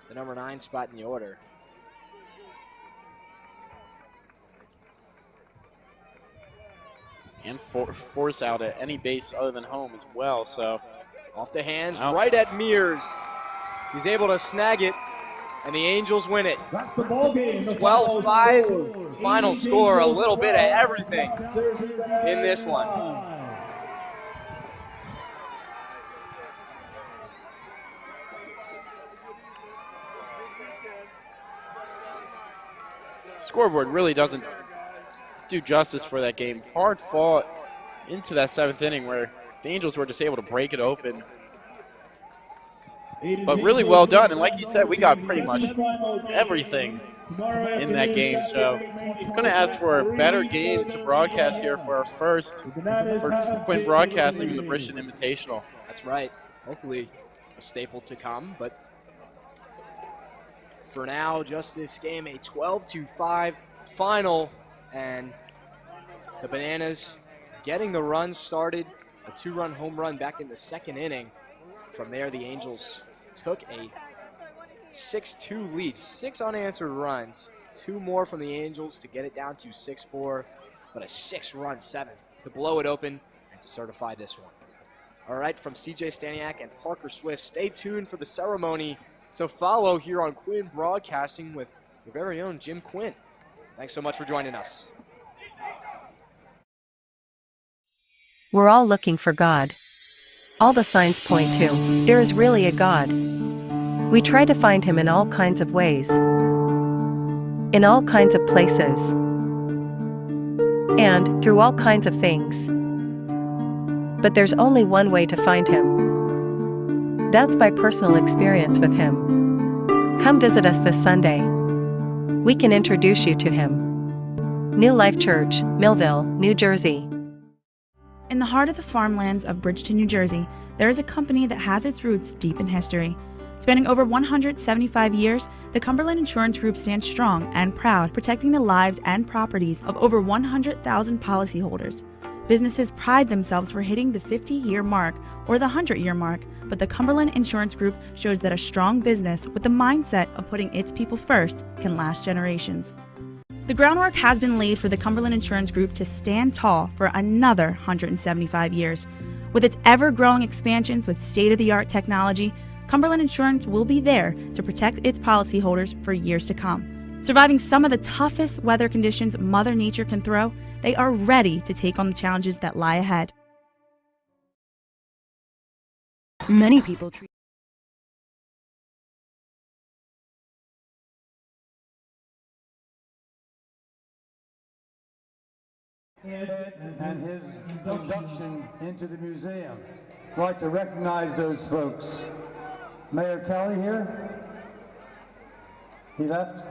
the number 9 spot in the order. And force out at any base other than home as well. So off the hands, right at Mears. He's able to snag it, and the Angels win it. 12-5 final score, a little bit of everything in this one. Scoreboard really doesn't do justice for that game. Hard fought into that 7th inning where the Angels were just able to break it open. But really well done, and like you said, we got pretty much everything in that game. So I'm going to ask for a better game to broadcast here for our first for Quinn Broadcasting in the Bridgeton Invitational. That's right. Hopefully a staple to come, but for now, just this game, a 12-5 final, and the Bananas getting the run started, a 2-run home run back in the 2nd inning. From there, the Angels took a 6-2 lead, 6 unanswered runs, 2 more from the Angels to get it down to 6-4, but a 6-run 7th to blow it open and to certify this one. All right, from CJ Staniak and Parker Swift, stay tuned for the ceremony to follow here on Quinn Broadcasting with your very own Jim Quinn. Thanks so much for joining us. We're all looking for God. All the signs point to, there is really a God. We try to find him in all kinds of ways, in all kinds of places, and through all kinds of things. But there's only one way to find him. That's by personal experience with him. Come visit us this Sunday. We can introduce you to him. New Life Church, Millville, New Jersey. In the heart of the farmlands of Bridgeton, New Jersey, there is a company that has its roots deep in history. Spanning over 175 years, the Cumberland Insurance Group stands strong and proud, protecting the lives and properties of over 100,000 policyholders. Businesses pride themselves for hitting the 50-year mark or the 100-year mark, but the Cumberland Insurance Group shows that a strong business with the mindset of putting its people first can last generations. The groundwork has been laid for the Cumberland Insurance Group to stand tall for another 175 years. With its ever-growing expansions with state-of-the-art technology, Cumberland Insurance will be there to protect its policyholders for years to come. Surviving some of the toughest weather conditions Mother Nature can throw, they are ready to take on the challenges that lie ahead. Many people treat and his induction into the museum. I'd like to recognize those folks. Mayor Kelly here. He left.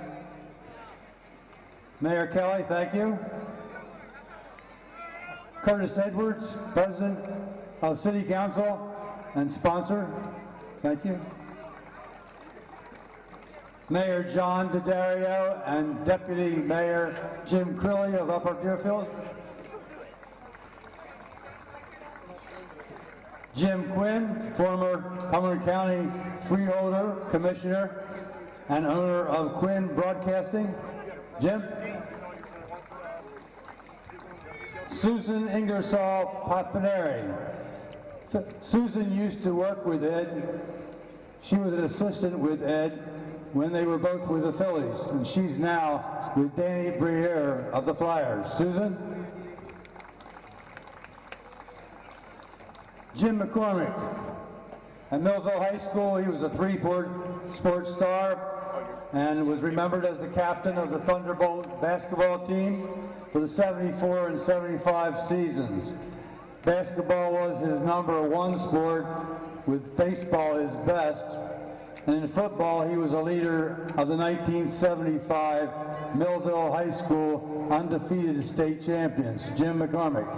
Mayor Kelly, thank you. Curtis Edwards, President of City Council and sponsor, thank you. Mayor John Daddario and Deputy Mayor Jim Crilly of Upper Deerfield. Jim Quinn, former Cumberland County freeholder, commissioner, and owner of Quinn Broadcasting. Jim? Susan Ingersoll Papaneri. Susan used to work with Ed. She was an assistant with Ed when they were both with the Phillies, and she's now with Danny Briere of the Flyers. Susan? Jim McCormick. At Millville High School, he was a three-sport star and was remembered as the captain of the Thunderbolt basketball team for the 74 and 75 seasons. Basketball was his #1 sport, with baseball his best. And in football, he was a leader of the 1975 Millville High School undefeated state champions. Jim McCormick.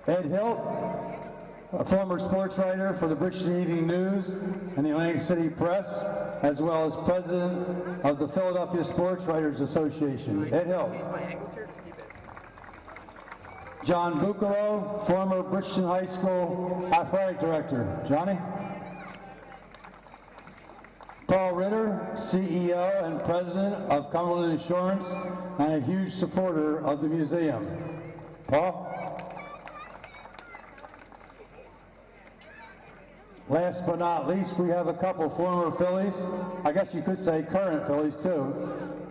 Ed Hilt, a former sports writer for the Bridgeton Evening News and the Atlantic City Press, as well as president of the Philadelphia Sports Writers Association. Ed Hilt. John Bucalo, former Bridgeton High School athletic director. Johnny? Paul Ritter, CEO and president of Cumberland Insurance and a huge supporter of the museum. Paul? Last but not least, we have a couple former Phillies. I guess you could say current Phillies too.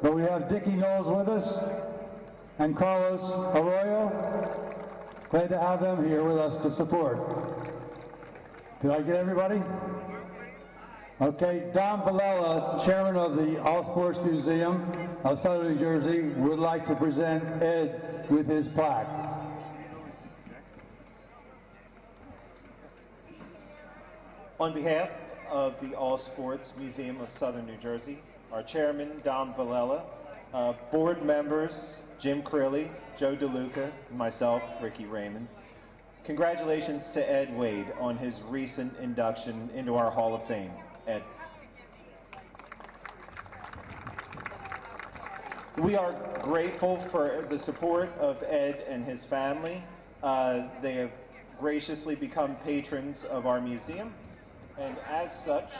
But we have Dickie Knowles with us and Carlos Arroyo. Glad to have them here with us to support. Did I get everybody? Okay, Don Villela, chairman of the All Sports Museum of Southern New Jersey, would like to present Ed with his plaque. On behalf of the All Sports Museum of Southern New Jersey, our chairman, Don Villela, board members, Jim Crilly, Joe DeLuca, and myself, Ricky Raymond. Congratulations to Ed Wade on his recent induction into our Hall of Fame. Ed. We are grateful for the support of Ed and his family. They have graciously become patrons of our museum, and as such,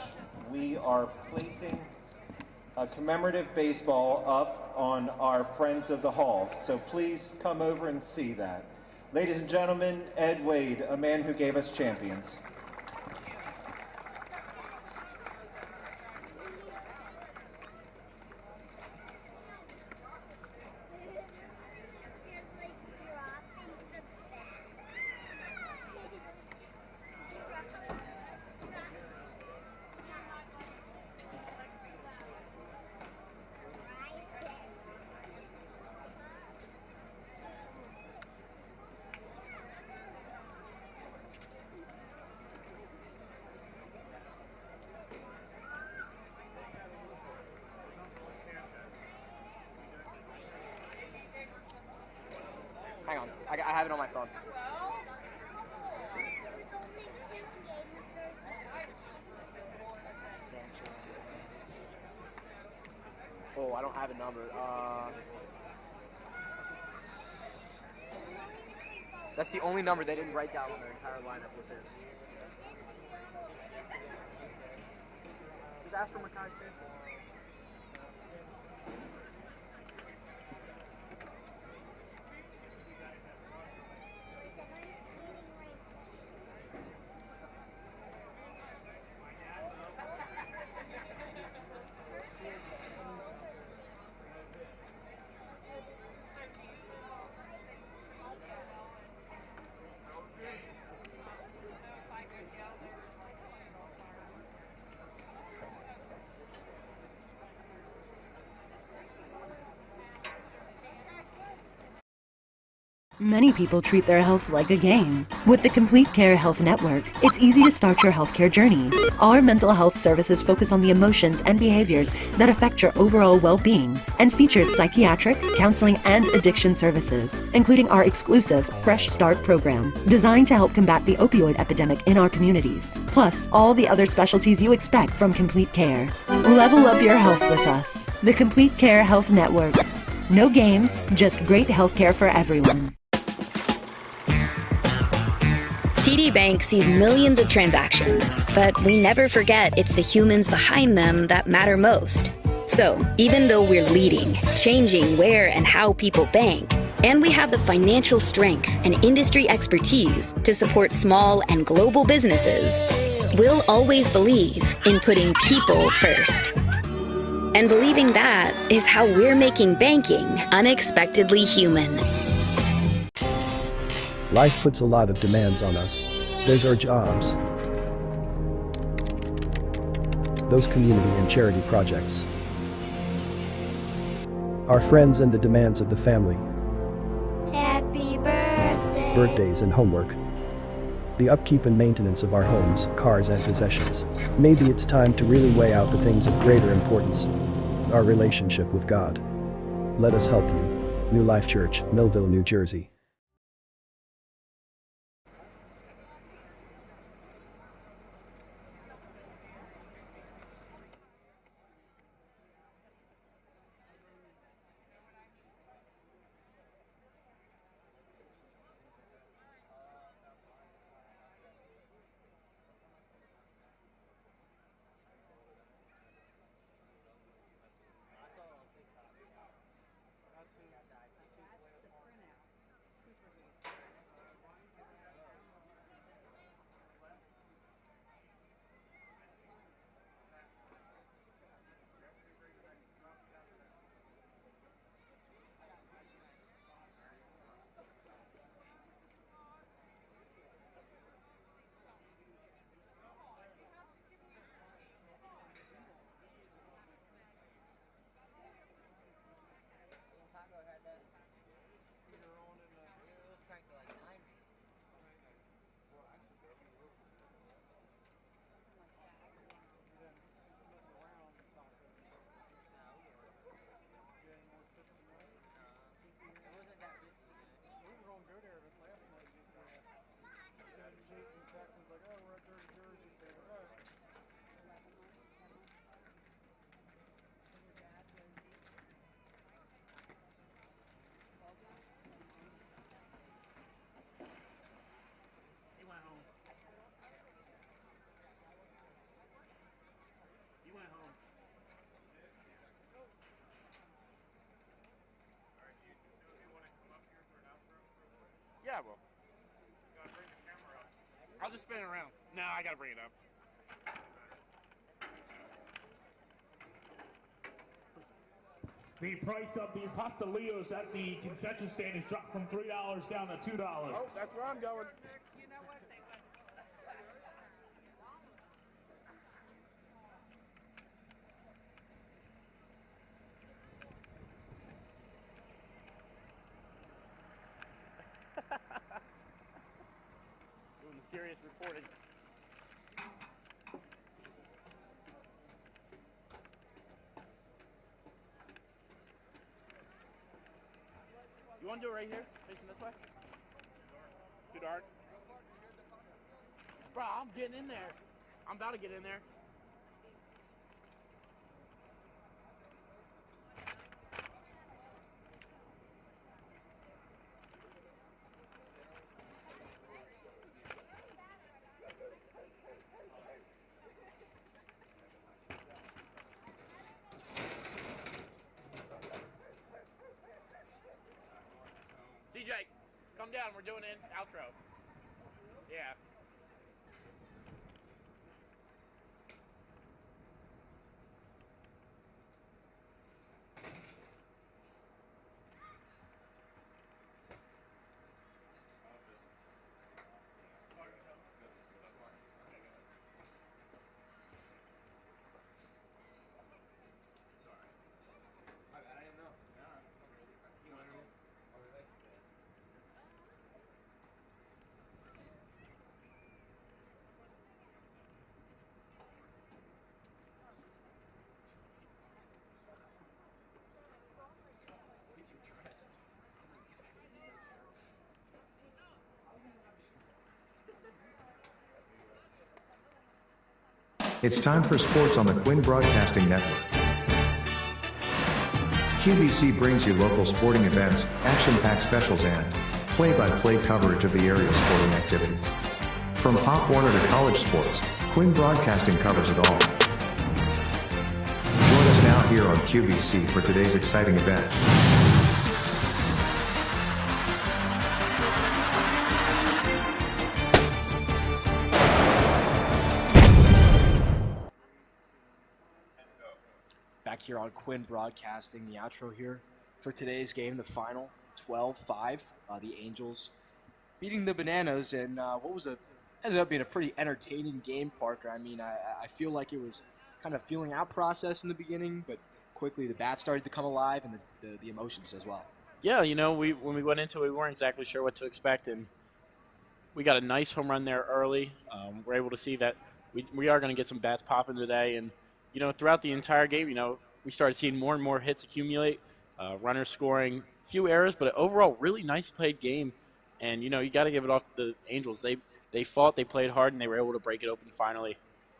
we are placing a commemorative baseball up on our Friends of the Hall. So please come over and see that. Ladies and gentlemen, Ed Wade, a man who gave us champions. Hang on, I have it on my phone. Oh, I don't have a number. That's the only number they didn't write down on their entire lineup with this. Just ask for Mackay State. Many people treat their health like a game. With the Complete Care Health Network, it's easy to start your healthcare journey. Our mental health services focus on the emotions and behaviors that affect your overall well-being and features psychiatric, counseling, and addiction services, including our exclusive Fresh Start program, designed to help combat the opioid epidemic in our communities, plus all the other specialties you expect from Complete Care. Level up your health with us. The Complete Care Health Network. No games, just great healthcare for everyone. TD Bank sees millions of transactions, but we never forget it's the humans behind them that matter most. So, even though we're leading, changing where and how people bank, and we have the financial strength and industry expertise to support small and global businesses, we'll always believe in putting people first. And believing that is how we're making banking unexpectedly human. Life puts a lot of demands on us. There's our jobs, those community and charity projects, our friends, and the demands of the family, Happy birthday. birthdays and homework, the upkeep and maintenance of our homes, cars, and possessions. Maybe it's time to really weigh out the things of greater importance, our relationship with God. Let us help you. New Life Church, Millville, New Jersey. Yeah, well. I'll just spin it around. No, I gotta bring it up. The price of the pastelillos at the concession stand is dropped from $3 down to $2. Oh, that's where I'm going. Doing serious reporting. You want to do it right here? Facing this way? Too dark? Bro, I'm getting in there. I'm about to get in there. CJ, come down. We're doing an outro. Yeah. It's time for sports on the Quinn Broadcasting Network. QVC brings you local sporting events, action-packed specials, and play-by-play coverage of the area's sporting activities. From Pop Warner to college sports, Quinn Broadcasting covers it all. Join us now here on QBC for today's exciting event. Back here on Quinn Broadcasting, the outro here for today's game, the final 12-5. The Angels beating the Bananas, and ended up being a pretty entertaining game, Parker. I mean, I feel like it was kind of feeling out process in the beginning, but quickly the bat started to come alive and the emotions as well. Yeah, you know, when we went into it, we weren't exactly sure what to expect, and we got a nice home run there early. We're able to see that we are going to get some bats popping today, and you know, throughout the entire game, you know, we started seeing more and more hits accumulate, runners scoring, few errors, but overall really nice played game. And you know, you got to give it off to the Angels. They fought, they played hard, and they were able to break it open finally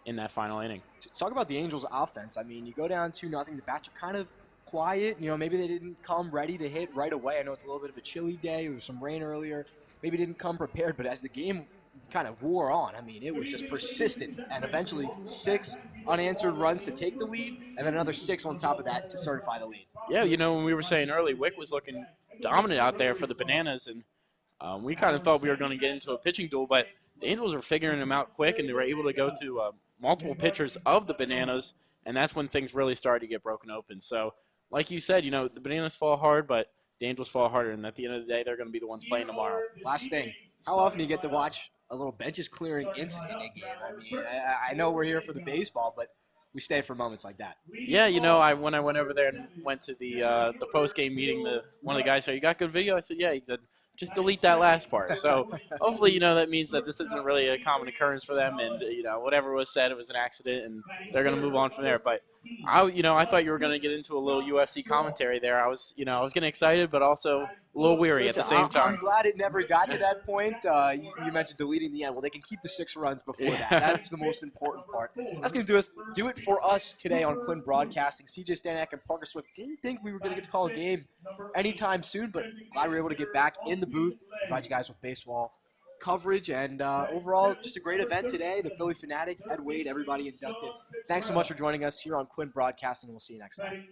in that final inning. Talk about the Angels' offense. I mean, you go down 2-0. The bats are kind of quiet. You know, maybe they didn't come ready to hit right away. I know it's a little bit of a chilly day. There was some rain earlier. Maybe didn't come prepared, but as the game kind of wore on, I mean, it was just persistent. And eventually 6 unanswered runs to take the lead, and then another 6 on top of that to certify the lead. Yeah, you know, when we were saying early, Wick was looking dominant out there for the Bananas, and we kind of thought we were going to get into a pitching duel, but the Angels were figuring them out quick, and they were able to go to multiple pitchers of the Bananas, and that's when things really started to get broken open. So, like you said, you know, the Bananas fall hard, but the Angels fall harder, and at the end of the day, they're going to be the ones playing tomorrow. Last thing, how often do you get to watch a little benches clearing incident in a game? I mean, I know we're here for the baseball, but we stay for moments like that. Yeah, you know, when I went over there and went to the post-game meeting, one of the guys said, "You got good video?" I said, "Yeah." He said, "Just delete that last part." So hopefully, you know, that means that this isn't really a common occurrence for them, and you know, whatever was said, it was an accident, and they're going to move on from there. But I thought you were going to get into a little UFC commentary there. I was getting excited, but also a little weary at the same time. I'm glad it never got to that point. You mentioned deleting the end. Well, they can keep the 6 runs before that. That's the most important part. That's going to do it for us today on Quinn Broadcasting. CJ Stanek and Parker Swift didn't think we were going to get to call a game anytime soon, but glad we were able to get back in the booth, provide you guys with baseball coverage, and overall just a great event today. The Philly Fanatic, Ed Wade, everybody inducted. Thanks so much for joining us here on Quinn Broadcasting. We'll see you next time.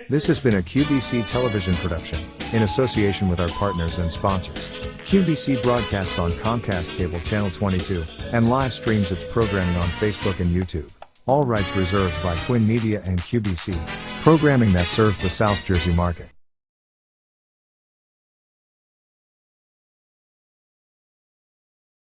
This has been a QBC television production, in association with our partners and sponsors. QBC broadcasts on Comcast Cable Channel 22, and live streams its programming on Facebook and YouTube. All rights reserved by Quinn Media and QBC, programming that serves the South Jersey market.